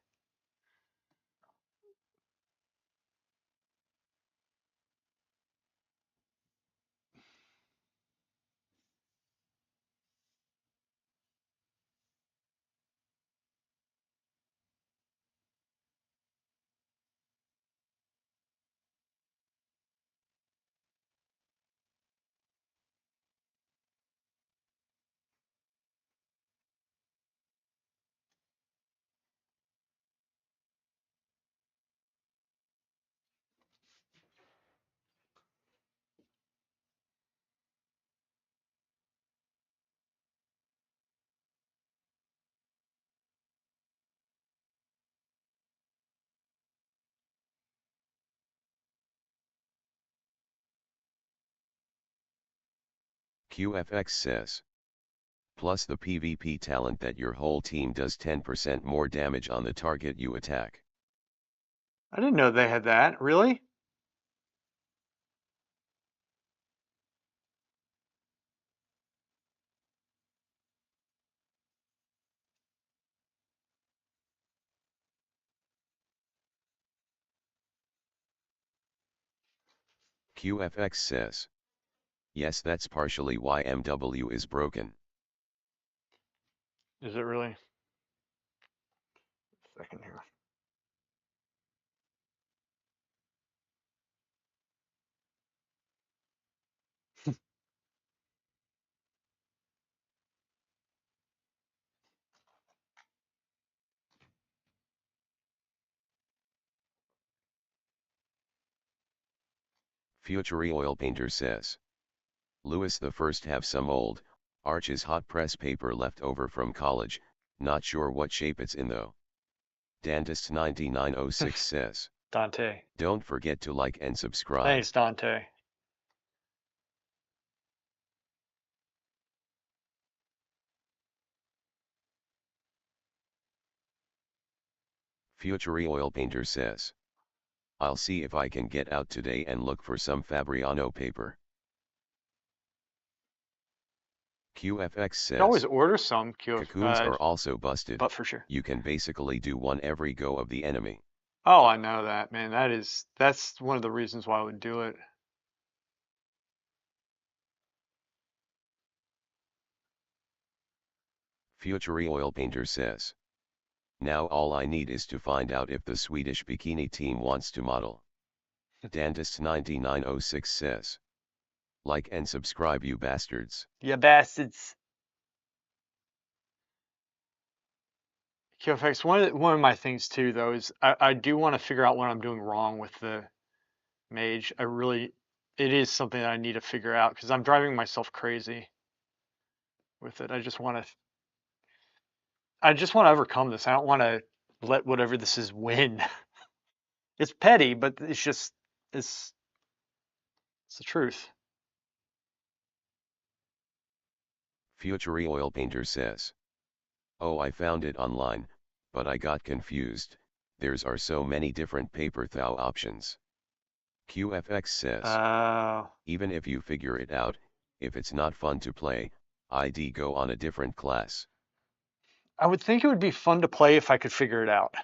QFX says, plus the PvP talent that your whole team does 10% more damage on the target you attack. I didn't know they had that. Really? QFX says, yes that's partially why MW is broken. Is it really? Second here. Future Oil Painter says. Louis the First have some old, Arches hot press paper left over from college, not sure what shape it's in though. Dentist 9906 says. Dante. Don't forget to like and subscribe. Thanks, Dante. Future Oil Painter says. I'll see if I can get out today and look for some Fabriano paper. QFX You says. can always order some Cocoons are also busted. but for sure. You can basically do one every go of the enemy. Oh, I know that, man. That's one of the reasons why I would do it. Future Oil Painter says. Now all I need is to find out if the Swedish bikini team wants to model. Dentist 9906 says. Like and subscribe you bastards. Yeah, bastards. QFX, one of my things too though is I do want to figure out what I'm doing wrong with the mage. It is something that I need to figure out because I'm driving myself crazy with it. I just want to overcome this. I don't want to let whatever this is win. It's petty, but it's the truth. Future Oil Painter says. Oh, I found it online, but I got confused. There's are so many different paper thou options. QFX says. Even if you figure it out, if it's not fun to play, I'd go on a different class. I would think it would be fun to play if I could figure it out.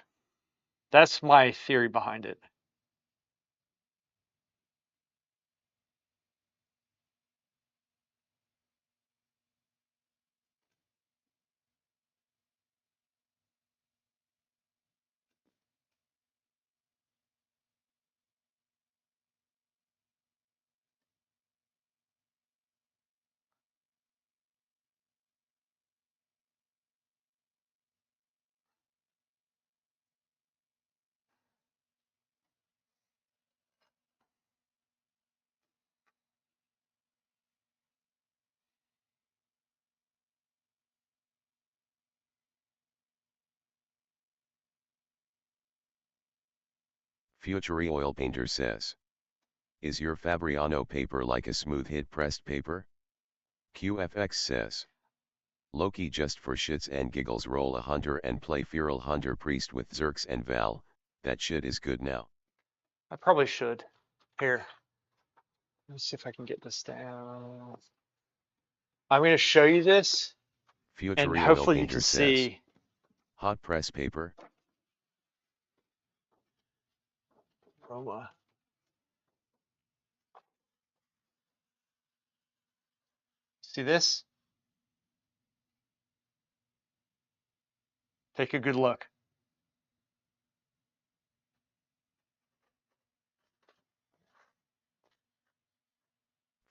That's my theory behind it. Future Oil Painter says. Is your Fabriano paper like a smooth hit pressed paper? QFX says. Loki just for shits and giggles roll a hunter and play feral hunter priest with Zerx and Val, that shit is good now. I probably should. Here. Let me see if I can get this down. I'm going to show you this, Future and Oil hopefully you Painter can says. see. Hot press paper. Roma. See this? Take a good look.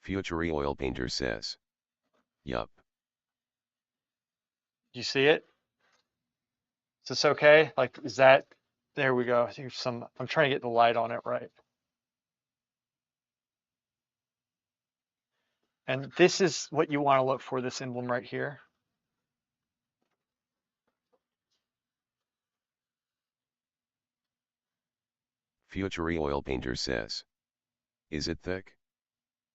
Future Oil Painter says. Yup. Do you see it? Is this okay? Like, is that, there we go. I think I'm trying to get the light on it right. And this is what you want to look for, this emblem right here. Future Oil Painter says. Is it thick?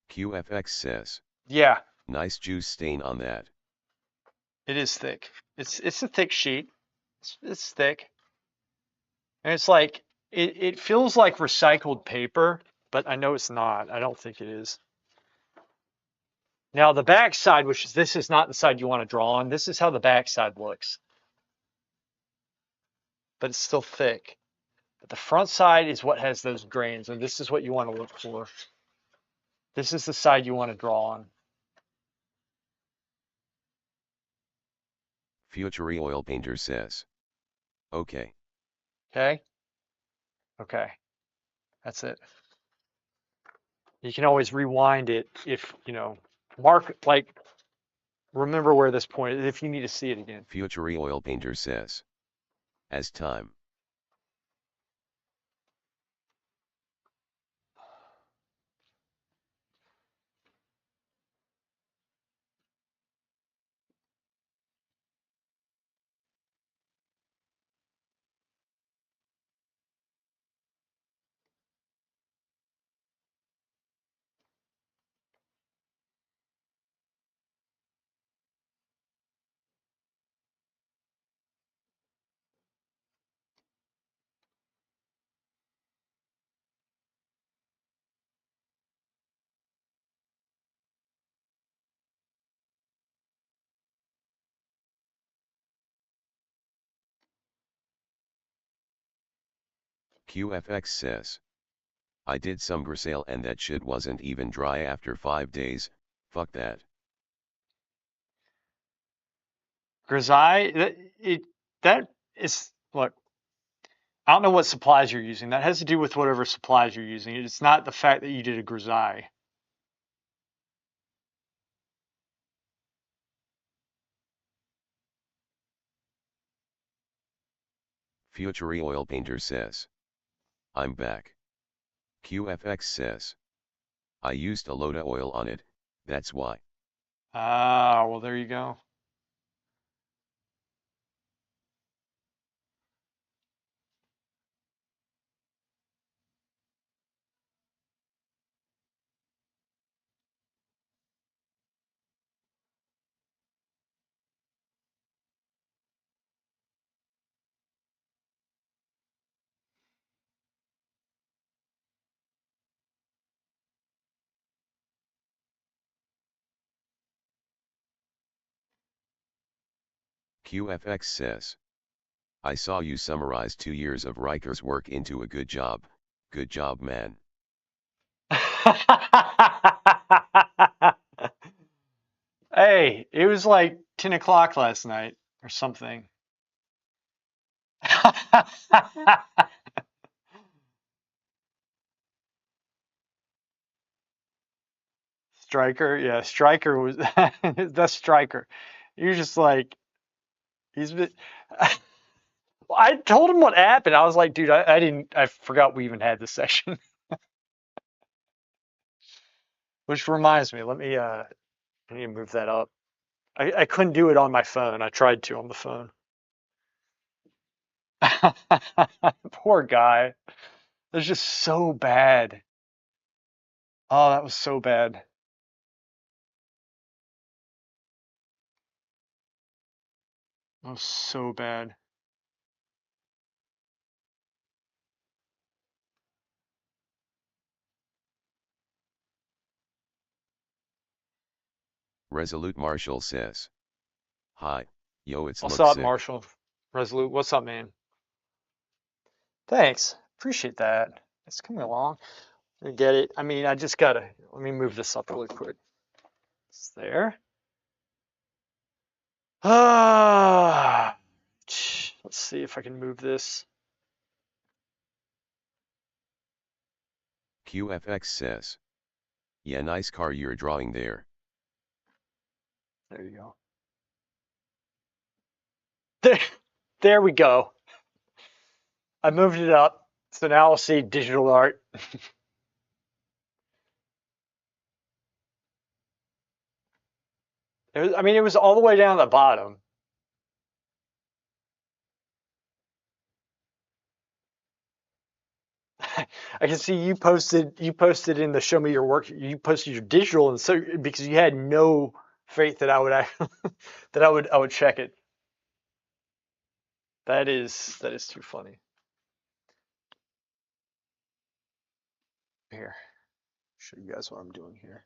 QFX says. Yeah, Nice juice stain on that. it is thick. It's a thick sheet. It's thick. And it's like, it feels like recycled paper, but I know it's not. I don't think it is. Now the back side, this is not the side you want to draw on. This is how the back side looks. But it's still thick. But the front side is what has those grains, and this is what you want to look for. This is the side you want to draw on. Future Oil Painter says. Okay. Okay? Okay. That's it. You can always rewind it if, remember where this point is if you need to see it again. Future Oil Painter says. As time. QFX says. I did some grisaille and that shit wasn't even dry after 5 days, fuck that. Grisaille, that is, look, I don't know what supplies you're using. That has to do with whatever supplies you're using. It's not the fact that you did a grisaille. Future Oil Painter says. I'm back. QFX says. I used a load of oil on it, that's why. Ah, well, there you go. QFX says. I saw you summarize 2 years of Riker's work into a good job. Good job, man. Hey, it was like 10 o'clock last night or something. Striker, yeah, Striker was that's Striker. You're just like he's been. I told him what happened. I was like, dude, I didn't. I forgot we even had this session. Which reminds me, I need to move that up. I couldn't do it on my phone. I tried to on the phone. Poor guy. It was just so bad. Oh, that was so bad. That was so bad. Resolute Marshall says. Hi, yo, it's What's look up, sick. Marshall? Resolute. What's up, man? Thanks. Appreciate that. It's coming along. I get it. I mean, I just gotta let me move this up really quick. It's there. Ah, let's see if I can move this. QFX says. Yeah, nice car you're drawing there. There you go. There, there we go. I moved it up, so now I'll see digital art. I mean, it was all the way down the bottom. I can see you posted in the show me your work. You posted your digital, and so because you had no faith that I would that I would check it. That is too funny. Here, show you guys what I'm doing here.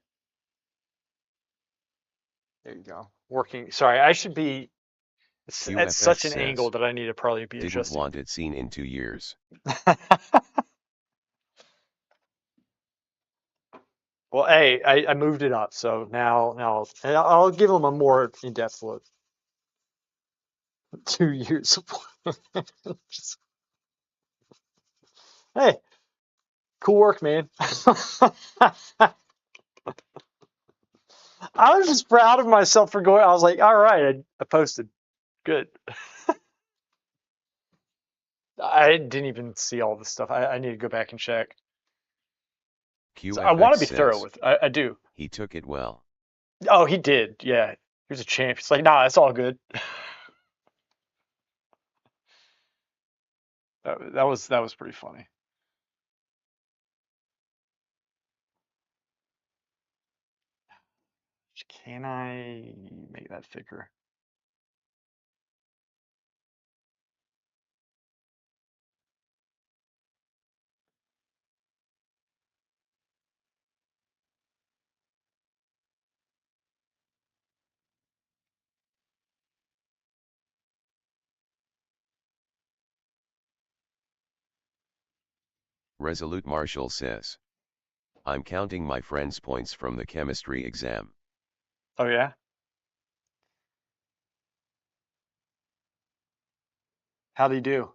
There you go. Working. Sorry, I should be. It's at QFX such an angle says. that I need to probably be Didn't adjusting. want it seen in 2 years. Well, hey, I moved it up, so now and I'll give them a more in-depth look. 2 years. Just- hey, cool work, man. I was just proud of myself for going. I was like, all right, I posted. Good. I didn't even see all this stuff. I need to go back and check. So I want QFX to be thorough says. with it. I do. He took it well. Oh, he did. Yeah. He was a champ. It's like, nah, it's all good. That was pretty funny. Can I make that thicker? Resolute Marshall says. I'm counting my friend's points from the chemistry exam. Oh, yeah? How'd he do?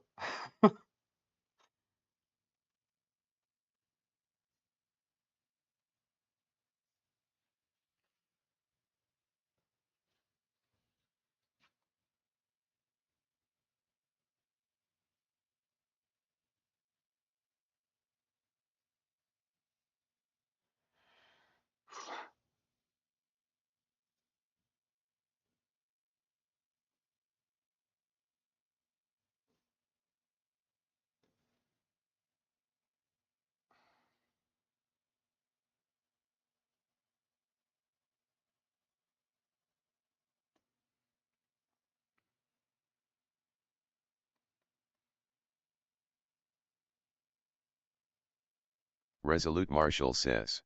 Resolute Marshall says.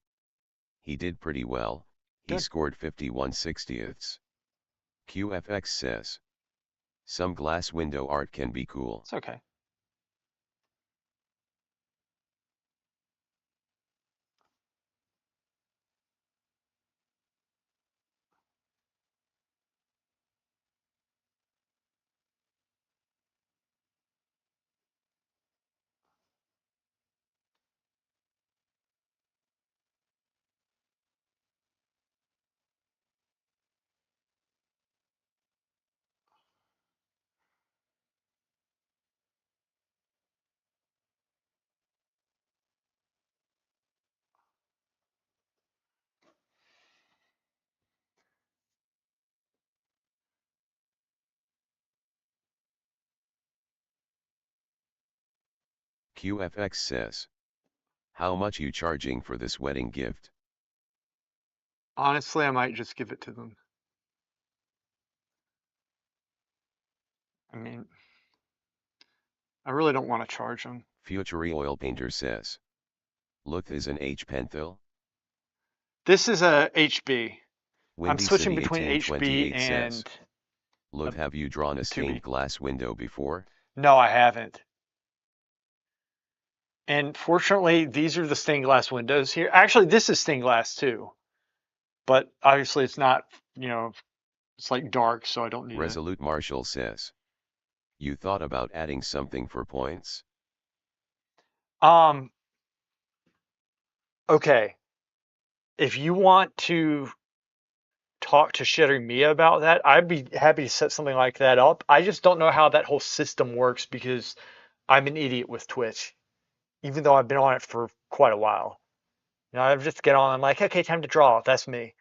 He did pretty well, he Good. scored 51/60ths. QFX says. Some glass window art can be cool. It's okay. QFX says. How much you charging for this wedding gift? Honestly, I might just give it to them. I mean, I really don't want to charge them. Future Oil Painter says. Look is an H penthil. This is a HB. I'm Windy switching City between HB 1828 says. and Look, have you drawn a 2B. stained glass window before? No, I haven't. And fortunately, these are the stained glass windows here. Actually, this is stained glass too. But obviously it's not, it's like dark, so I don't need it. Resolute Marshall says. You thought about adding something for points? Okay. If you want to talk to Sherry Mia about that, I'd be happy to set something like that up. I just don't know how that whole system works because I'm an idiot with Twitch, even though I've been on it for quite a while. I just get on, I'm like, okay, time to draw. That's me.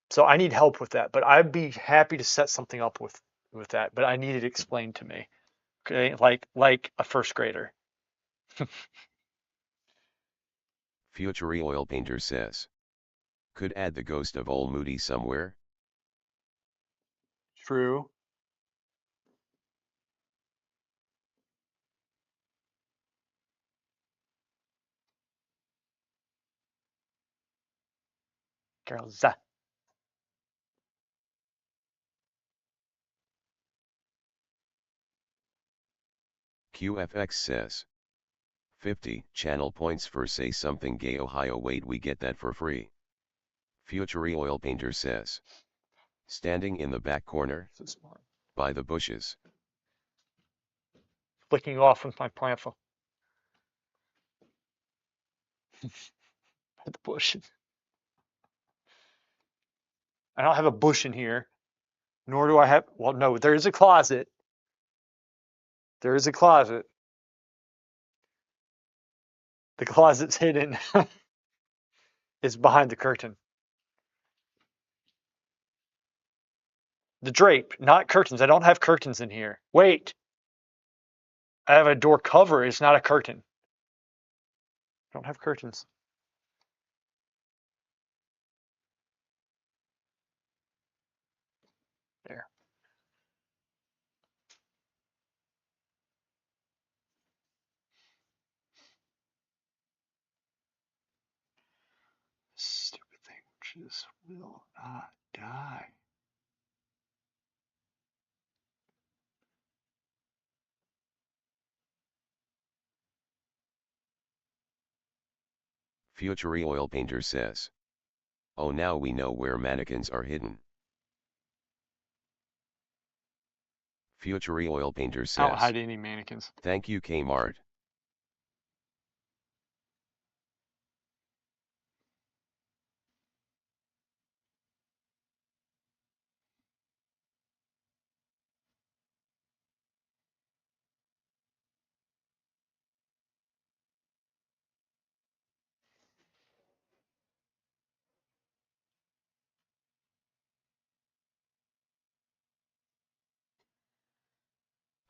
So I need help with that, but I'd be happy to set something up with that, but I need it explained to me. Okay, like a first grader. Future Oil Painter says. Could add the ghost of old Moody somewhere? True. Girls. QFX says. 50 channel points for say something gay Ohio. Wait, we get that for free. Future Oil Painter says. Standing in the back corner. So smart. By the bushes. Flicking off with my pencil. At the bush. I don't have a bush in here, nor do I have. Well, no, there is a closet. There is a closet. The closet's hidden. It's behind the curtain. The drape, not curtains. I don't have curtains in here. Wait. I have a door cover. It's not a curtain. I don't have curtains. There. Stupid thing just will not die. Futury Oil Painter says. Oh, now we know where mannequins are hidden. Futury Oil Painter I don't says. hide any mannequins. Thank you, Kmart.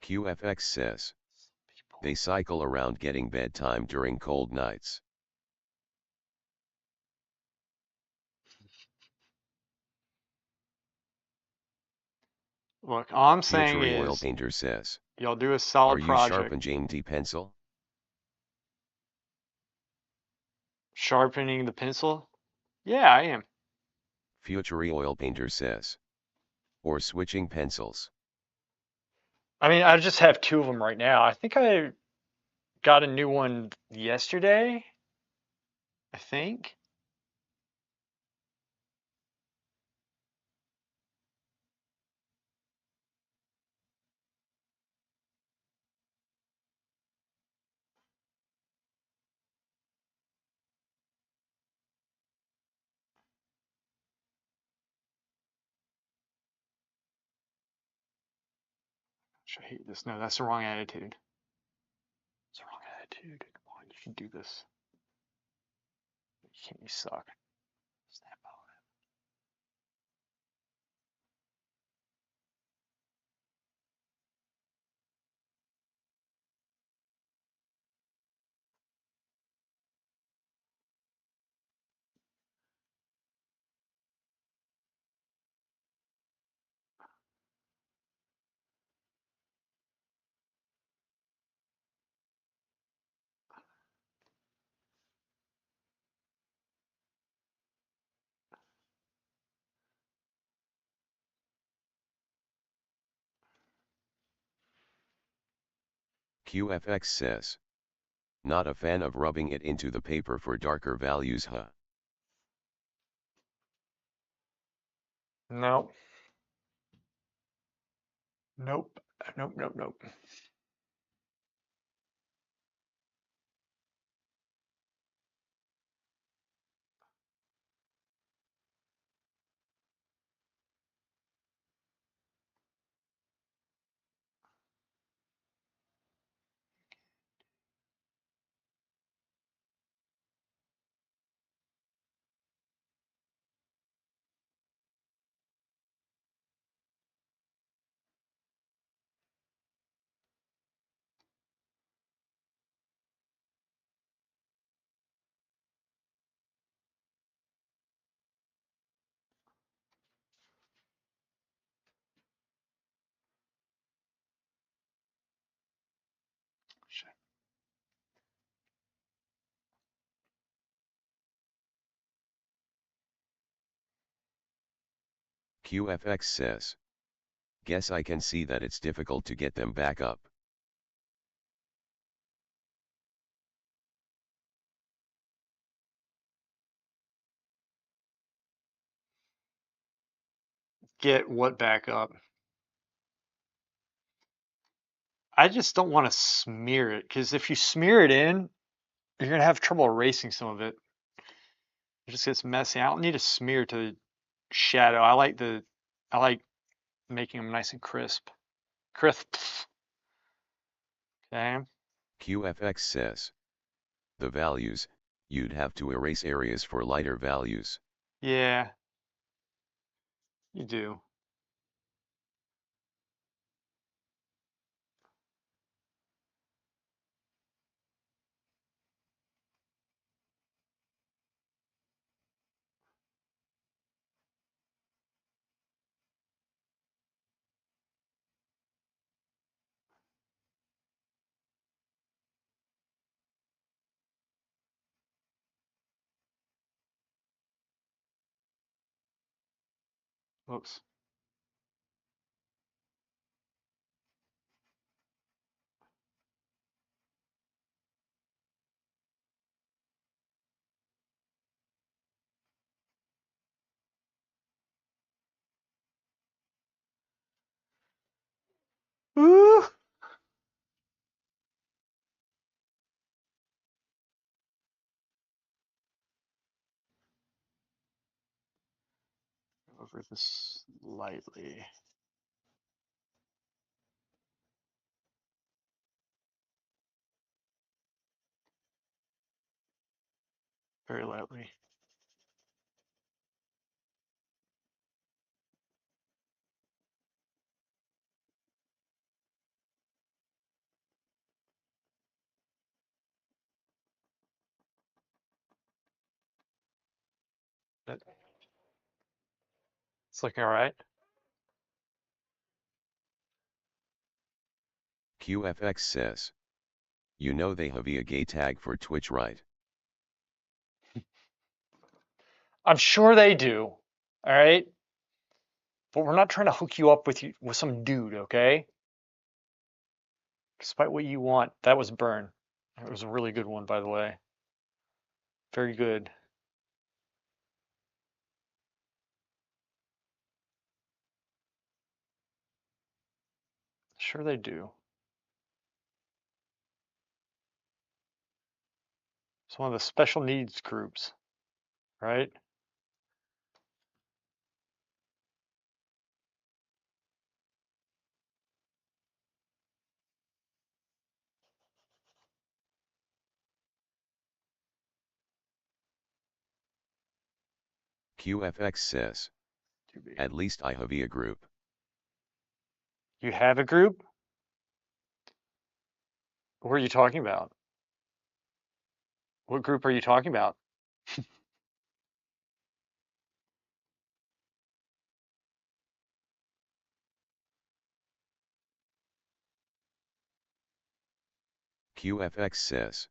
QFX says. They cycle around getting bedtime during cold nights. Look, all I'm saying Futury Oil is, Painter says. y'all do a Are solid you project. sharpening the pencil? Sharpening the pencil? Yeah, I am. Futury Oil Painter says. Or switching pencils. I mean, I just have two of them right now. I think I got a new one yesterday. I think. I hate this. No, that's the wrong attitude. It's the wrong attitude. Come on, you can do this. You can't. You suck. Snap out. QFX says. Not a fan of rubbing it into the paper for darker values, huh? Nope. Nope. Nope. Nope. Nope. Shit. QFX says. Guess I can see that it's difficult to get them back up. Get what back up? I just don't want to smear it because if you smear it in, you're gonna have trouble erasing some of it. It just gets messy. I don't need a smear to shadow. I like making them nice and crisp. Crisp. Okay. QFX says. The values, you'd have to erase areas for lighter values. Yeah, you do. Whoops. Ooh. Over this lightly. Very lightly. It's looking all right. QFX says. You know they have a gay tag for Twitch, right? I'm sure they do. All right. But we're not trying to hook you up with some dude, okay? Despite what you want, that was burn. It was a really good one, by the way. Very good. Sure they do. It's one of the special needs groups, right? QFX says. At least I have a group. You have a group? What are you talking about? What group are you talking about? QFX says.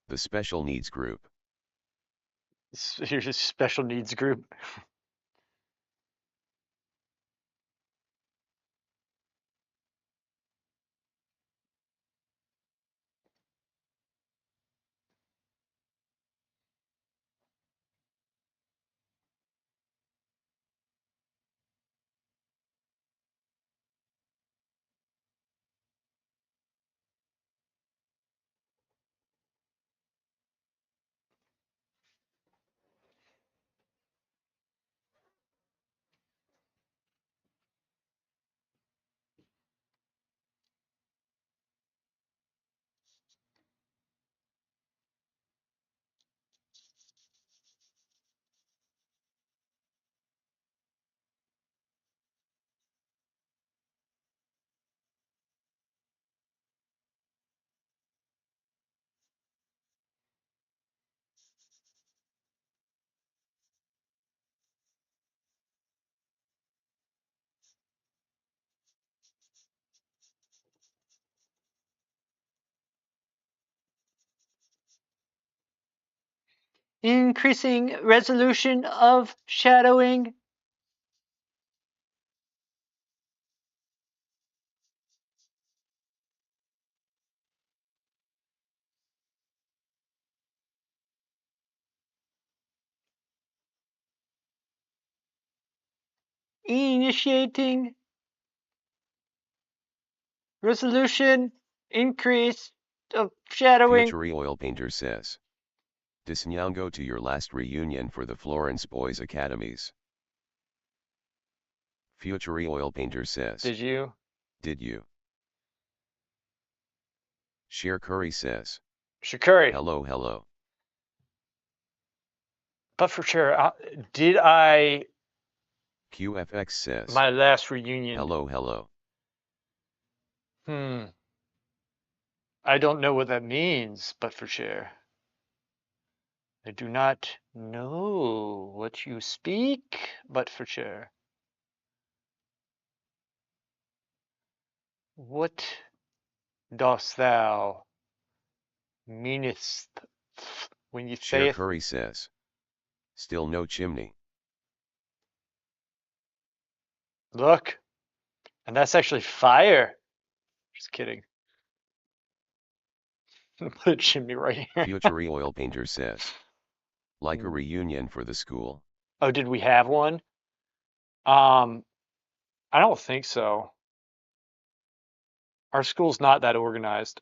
The special needs group. Here's a special needs group. Increasing resolution of shadowing. Initiating resolution increase of shadowing. Future Oil Painter says. Disnyango to your last reunion for the Florence Boys Academies. Future Oil Painter says. Did you? Did you? Sheer Curry says. Shikari. Hello, hello. But for sure, did I? QFX says. My last reunion. Hello, hello. I don't know what that means, but for sure. I do not know what you speak, but for sure. What dost thou meanest when you Sheer sayest? Curry says. Still no chimney. Look, and that's actually fire. Just kidding. Put a chimney right here. Future Oil Painter says. Like a reunion for the school. Oh, did we have one? I don't think so. Our school's not that organized.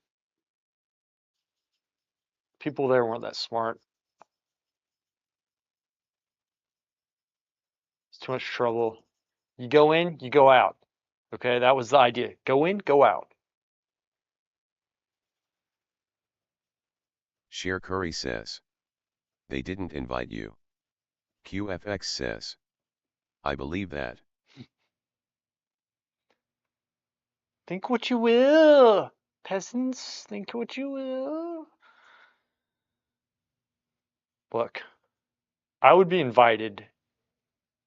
People there weren't that smart. It's too much trouble. You go in, you go out. Okay, that was the idea. Go in, go out. Share Curry says. They didn't invite you. QFX says. I believe that. Think what you will, peasants. Think what you will. Look, I would be invited.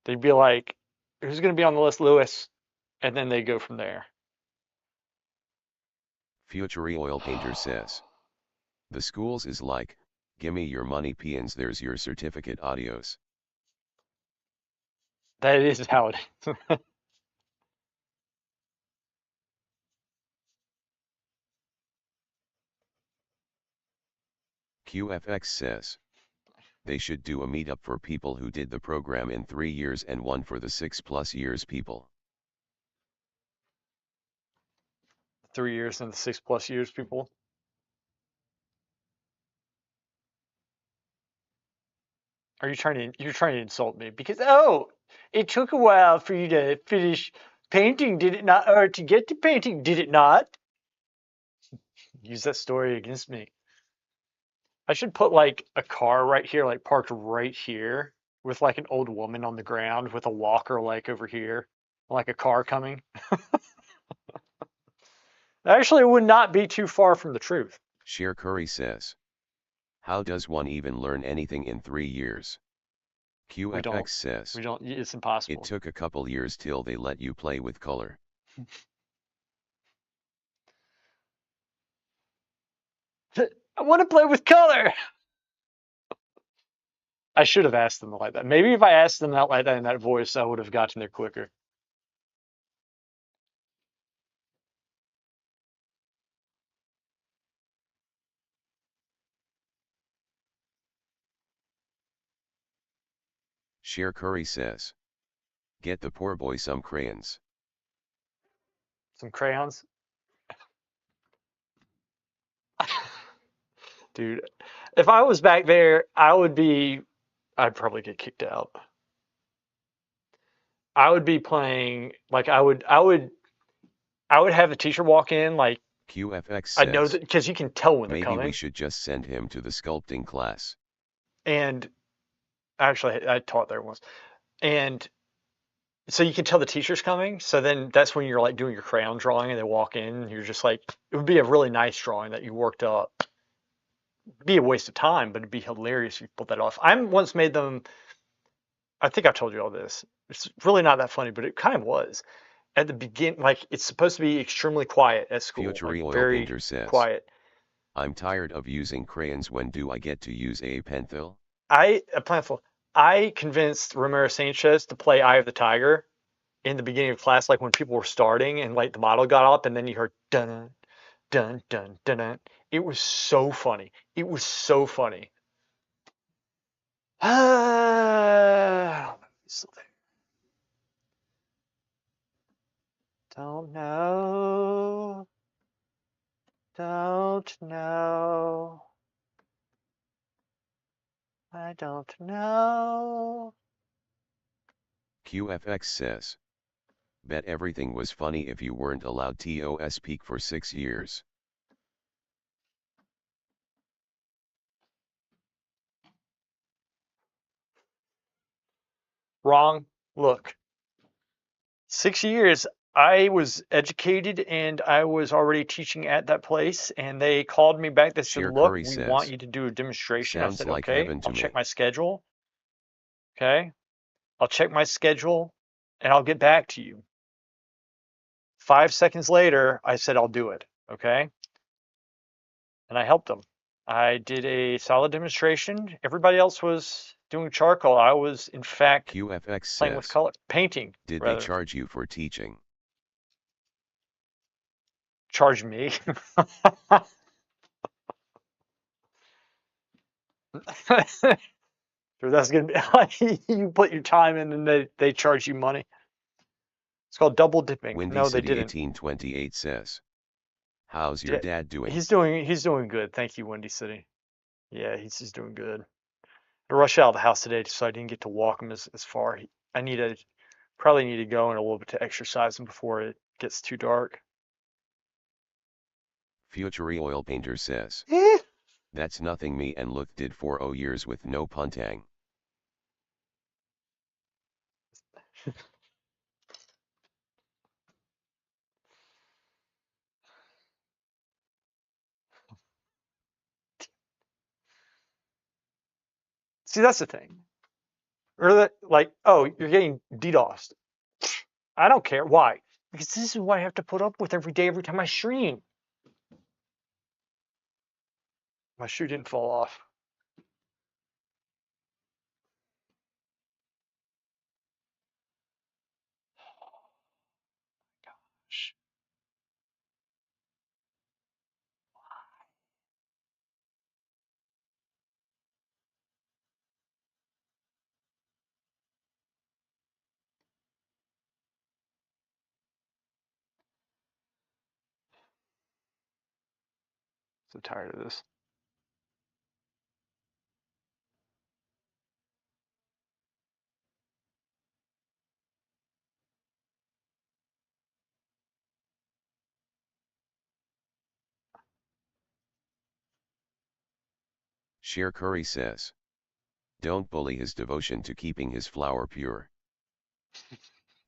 They'd be like, who's going to be on the list, Lewis? And then they go from there. Future Oil Painter says. The schools is like, gimme your money peons, there's your certificate, adios. That is how it is. QFX says. They should do a meetup for people who did the program in 3 years and one for the 6+ years people. 3 years and the 6+ years, people. Are you trying to? You're trying to insult me because it took a while for you to finish painting, did it not? Or to get to painting, did it not? Use that story against me. I should put like a car right here, like parked right here, with like an old woman on the ground with a walker like over here, like a car coming. Actually, it would not be too far from the truth. Share Curry says. How does one even learn anything in 3 years? QFX says. We don't. It's impossible. It took a couple years till they let you play with color. I want to play with color. I should have asked them like that. Maybe if I asked them out like that in that voice, I would have gotten there quicker. Share Curry says. Get the poor boy some crayons. Some crayons. Dude, if I was back there, I'd probably get kicked out. I would be playing, like I would have the teacher walk in, like QFX I know says. that because you can tell when they're Maybe we coming. should just send him to the sculpting class. And actually, I taught there once. And so you can tell the teacher's coming. So then that's when you're like doing your crayon drawing and they walk in. And you're just like, it would be a really nice drawing that you worked up. It'd be a waste of time, but it'd be hilarious if you pulled that off. I once made them, I think I told you all this. It's really not that funny, but it kind of was. At the beginning, like it's supposed to be extremely quiet at school. Future Like Oil very Painter says. quiet. I'm tired of using crayons. When do I get to use a pencil? I convinced Romero Sanchez to play Eye of the Tiger in the beginning of class, like when people were starting and like the model got up and then you heard dun dun dun dun dun. It was so funny. It was so funny. Still there. Don't know. Don't know. I don't know. QFX says. Bet everything was funny if you weren't allowed to speak for 6 years. Wrong. Look. 6 years. I was educated and I was already teaching at that place, and they called me back. They said, Share "Look, Curry we says, want you to do a demonstration." I sounds said, like "Okay, heaven to I'll check me. my schedule." Okay, I'll check my schedule and I'll get back to you. 5 seconds later, I said, "I'll do it." Okay, and I helped them. I did a solid demonstration. Everybody else was doing charcoal. I was, in fact, QFX playing with says, color, painting, did they rather. charge you for teaching? Charge me. So that's gonna be like you put your time in and they charge you money. It's called double dipping. Windy No, they City didn't. 1828 says, How's your dad doing? He's doing good. Thank you, Windy City. Yeah, he's doing good. I rushed out of the house today, so I didn't get to walk him as far. Probably need to go in a little bit to exercise him before it gets too dark. Future Oil Painter says. That's nothing. Me and Look did 4 years with no puntang. See, that's the thing. Or that, like, oh, you're getting DDoSed. I don't care. Why? Because this is what I have to put up with every day, every time I stream. My shoe didn't fall off. Gosh. So tired of this. Sher Curry says. Don't bully his devotion to keeping his flower pure.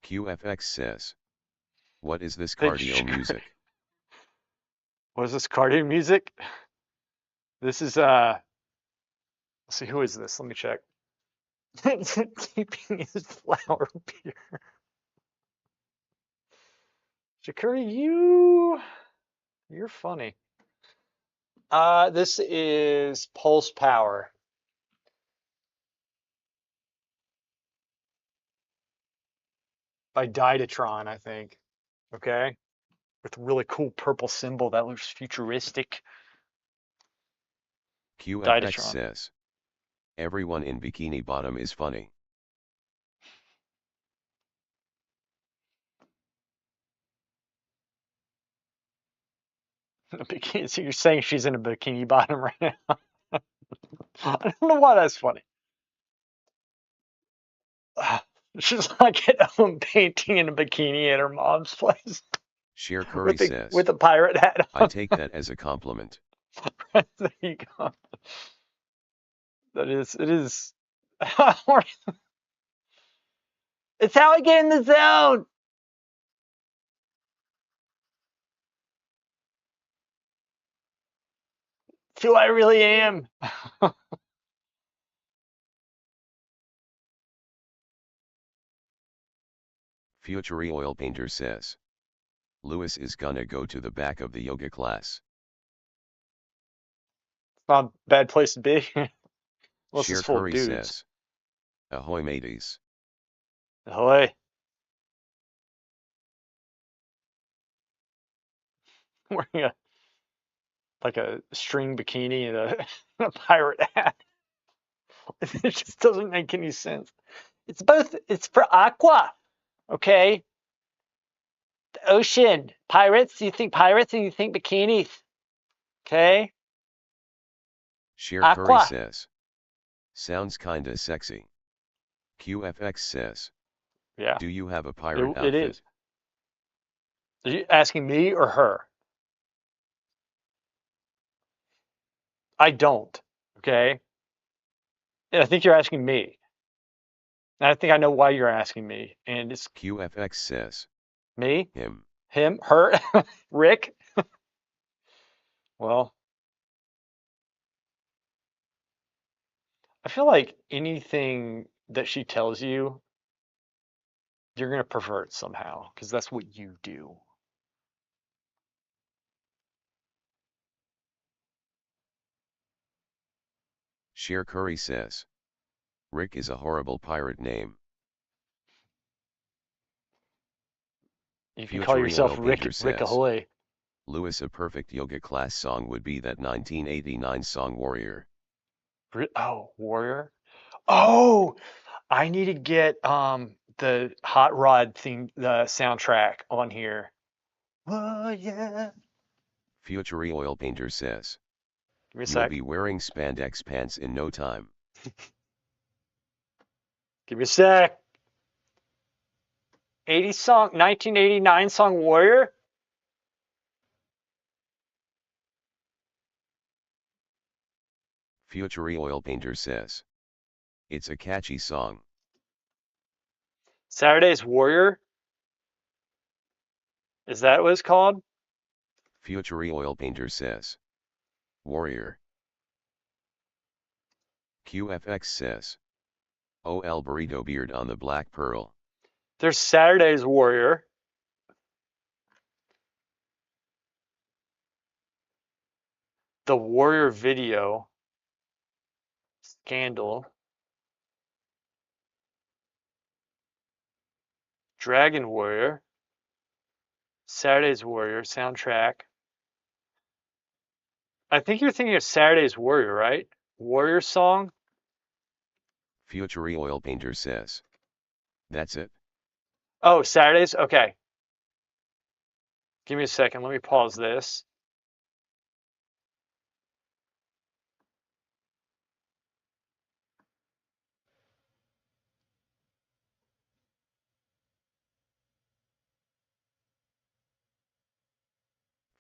QFX says. What is this Thank you, cardio music? What is this cardio music? This is let's see, who is this? Let me check. Keeping his flower pure. Shakuri, you're funny. This is Pulse Power by Didatron, I think. Okay, with a really cool purple symbol that looks futuristic. QFX Didatron. says. Everyone in Bikini Bottom is funny. Bikini. So you're saying she's in a bikini bottom right now? I don't know why that's funny. She's like at home painting in a bikini at her mom's place Sher Curry says. with a pirate hat I on. take that as a compliment. There you go. It is. It's how I get in the zone. It's who I really am. Future Oil Painter says. Lewis is gonna go to the back of the yoga class. Not a bad place to be. Unless Sher it's full of Curry dudes. says. Ahoy mateys. Ahoy. Wearing a string bikini and a pirate hat. It just doesn't make any sense. It's both. It's for aqua. Okay. The ocean. Pirates. You think pirates and you think bikinis. Okay. Sher Curry Aqua. says. Sounds kinda sexy. QFX says. Yeah. Do you have a pirate outfit? It is. Are you asking me or her? I don't. Okay. And I think you're asking me. And I think I know why you're asking me. And it's QFX says. me, Him. her, Rick. Well, I feel like anything that she tells you, you're going to pervert somehow because that's what you do. Sher Curry says. Rick is a horrible pirate name. You can call yourself Rick says, Ahoy. Lewis, a perfect yoga class song would be that 1989 song Warrior. Oh, Warrior. Oh, I need to get the Hot Rod theme, the soundtrack on here. Oh yeah. Future Oil Painter says. Give me a You'll sec. be wearing spandex pants in no time. Give me a sec. 80 song, 1989 song Warrior? Future Oil Painter says. It's a catchy song. Saturday's Warrior? Is that what it's called? Future Oil Painter says. Warrior. QFX says. OL Burrito Beard on the Black Pearl. There's Saturday's Warrior. The Warrior video. Scandal. Dragon Warrior. Saturday's Warrior soundtrack. I think you're thinking of Saturday's Warrior, right? Warrior song? Future Oil Painter says. That's it. Oh, Saturdays? Okay. Give me a second. Let me pause this.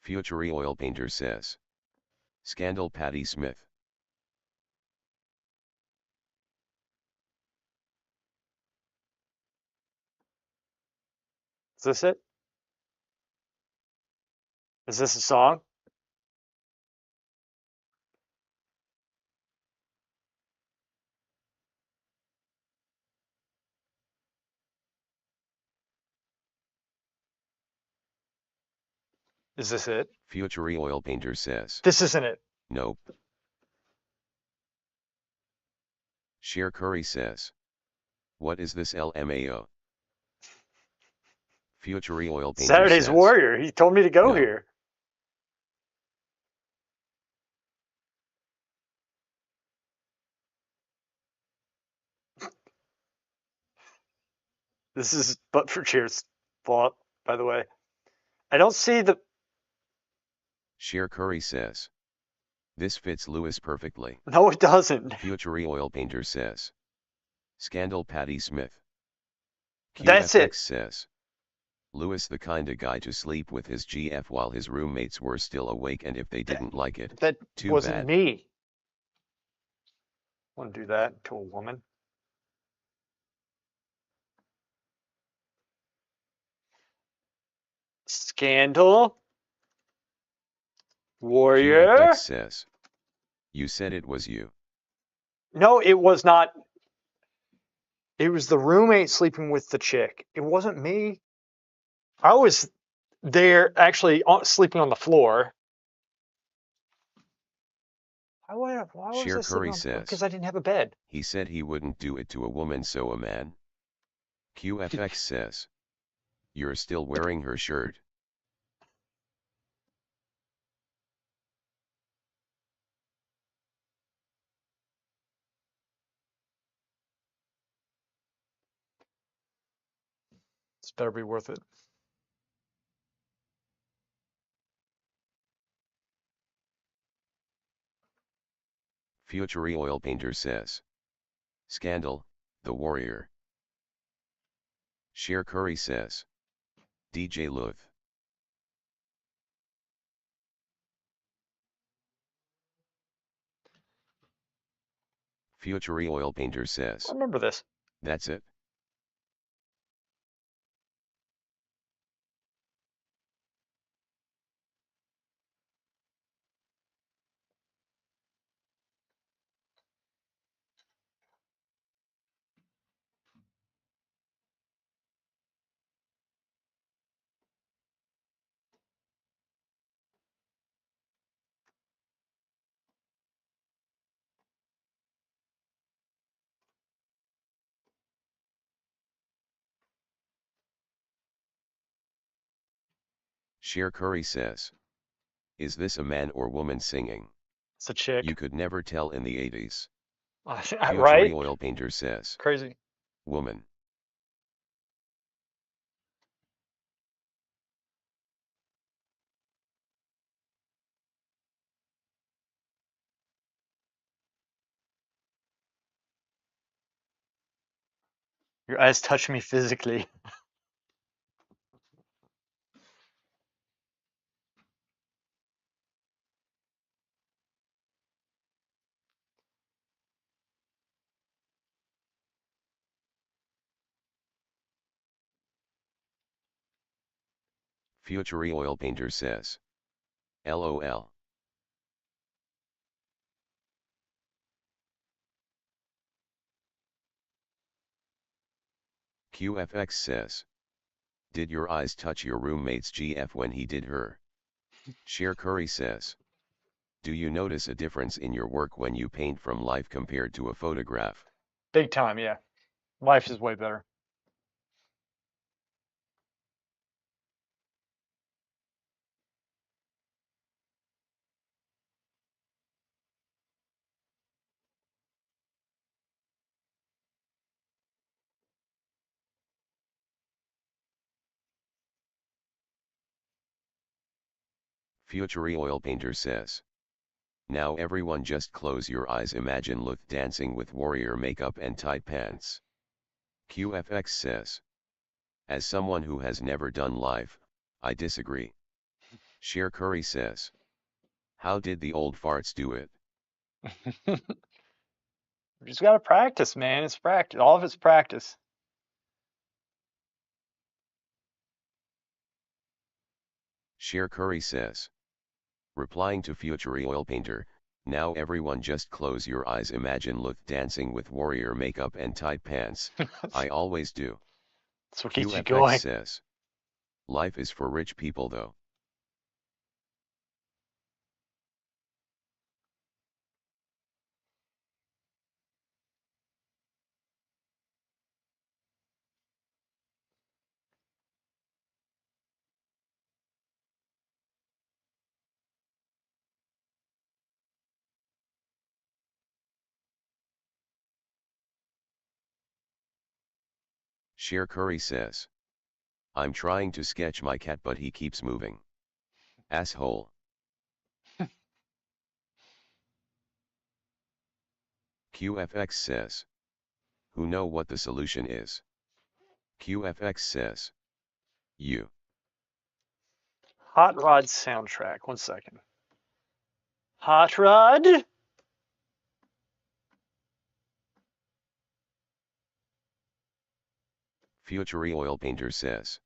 Future Oil Painter says. Scandal Patti Smith. Is this it? Is this a song? Is this it? Future Oil Painter says. This isn't it. Nope. Sheer Curry says. What is this LMAO? Future Oil Painter Saturday's says. Warrior. He told me to go No. here. This is But for Cheers' fault, by the way. I don't see the. Sheer Curry says. This fits Lewis perfectly. No, it doesn't. Future Oil Painter says. Scandal Patti Smith. That's it. QFX says. Lewis the kinda guy to sleep with his GF while his roommates were still awake, and if they didn't like it, That too wasn't bad. me. I want to do that to a woman. Scandal. Warrior. QFX says. You said it was you. No, it was not. It was the roommate sleeping with the chick. It wasn't me. I was there actually sleeping on the floor. Why was Sheer I sleeping Curry on the floor? says. Because I didn't have a bed. He said he wouldn't do it to a woman, so a man. QFX says. You're still wearing her shirt. This better be worth it. Future Oil Painter says. Scandal, the Warrior. Sheer Curry says. DJ Luth. Future Oil Painter says. I remember this. That's it. Sheer Curry says. Is this a man or woman singing? It's a chick. You could never tell in the 80s. Future Right? Oil Painter says. Crazy. Woman. Your eyes touch me physically. Future Oil Painter says. LOL. QFX says. Did your eyes touch your roommate's GF when he did her? Sheer Curry says. Do you notice a difference in your work when you paint from life compared to a photograph? Big time, yeah. Life is way better. Future Oil Painter says. Now everyone just close your eyes, imagine Luth dancing with warrior makeup and tight pants. QFX says. As someone who has never done live, I disagree. Sheer Curry says. How did the old farts do it? You just gotta practice, man. It's practice. All of it's practice. Sheer Curry says. Replying to Future Oil Painter, now everyone just close your eyes, imagine Luth dancing with warrior makeup and tight pants. I always do. That's what keeps you QFX going. says. Life is for rich people though. Sheer Curry says. I'm trying to sketch my cat but he keeps moving. Asshole. QFX says. Who know what the solution is? QFX says. You. Hot Rod soundtrack. 1 second. Hot Rod? Future Oil Painter says.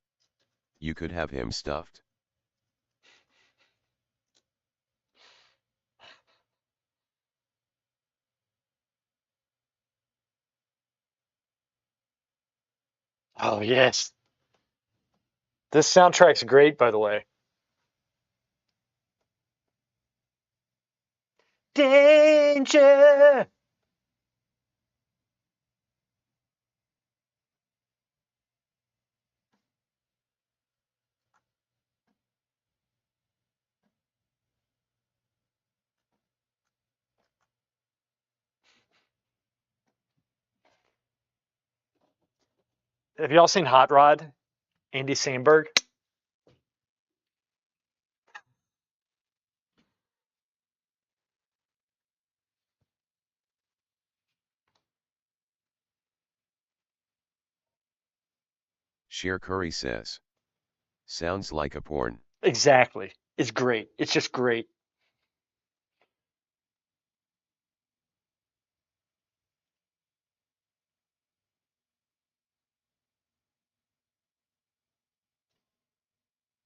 You could have him stuffed. Oh, yes. This soundtrack's great, by the way. Danger! Have y'all seen Hot Rod? Andy Samberg? Sheer Curry says. Sounds like a porn. Exactly. It's great. It's just great.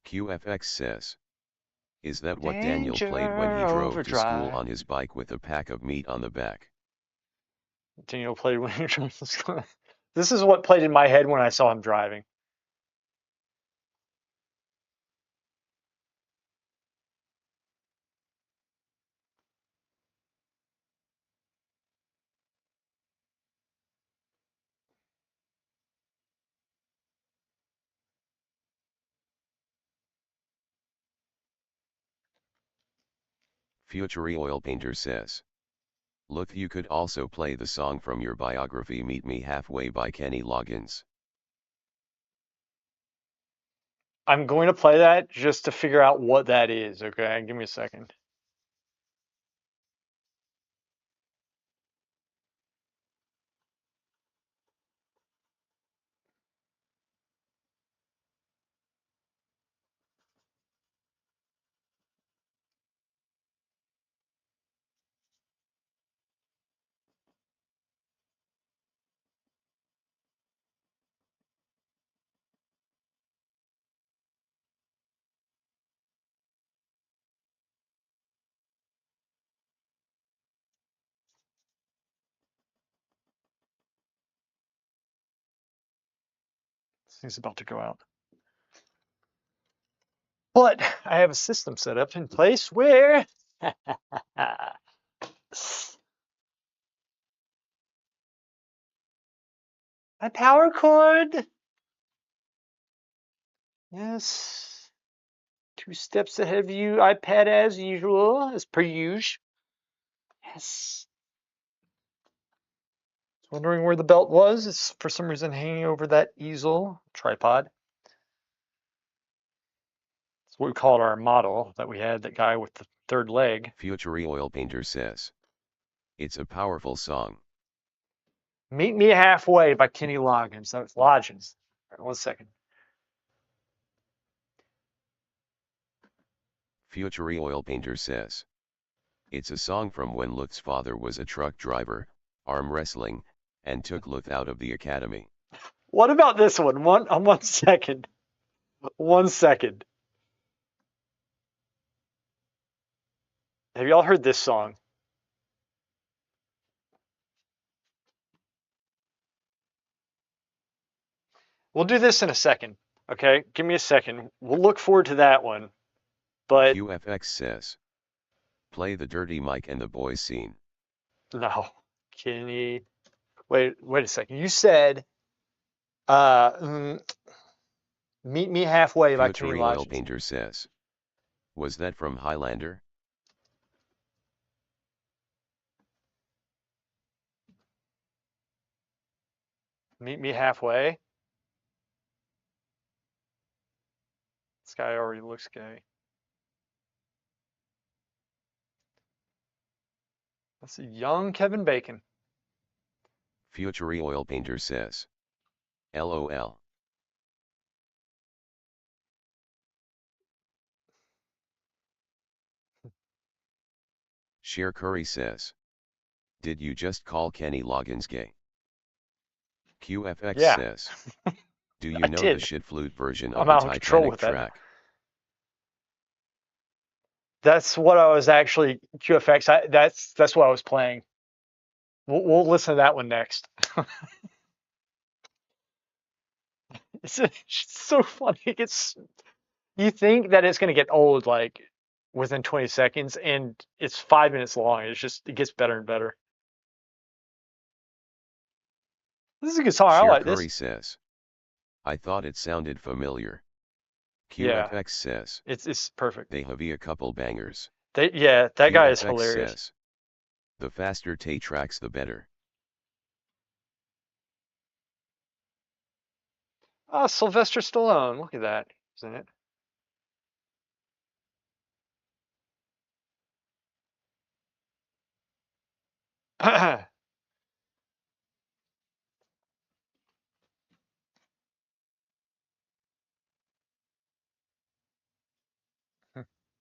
QFX says. Is that what Daniel played when he Danger drove to school Overdrive. on his bike with a pack of meat on the back? Daniel played when you're trying to. This is what played in my head when I saw him driving. Future Oil Painter says. Look, you could also play the song from your biography Meet Me Halfway by Kenny Loggins. I'm going to play that just to figure out what that is, okay? Give me a second. This thing's about to go out. But I have a system set up in place where my power cord. Yes. 2 steps ahead of you, iPad as usual, as per usual. Yes. Wondering where the belt was. It's for some reason hanging over that easel tripod. That's what we called our model that we had, that guy with the 3rd leg. Future Oil Painter says, it's a powerful song. Meet Me Halfway by Kenny Loggins. That was Loggins. All right, 1 second. Future Oil Painter says, it's a song from when Luth's father was a truck driver, arm wrestling, and took Luth out of the academy. What about this one? 1 second. 1 second. Have y'all heard this song? We'll do this in a second. Okay, give me a second. We'll look forward to that one. But QFX says, play the Dirty Mike and the Boys scene. no, Kenny. Wait a second. You said, "Meet Me Halfway" by Kenny Future Oil Loggins. Painter says, was that from Highlander? Meet Me Halfway. This guy already looks gay. That's a young Kevin Bacon. Future Oil Painter says, LOL. Cher Curry says, did you just call Kenny Loggins gay? QFX Yeah. says, do you I know did. the shit flute version I'm of the out of control Titanic with that now. track? That's what I was actually QFX. That's what I was playing. We'll listen to that one next. It's so funny. You think that it's gonna get old like within 20 seconds, and it's 5 minutes long. It gets better and better. This is a good song. I Cher like Curry this. says, I thought it sounded familiar. Yeah. QFX says, It's perfect. they have a couple bangers. That guy is QFX hilarious. says, the faster Tay tracks the better. Oh, Sylvester Stallone. Look at that, isn't it?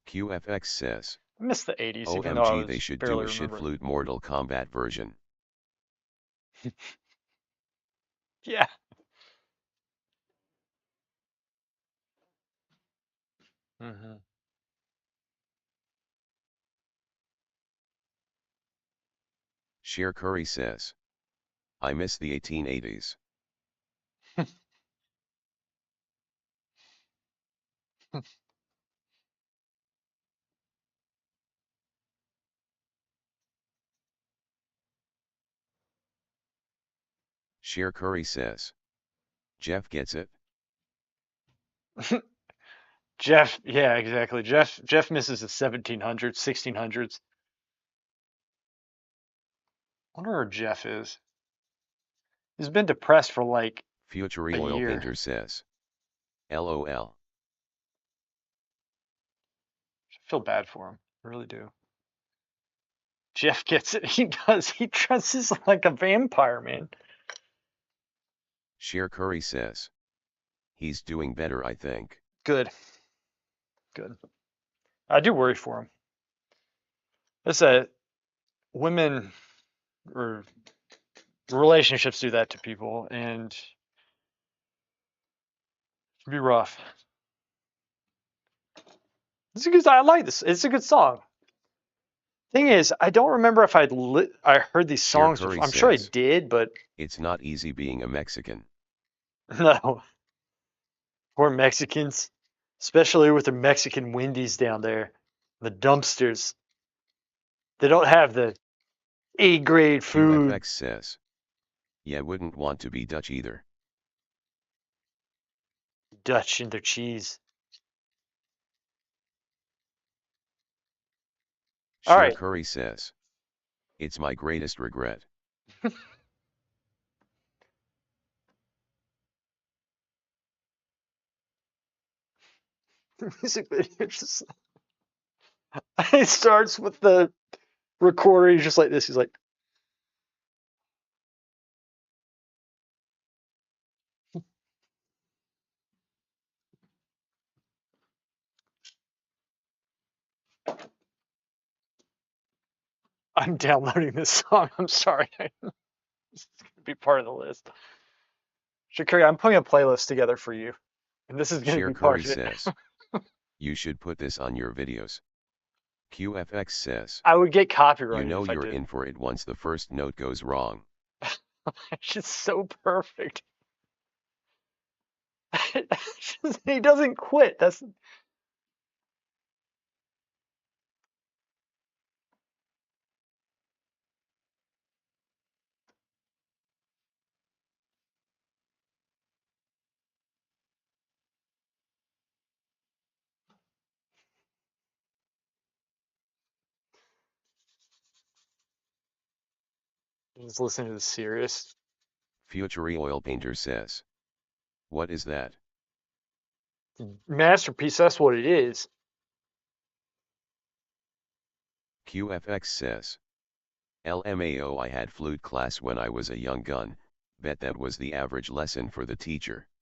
QFX says, I miss the 80s, even though I OMG, they was should do barely a shit remember it. flute Mortal Kombat version. Yeah. Hmm. Cher Curry says, I miss the 1880s. Cher Curry says, Jeff gets it. Jeff, yeah, exactly. Jeff misses the 1700s, 1600s. Wonder where Jeff is. He's been depressed for like Future a Oil year. Painter says, LOL. I feel bad for him. I really do. Jeff gets it. He does. He dresses like a vampire, man. Cher Curry says, he's doing better, I think. Good. Good. I do worry for him. It's a women or relationships do that to people, and it can be rough. This is good. I like this. It's a good song. Thing is, I don't remember if I heard these Cher songs Curry before. I'm sure I says, did, but it's not easy being a Mexican. no. Poor Mexicans, especially with the Mexican Wendy's down there, the dumpsters. They don't have the A-grade food. QFX says. Yeah, wouldn't want to be Dutch either. Dutch and their cheese. All Sheer right. Curry says. It's my greatest regret. The music video just it starts with the recorder. He's just like this. He's like, I'm downloading this song. I'm sorry. This is going to be part of the list. Shakira, I'm putting a playlist together for you, and this is going to Sheer be part Curry of it. says. You should put this on your videos. QFX says. I would get You copyrighted know if I you're did. in for it once the first note goes wrong. It's just so perfect. He doesn't quit. That's just listening to the serious. Future Oil Painter says. What is that? Masterpiece, that's what it is. QFX says. LMAO, I had flute class when I was a young gun, bet that was the average lesson for the teacher. Yeah,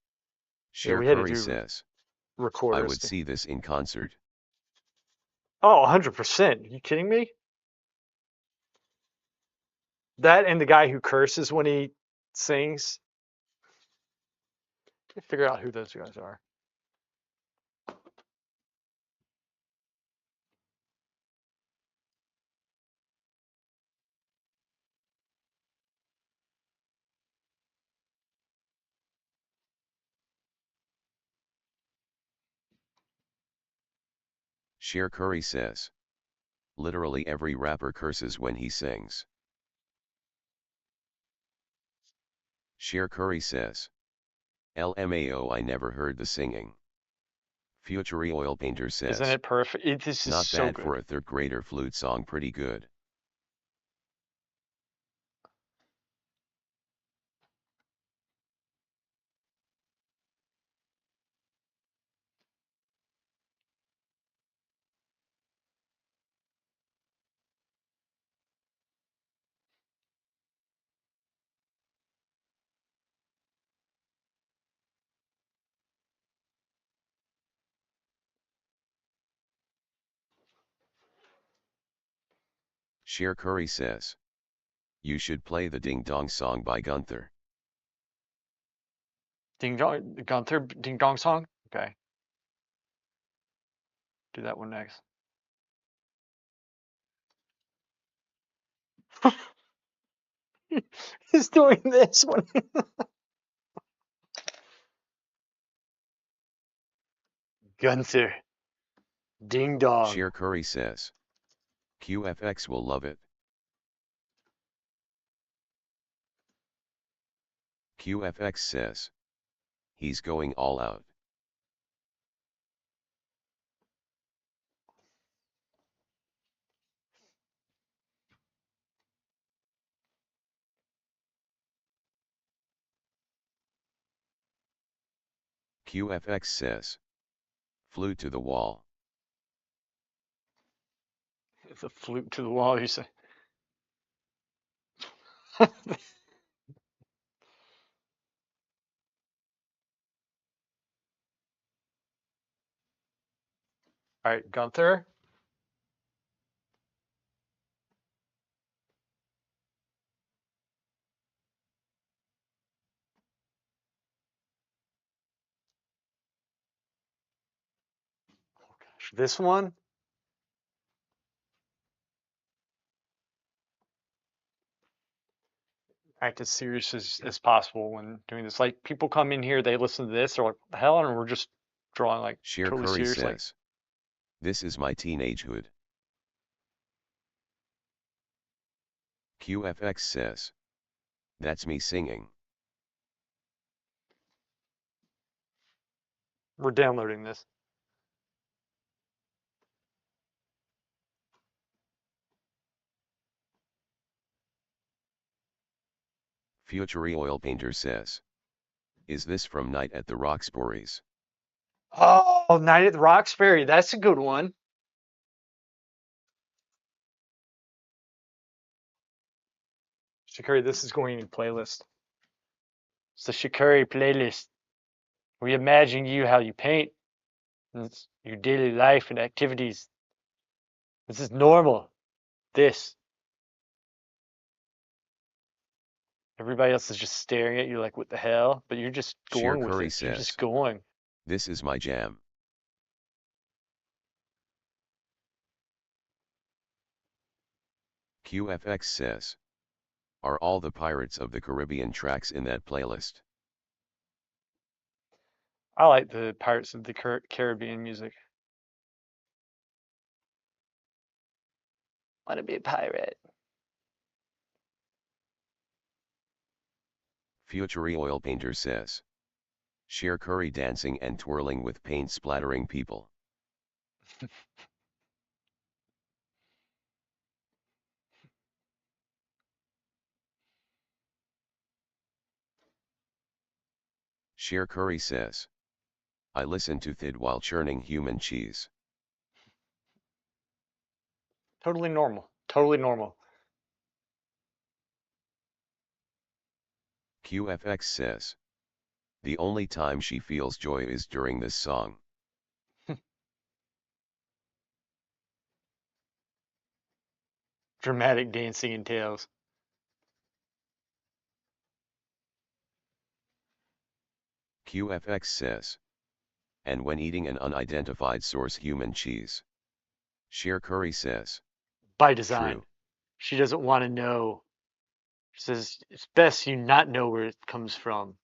Sheer we had to Curry do says. I recorders. would see this in concert. Oh, 100%. Are you kidding me? That and the guy who curses when he sings. Figure out who those guys are. Sheer Curry says. Literally every rapper curses when he sings. Sheer Curry says. LMAO, I never heard the singing. Future Oil Painter Isn't says. it perfect? This is Not so bad good. for a third grader flute song, pretty good. Sheer Curry says. You should play the Ding Dong song by Gunther. Ding Dong, Gunther, Ding Dong song? Okay. Do that one next. He's doing this one. Gunther. Ding Dong. Sheer Curry says. QFX will love it. QFX says. He's going all out. QFX says. Flew to the wall. It's a flute to the wall, you say. All right, Gunther. Oh gosh, this one. act as serious as possible when doing this. Like people come in here, they listen to this, they're like, "What the hell?" And we're just drawing like Sheer totally Curry serious. Like, says, this is my teenagehood. QFX says, that's me singing. we're downloading this. Future Oil Painter says, is this from Night at the Roxbury's? Oh, Night at the Roxbury. That's a good one. Shikari, this is going in your playlist. It's the Shikari playlist. We imagine you how you paint. And it's your daily life and activities. This is normal. This. Everybody else is just staring at you like, what the hell? But you're just Sheer going with Curry it. You're just says, going. this is my jam. QFX says, are all the Pirates of the Caribbean tracks in that playlist? I like the Pirates of the Caribbean music. Want to be a pirate? Future Oil Painter says, Sheer Curry dancing and twirling with paint splattering people. Sheer Curry says, I listen to Thid while churning human cheese. Totally normal. Totally normal. QFX says, the only time she feels joy is during this song. Dramatic dancing and tales. QFX says, and when eating an unidentified source human cheese. Sheer Curry says, By design. true. She doesn't want to know. She says it's best you not know where it comes from.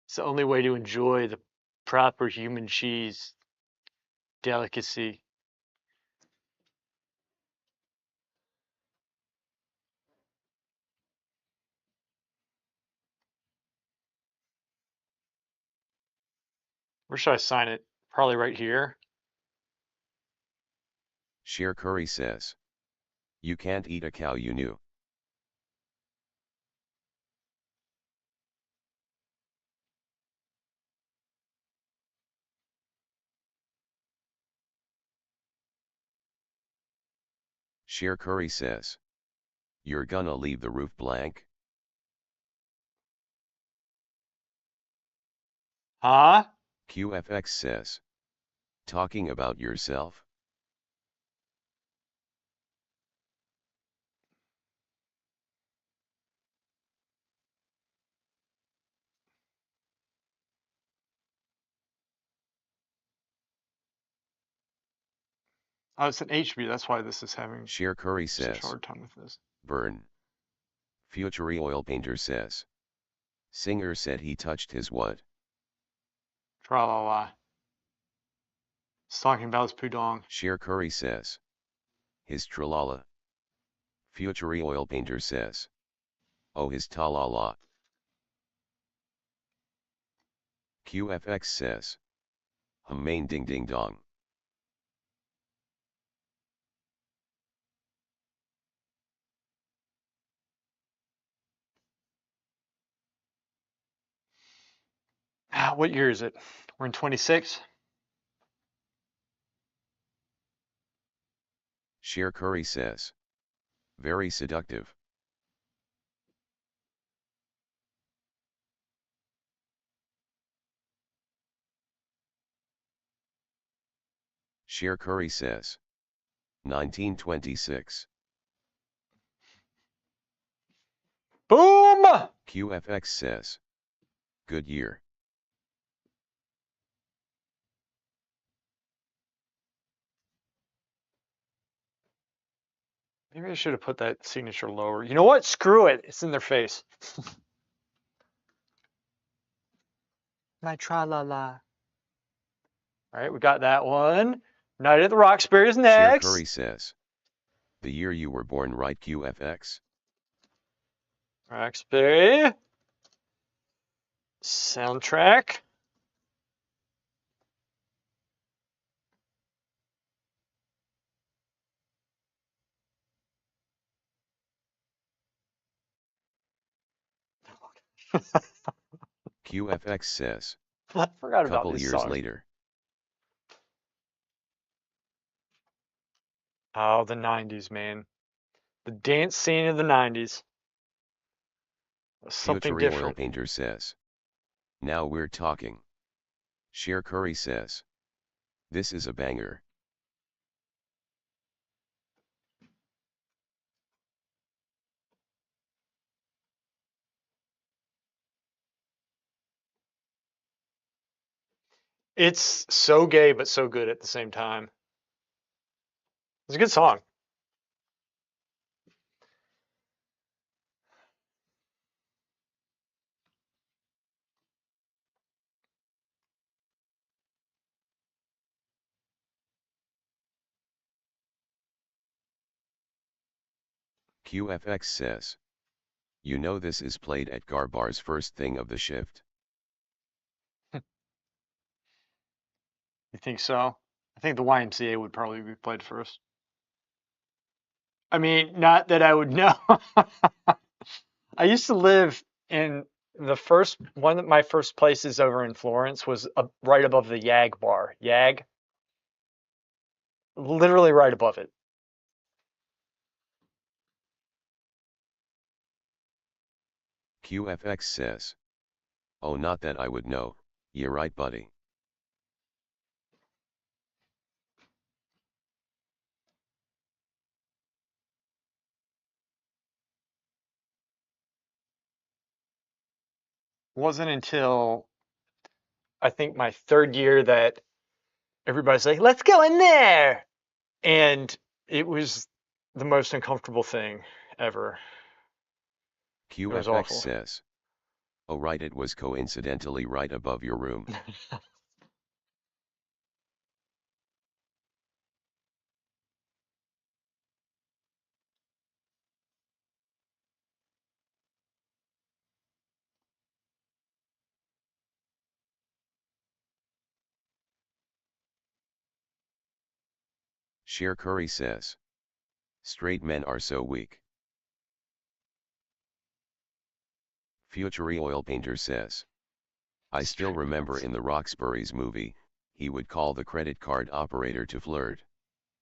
It's the only way to enjoy the proper human cheese delicacy. Where should I sign it? Probably right here. Sheer Curry says, you can't eat a cow you knew. Sheer Curry says, you're gonna leave the roof blank? Huh? QFX says, talking about yourself? Oh, it's an HB. That's why this is having Sheer Curry such a says, hard time with this. burn. Future Oil Painter says, singer said he touched his what? Tra la la. It's talking about his pudong. Sheer Curry says, his tralala. Future Oil Painter says, oh his talala. QFX says, main ding ding dong. What year is it? We're in 26. Sheer Curry says, very seductive. Sheer Curry says, 1926. Boom! QFX says, good year. Maybe I should have put that signature lower. You know what? Screw it. It's in their face. My tra-la-la. All right, we got that one. Night at the Roxbury is Cher Curry next. says. The year you were born, right? QFX. Roxbury. Soundtrack. QFX says. I forgot about Couple these years songs. later. Oh, the 90s, man. The dance scene of the 90s. Was something Future Oil different. Painter says. Now we're talking. Cher Curry says. This is a banger. It's so gay, but so good at the same time. It's a good song. QFX says. You know this is played at Gar Bar's first thing of the shift. You think so? I think the YMCA would probably be played first. I mean, not that I would know. I used to live in the first one of my first places over in Florence was right above the Yag bar. Yag, literally right above it. QFX says. Oh, not that I would know. Yeah, right, buddy. Wasn't until I think my third year that everybody's like, "Let's go in there," and it was the most uncomfortable thing ever. It was QFX awful. says. Oh, right, it was coincidentally right above your room. Cher Curry says. Straight men are so weak. Future Oil Painter says. I still remember in the Roxbury's movie, he would call the credit card operator to flirt.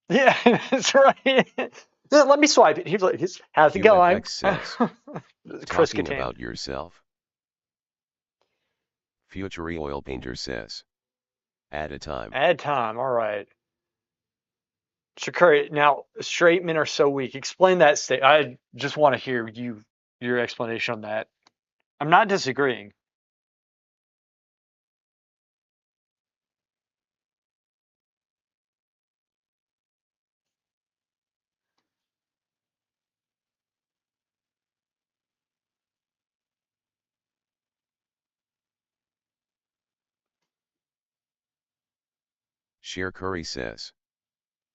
Yeah, that's right. Yeah, let me swipe it. How's it going? QFX says. Chris Talking Kattan. about yourself. Future Oil Painter says. At a time. Add time. All right. Shakuri, now straight men are so weak. Explain that state. I just want to hear your explanation on that. I'm not disagreeing. Cher Curry says.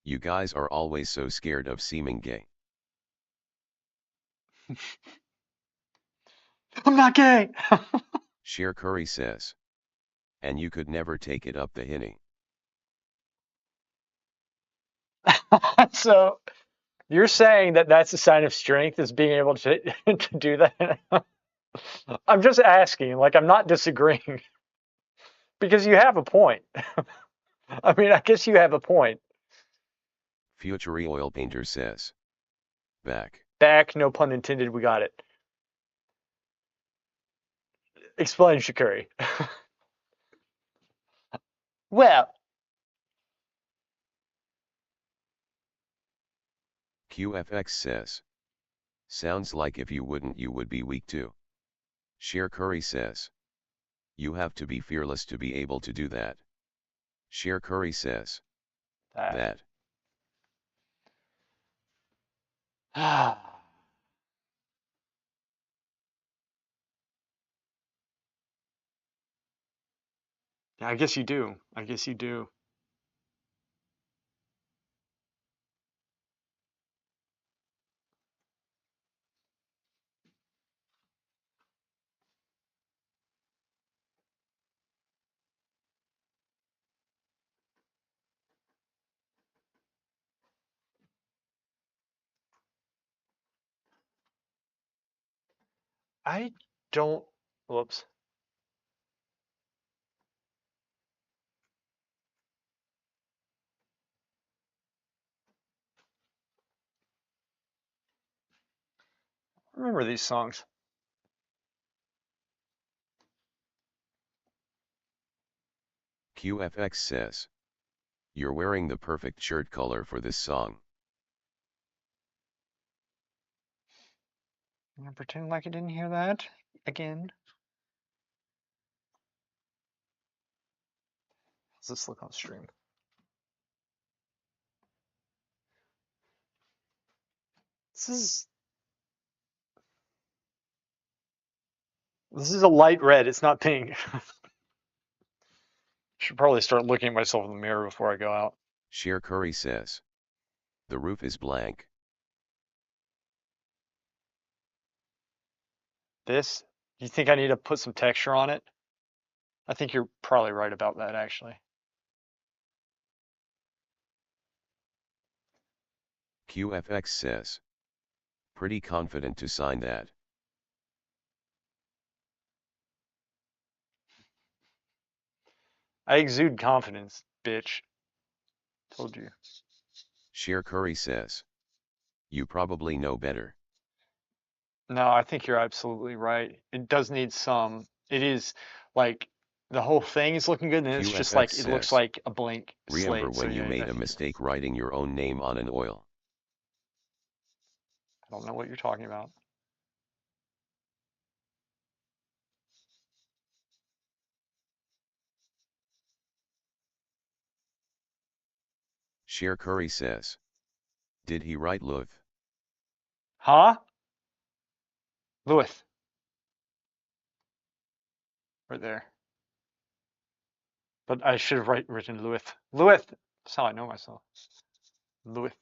You guys are always so scared of seeming gay. I'm not gay. Cher Curry says. And you could never take it up the hinny. So you're saying that that's a sign of strength is being able to to do that? I'm just asking. Like I'm not disagreeing because you have a point. I mean, I guess you have a point. Future Oil Painter says. Back. Back, no pun intended. We got it. Explain, Shakuri. Well, QFX says. Sounds like if you wouldn't, you would be weak too. Cher Curry says. You have to be fearless to be able to do that. Cher Curry says. That. Yeah, I guess you do. I guess you do. I don't. Whoops. Remember these songs. QFX says, you're wearing the perfect shirt color for this song. I'm gonna pretend like I didn't hear that again. How's this look on stream? This is a light red. It's not pink. Should probably start looking at myself in the mirror before I go out. Sheer Curry says, the roof is blank. This, you think I need to put some texture on it? I think you're probably right about that, actually. QFX says, pretty confident to sign that. I exude confidence, bitch. Told you. Sheer Curry says, you probably know better. No, I think you're absolutely right. It does need some. It is like the whole thing is looking good, and it's just QFX like it looks says, like a blank remember slate. So when you yeah, made a mistake writing your own name on an oil? I don't know what you're talking about. Sheer Curry says, did he write Luth? Huh? Lewis. Right there. But I should have written Lewis. Lewis. That's how I know myself. Lewis.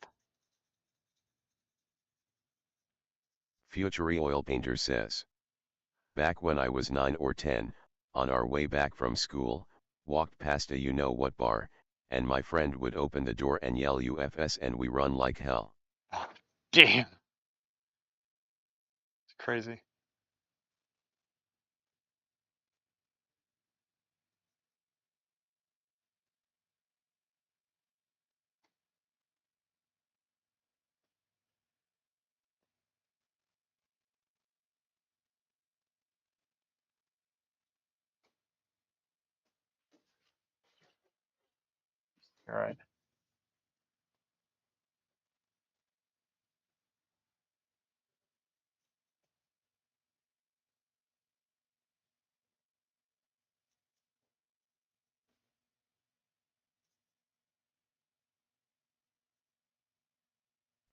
Future oil painter says, back when I was 9 or 10, on our way back from school, walked past a you-know-what bar, and my friend would open the door and yell UFS and we run like hell. Oh, damn. It's crazy. All right.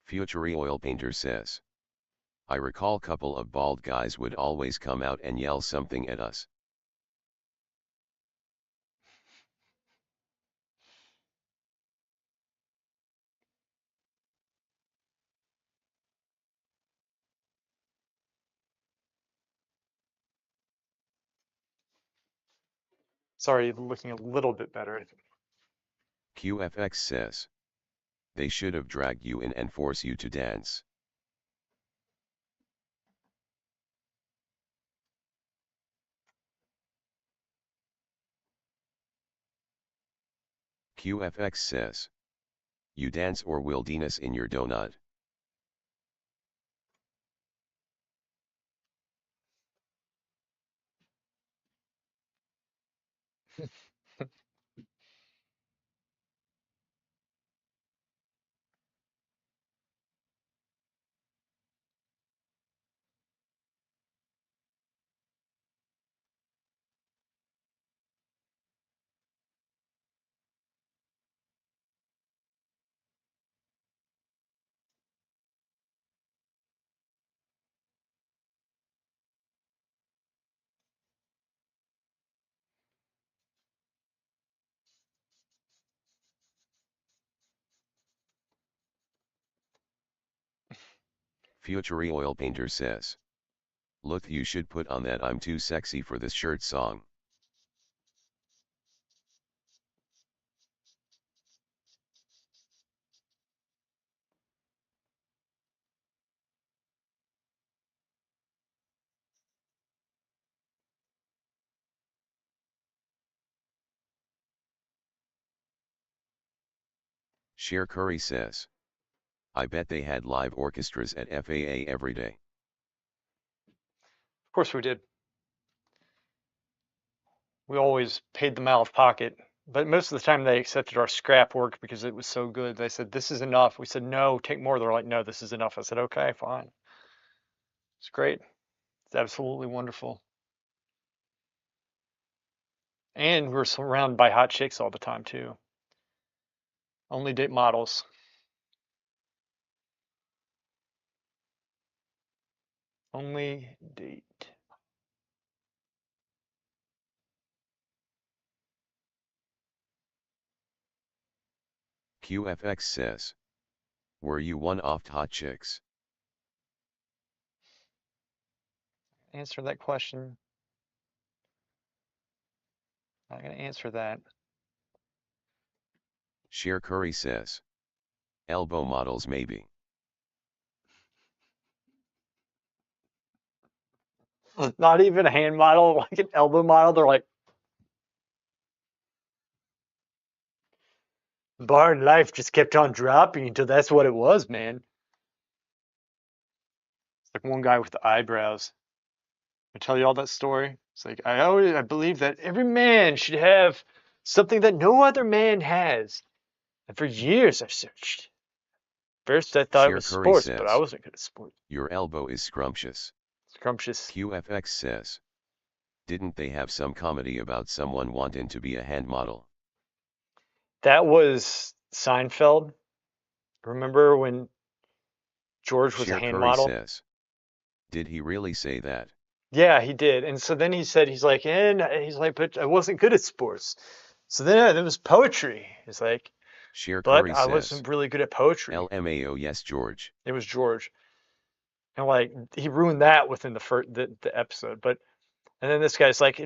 Future oil painter says, I recall couple of bald guys would always come out and yell something at us. Sorry, looking a little bit better. QFX says, they should have dragged you in and force you to dance. QFX says, you dance or will Venus in your donut. Future Oil Painter says. Look, you should put on that I'm too sexy for this shirt song. Cher Curry says. I bet they had live orchestras at FAA every day. Of course we did. We always paid them out of pocket, but most of the time they accepted our scrap work because it was so good. They said, "This is enough." We said, "No, take more." They're like, "No, this is enough." I said, "Okay, fine." It's great. It's absolutely wonderful. And we're surrounded by hot chicks all the time too. Only date models. Only date. QFX says. Were you one off hot chicks? Answer that question. Not gonna answer that. Cher Curry says. Elbow models maybe. Not even a hand model, like an elbow model. They're like, bar in life just kept on dropping until that's what it was, man. It's like one guy with the eyebrows. I tell you all that story. It's like I believe that every man should have something that no other man has. And for years I searched. First I thought it Cher was Curry sports, but I says. wasn't good at sports. Your elbow is scrumptious. Scrumptious. QFX says. Didn't they have some comedy about someone wanting to be a hand model? That was Seinfeld. Remember when George was a Cher hand Curry model? says. Did he really say that? Yeah, he did. And so then he said, but I wasn't good at sports. So then it was poetry. He's like, Cher but Curry I says. wasn't really good at poetry. LMAO yes George. It was George. And like he ruined that within the episode. But and then this guy's like,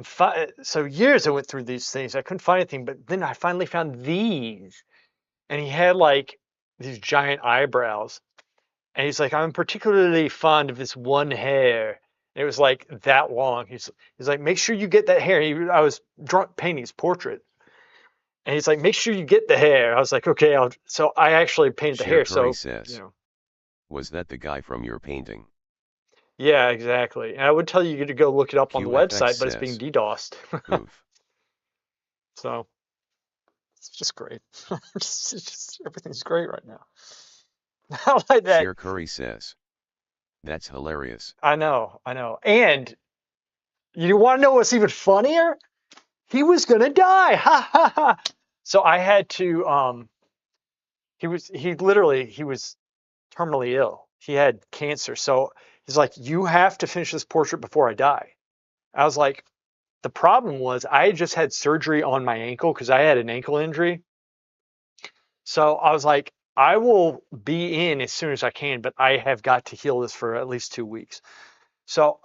so years I went through these things. I couldn't find anything, but then I finally found these. And he had like these giant eyebrows. And he's like, I'm particularly fond of this one hair. And it was like that long. He's like, make sure you get that hair. I was painting his portrait. And he's like, make sure you get the hair. I was like, okay. So I actually painted the Cher hair. Curry So, says. Was that the guy from your painting? yeah, exactly. And I would tell you to go look it up on the QFX website, but it's being says. DDoSed. Oof. So it's just great. Everything's great right now. I like that. Cher Curry says. That's hilarious. I know. And you want to know what's even funnier? He was gonna die. Ha ha ha. So I had to he was terminally ill. He had cancer. So he's like, you have to finish this portrait before I die. I was like, the problem was I had just had surgery on my ankle because I had an ankle injury. So I was like, I will be in as soon as I can, but I have got to heal this for at least 2 weeks. So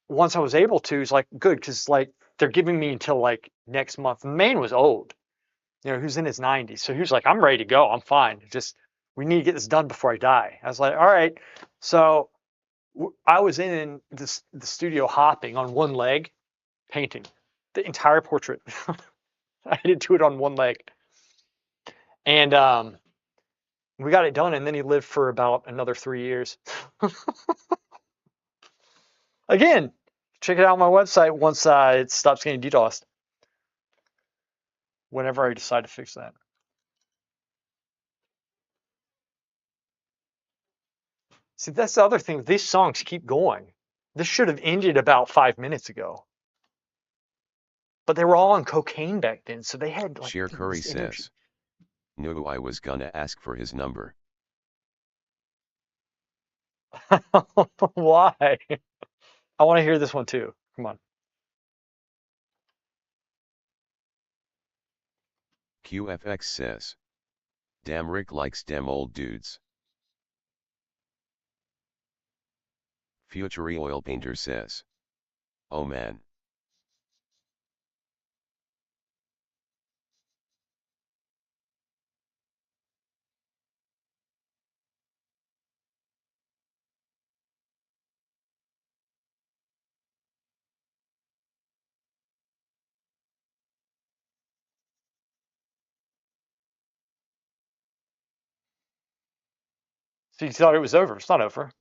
once I was able to, it's like good because like they're giving me until like next month. The man was old, he was in his 90s. So he was like, I'm ready to go. I'm fine. Just we need to get this done before I die. I was like, all right. So I was in the studio hopping on one leg, painting the entire portrait. I did do it on one leg, and we got it done. And then he lived for about another 3 years. Again, check it out on my website once it stops getting DDoSed. Whenever I decide to fix that. See, that's the other thing. These songs keep going. This should have ended about 5 minutes ago. But they were all on cocaine back then, so they had like Cher Curry this energy. says. No, I was gonna ask for his number. Why? I want to hear this one too. Come on. QFX says. Damn, Rick likes dem old dudes. Future oil painter says. Oh man. So you thought it was over. It's not over.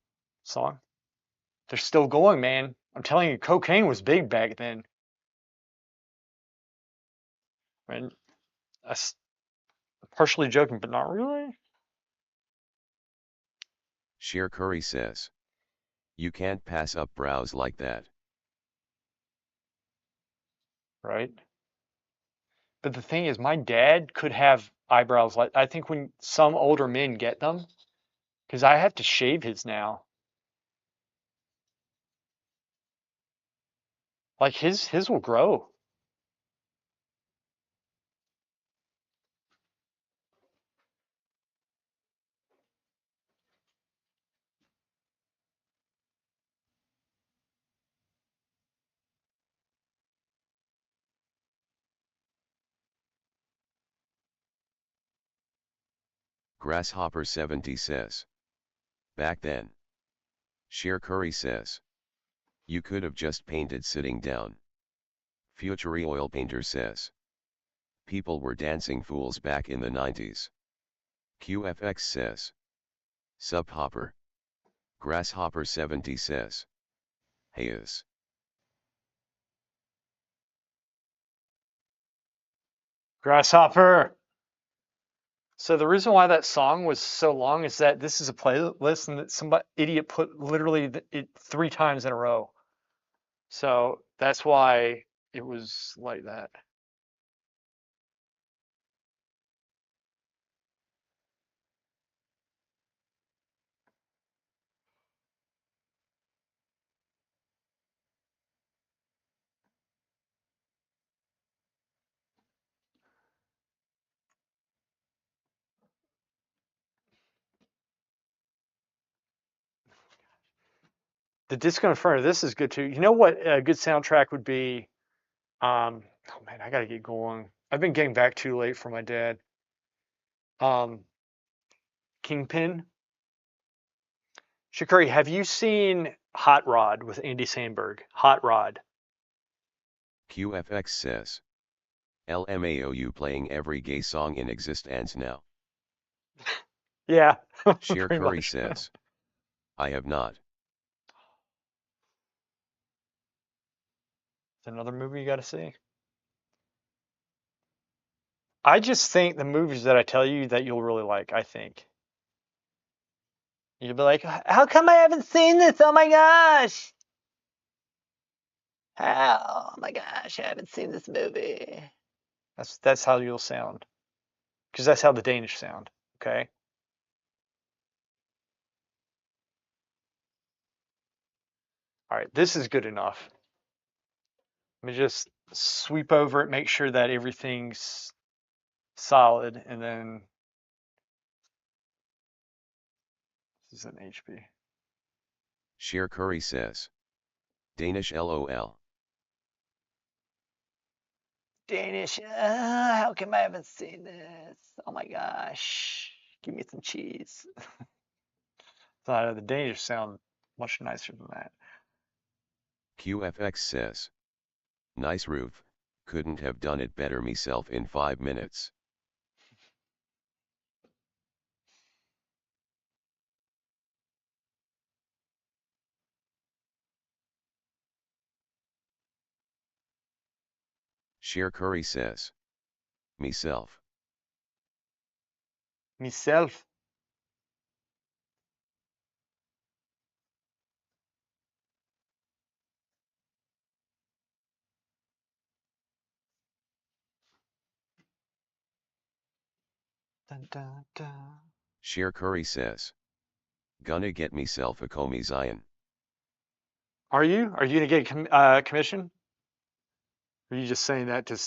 Song. They're still going, man. I'm telling you, cocaine was big back then. I mean, that's partially joking, but not really. Sheer Curry says. You can't pass up brows like that. Right? But the thing is, my dad could have eyebrows like I think when some older men get them, because I have to shave his now. Like his will grow. Grasshopper 70 says. Back then. Sheer Curry says. You could have just painted sitting down. Future oil painter says. People were dancing fools back in the 90s. QFX says. Subhopper. Grasshopper 70 says. Hayes. Grasshopper. So the reason why that song was so long is that this is a playlist and that some idiot put literally it 3 times in a row. So that's why it was like that. The Disco Inferno, this is good too. You know what a good soundtrack would be? Oh man, I gotta get going. I've been getting back too late for my dad. Um, Kingpin. Shakari, have you seen Hot Rod with Andy Samberg? Hot Rod. QFX says. LMAOU playing every gay song in existence now. Yeah, Sheer pretty Curry much. says. I have not. It's another movie you gotta see. I just think the movies that I tell you that you'll really like, I think. You'll be like, how come I haven't seen this? Oh my gosh. How? Oh my gosh, I haven't seen this movie. That's how you'll sound. Because that's how the Danish sound. Okay? All right, this is good enough. Let me just sweep over it, make sure that everything's solid, and then this is an HP. Sheer Curry says. Danish LOL. Danish, how come I haven't seen this? Oh my gosh. Give me some cheese. The Danish sound much nicer than that. QFX says. Nice roof, couldn't have done it better myself in 5 minutes. Sheer Curry says. Myself. Myself. Dun, dun, dun. Sheer Curry says. Gonna get myself a Comey Zion. Are you? Are you gonna get a commission? Or are you just saying that to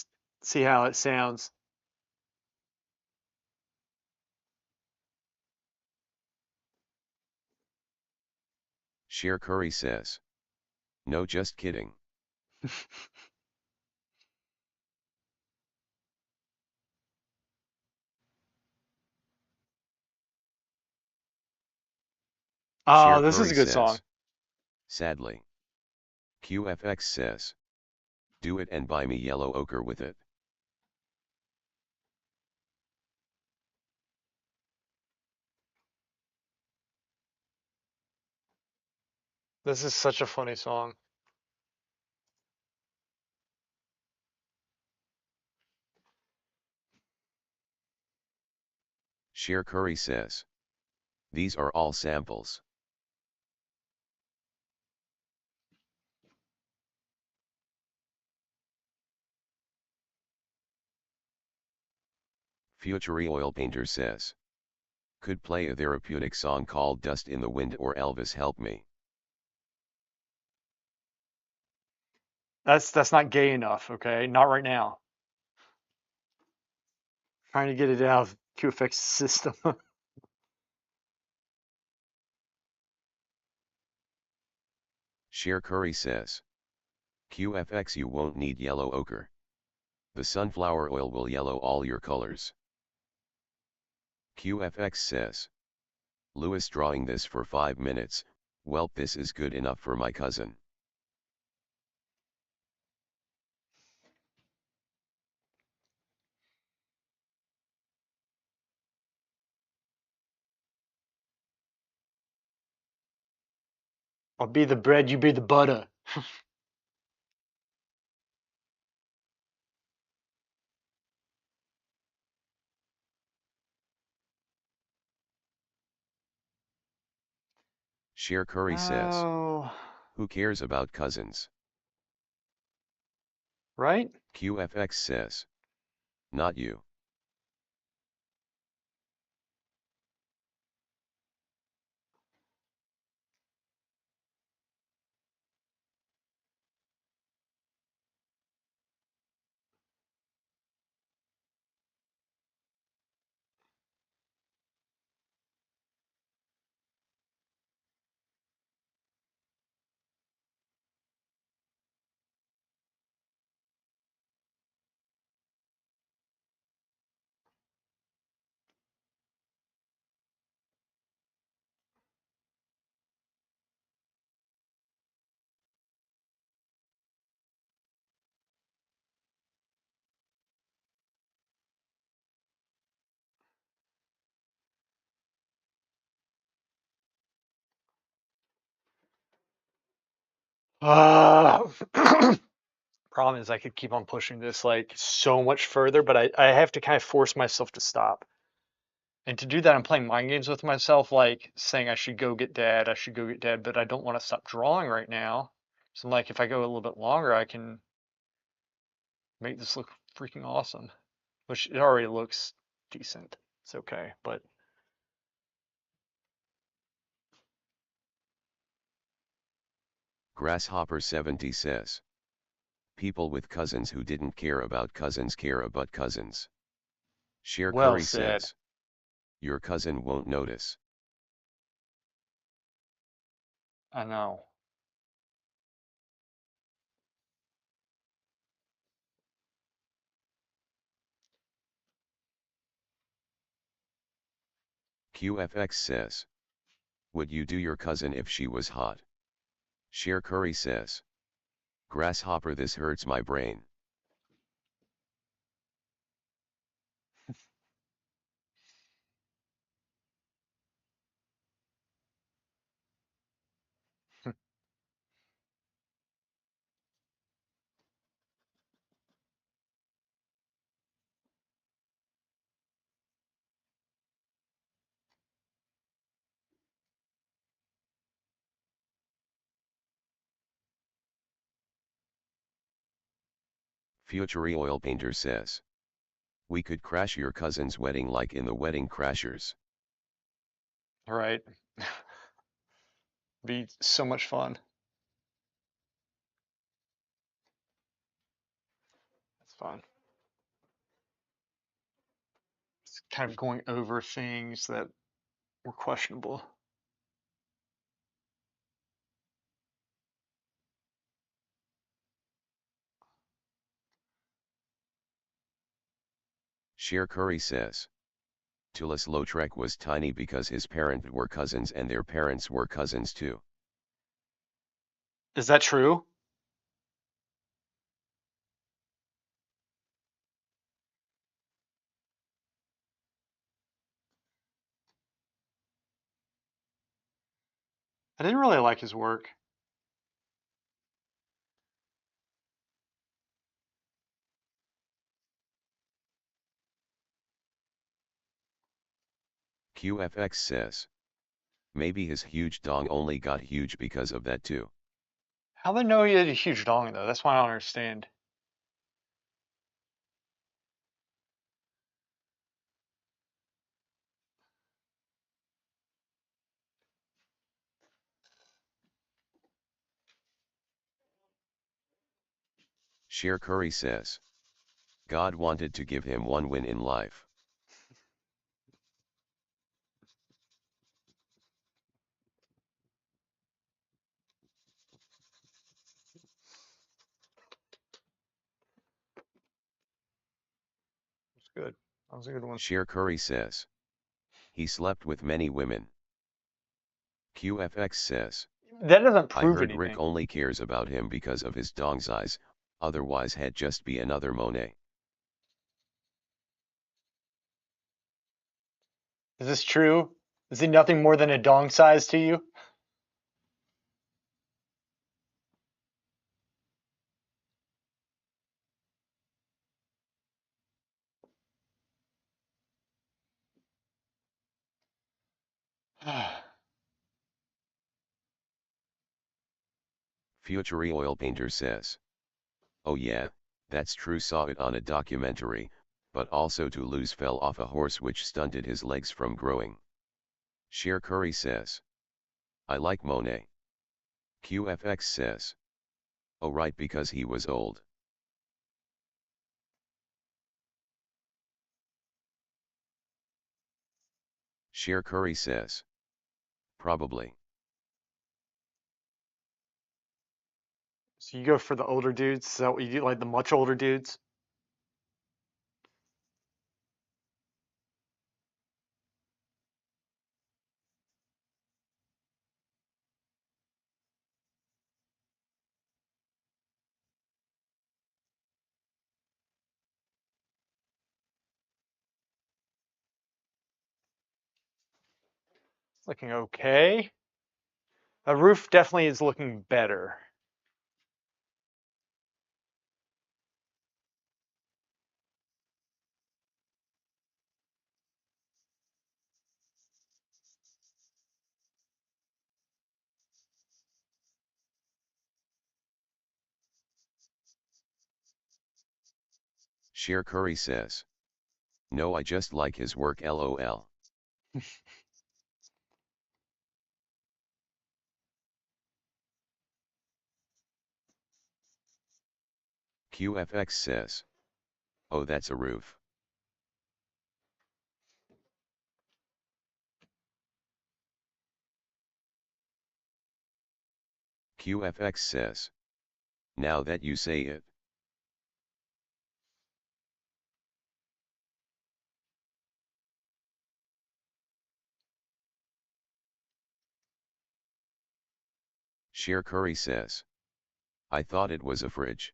see how it sounds? Share Curry says. No, just kidding. Oh, Share this is Curry a good song. says. Sadly. QFX says. Do it and buy me yellow ochre with it. This is such a funny song. Share Curry says. These are all samples. Future Oil Painter says. Could play a therapeutic song called Dust in the Wind or Elvis Help Me. That's not gay enough, okay? Not right now. Trying to get it out of QFX system. Share Curry says. QFX, you won't need yellow ochre. The sunflower oil will yellow all your colors. QFX says. Lewis drawing this for 5 minutes, welp, this is good enough for my cousin. I'll be the bread, you be the butter. Share Curry says. Oh, Who cares about cousins? right? QFX says. Not you. Uh, problem is I could keep on pushing this like so much further, but I have to kind of force myself to stop. And to do that, I'm playing mind games with myself, like saying I should go get dad, I should go get dad, but I don't want to stop drawing right now. So I'm like, if I go a little bit longer, I can make this look freaking awesome, which it already looks decent. It's okay, but Grasshopper 70 says. People with cousins who didn't care about cousins care about cousins. Share well Curry said. says. Your cousin won't notice. I know. QFX says. Would you do your cousin if she was hot? Share Curry says. Grasshopper, this hurts my brain. Future Oil Painter says. We could crash your cousin's wedding like in the Wedding Crashers. Right. Be so much fun. It's fun. It's kind of going over things that were questionable. Sher Curry says. Toulouse-Lautrec was tiny because his parents were cousins and their parents were cousins too. Is that true? I didn't really like his work. QFX says. Maybe his huge dong only got huge because of that too. How they know he had a huge dong though? That's why I don't understand. Sher Curry says. God wanted to give him one win in life. It's good. That was a good one. Sher Curry says. He slept with many women. QFX says. That doesn't I prove heard Rick anything. only cares about him because of his dong size, otherwise he'd just be another Monet. Is this true? Is he nothing more than a dong size to you? Future oil painter says. Oh yeah, that's true, saw it on a documentary, but also Toulouse fell off a horse which stunted his legs from growing. Sher Curry says. I like Monet. QFX says. Oh right, because he was old. Sher Curry says. Probably. So you go for the older dudes? Is that what you do? Like the much older dudes? Looking okay. The roof definitely is looking better. Sher Curry says. No, I just like his work, lol. QFX says. Oh, that's a roof. QFX says. Now that you say it. Sher Curry says. I thought it was a fridge.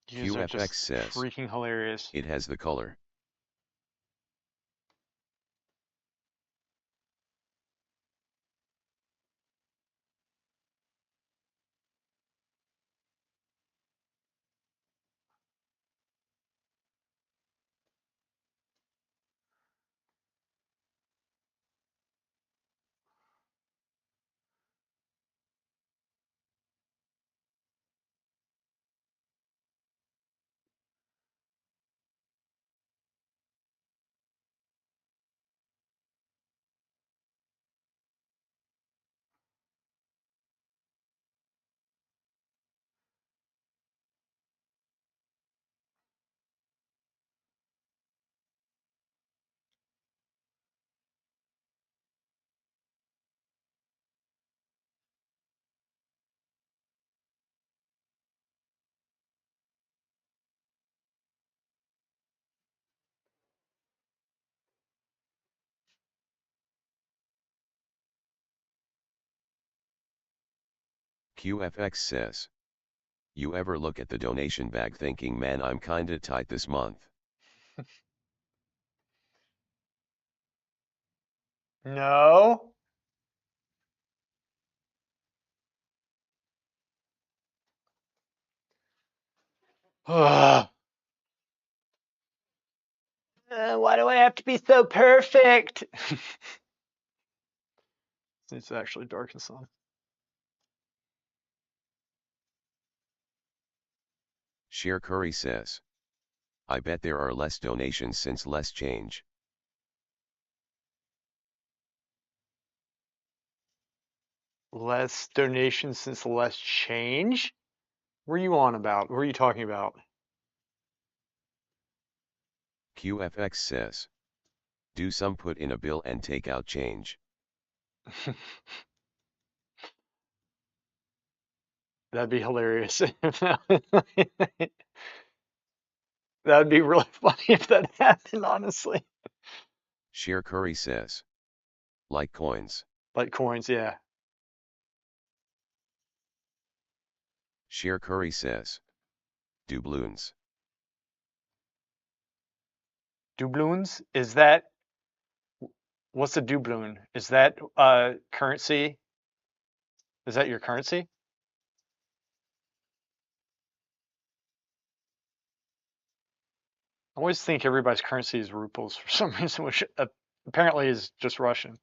You are just QFX says. freaking hilarious. It has the color. QFX says, you ever look at the donation bag thinking, man, I'm kinda tight this month? No. Ugh. Why do I have to be so perfect? It's actually dark and sun. Sheer Curry says, I bet there are less donations since less change. Less donations since less change? What are you on about? What are you talking about? QFX says, do some put in a bill and take out change. That'd be hilarious. That'd be really funny if that happened, honestly. Sheer Curry says, like coins. Like coins, yeah. Sheer Curry says, doubloons. Doubloons? Is that what's a doubloon? Is that currency? Is that your currency? I always think everybody's currency is rubles for some reason, which apparently is just Russian.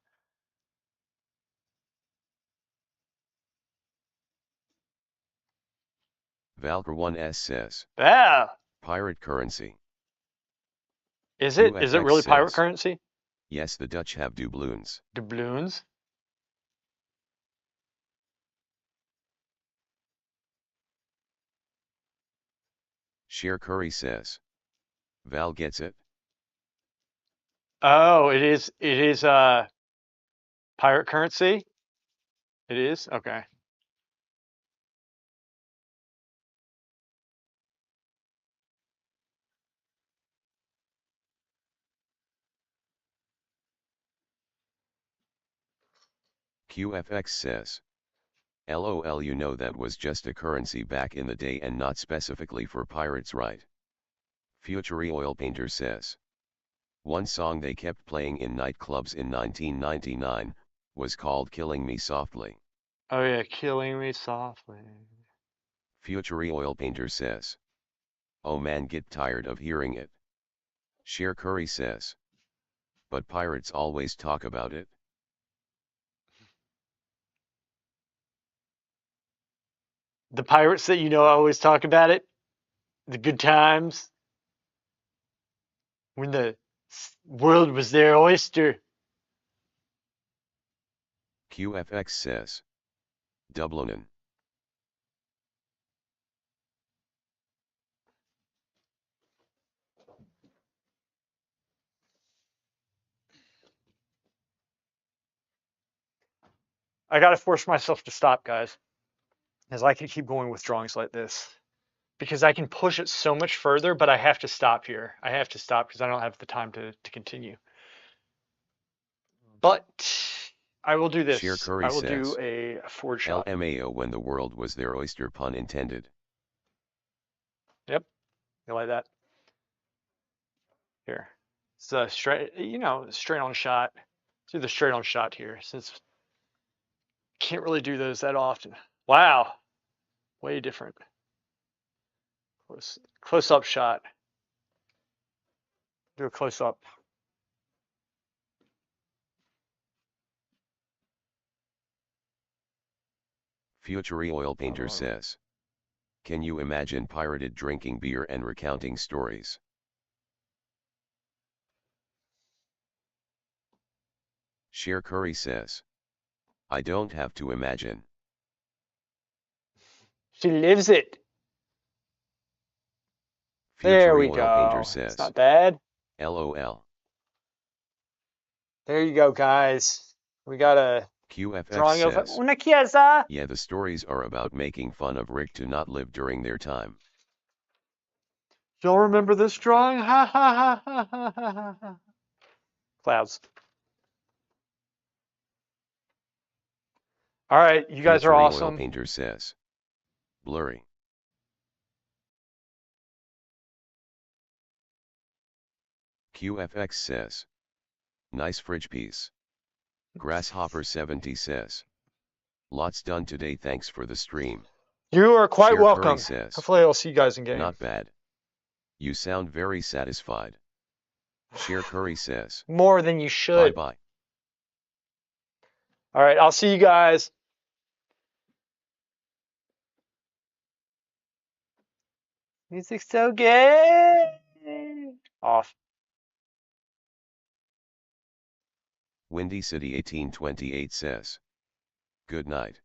Valker1S says, Yeah. pirate currency. Is it? Is it QFX really pirate says, currency? yes, the Dutch have doubloons. Doubloons? Sheer Curry says, Val gets it. Oh, it is. It is pirate currency. It is okay. QFX says, LOL, you know that was just a currency back in the day and not specifically for pirates, right? Future Oil Painter says, one song they kept playing in nightclubs in 1999 was called Killing Me Softly. Oh yeah, killing me softly. Future Oil Painter says, oh man, get tired of hearing it. Sheer Curry says, but pirates always talk about it. The pirates that you know always talk about it. The good times when the world was their oyster. QFX says, Dublinin. I gotta force myself to stop, guys, as I can keep going with drawings like this because I can push it so much further, but I have to stop here. I have to stop because I don't have the time to continue. But I will do Sheer this. Curry I will do says, a forward shot. LMAO, when the world was their oyster, pun intended. Yep, you like that? Here, it's a straight, straight on shot. Let's do the straight on shot here since can't really do those that often. Wow, way different. Close up shot. Do a close up. Future Oil Painter says, can you imagine pirated drinking beer and recounting stories? Sheer Curry says, I don't have to imagine. She lives it. There Future we Oil Painter go. It's says, not bad. LOL. There you go, guys. We got a QFX drawing of says, una chiesa. yeah, the stories are about making fun of Rick to not live during their time. Y'all remember this drawing? Ha ha ha ha ha ha ha. Clouds. All right, you guys are Mystery Oil awesome. Painter says. Blurry. QFX says. Nice fridge piece. Grasshopper 70 says. Lots done today, thanks for the stream. You are quite Share Curry welcome. says. Hopefully I'll see you guys in game. Not bad. You sound very satisfied. Share Curry says. More than you should. Bye-bye. All right, I'll see you guys. Music's so good. Off. Windy City 1828 says. Good night.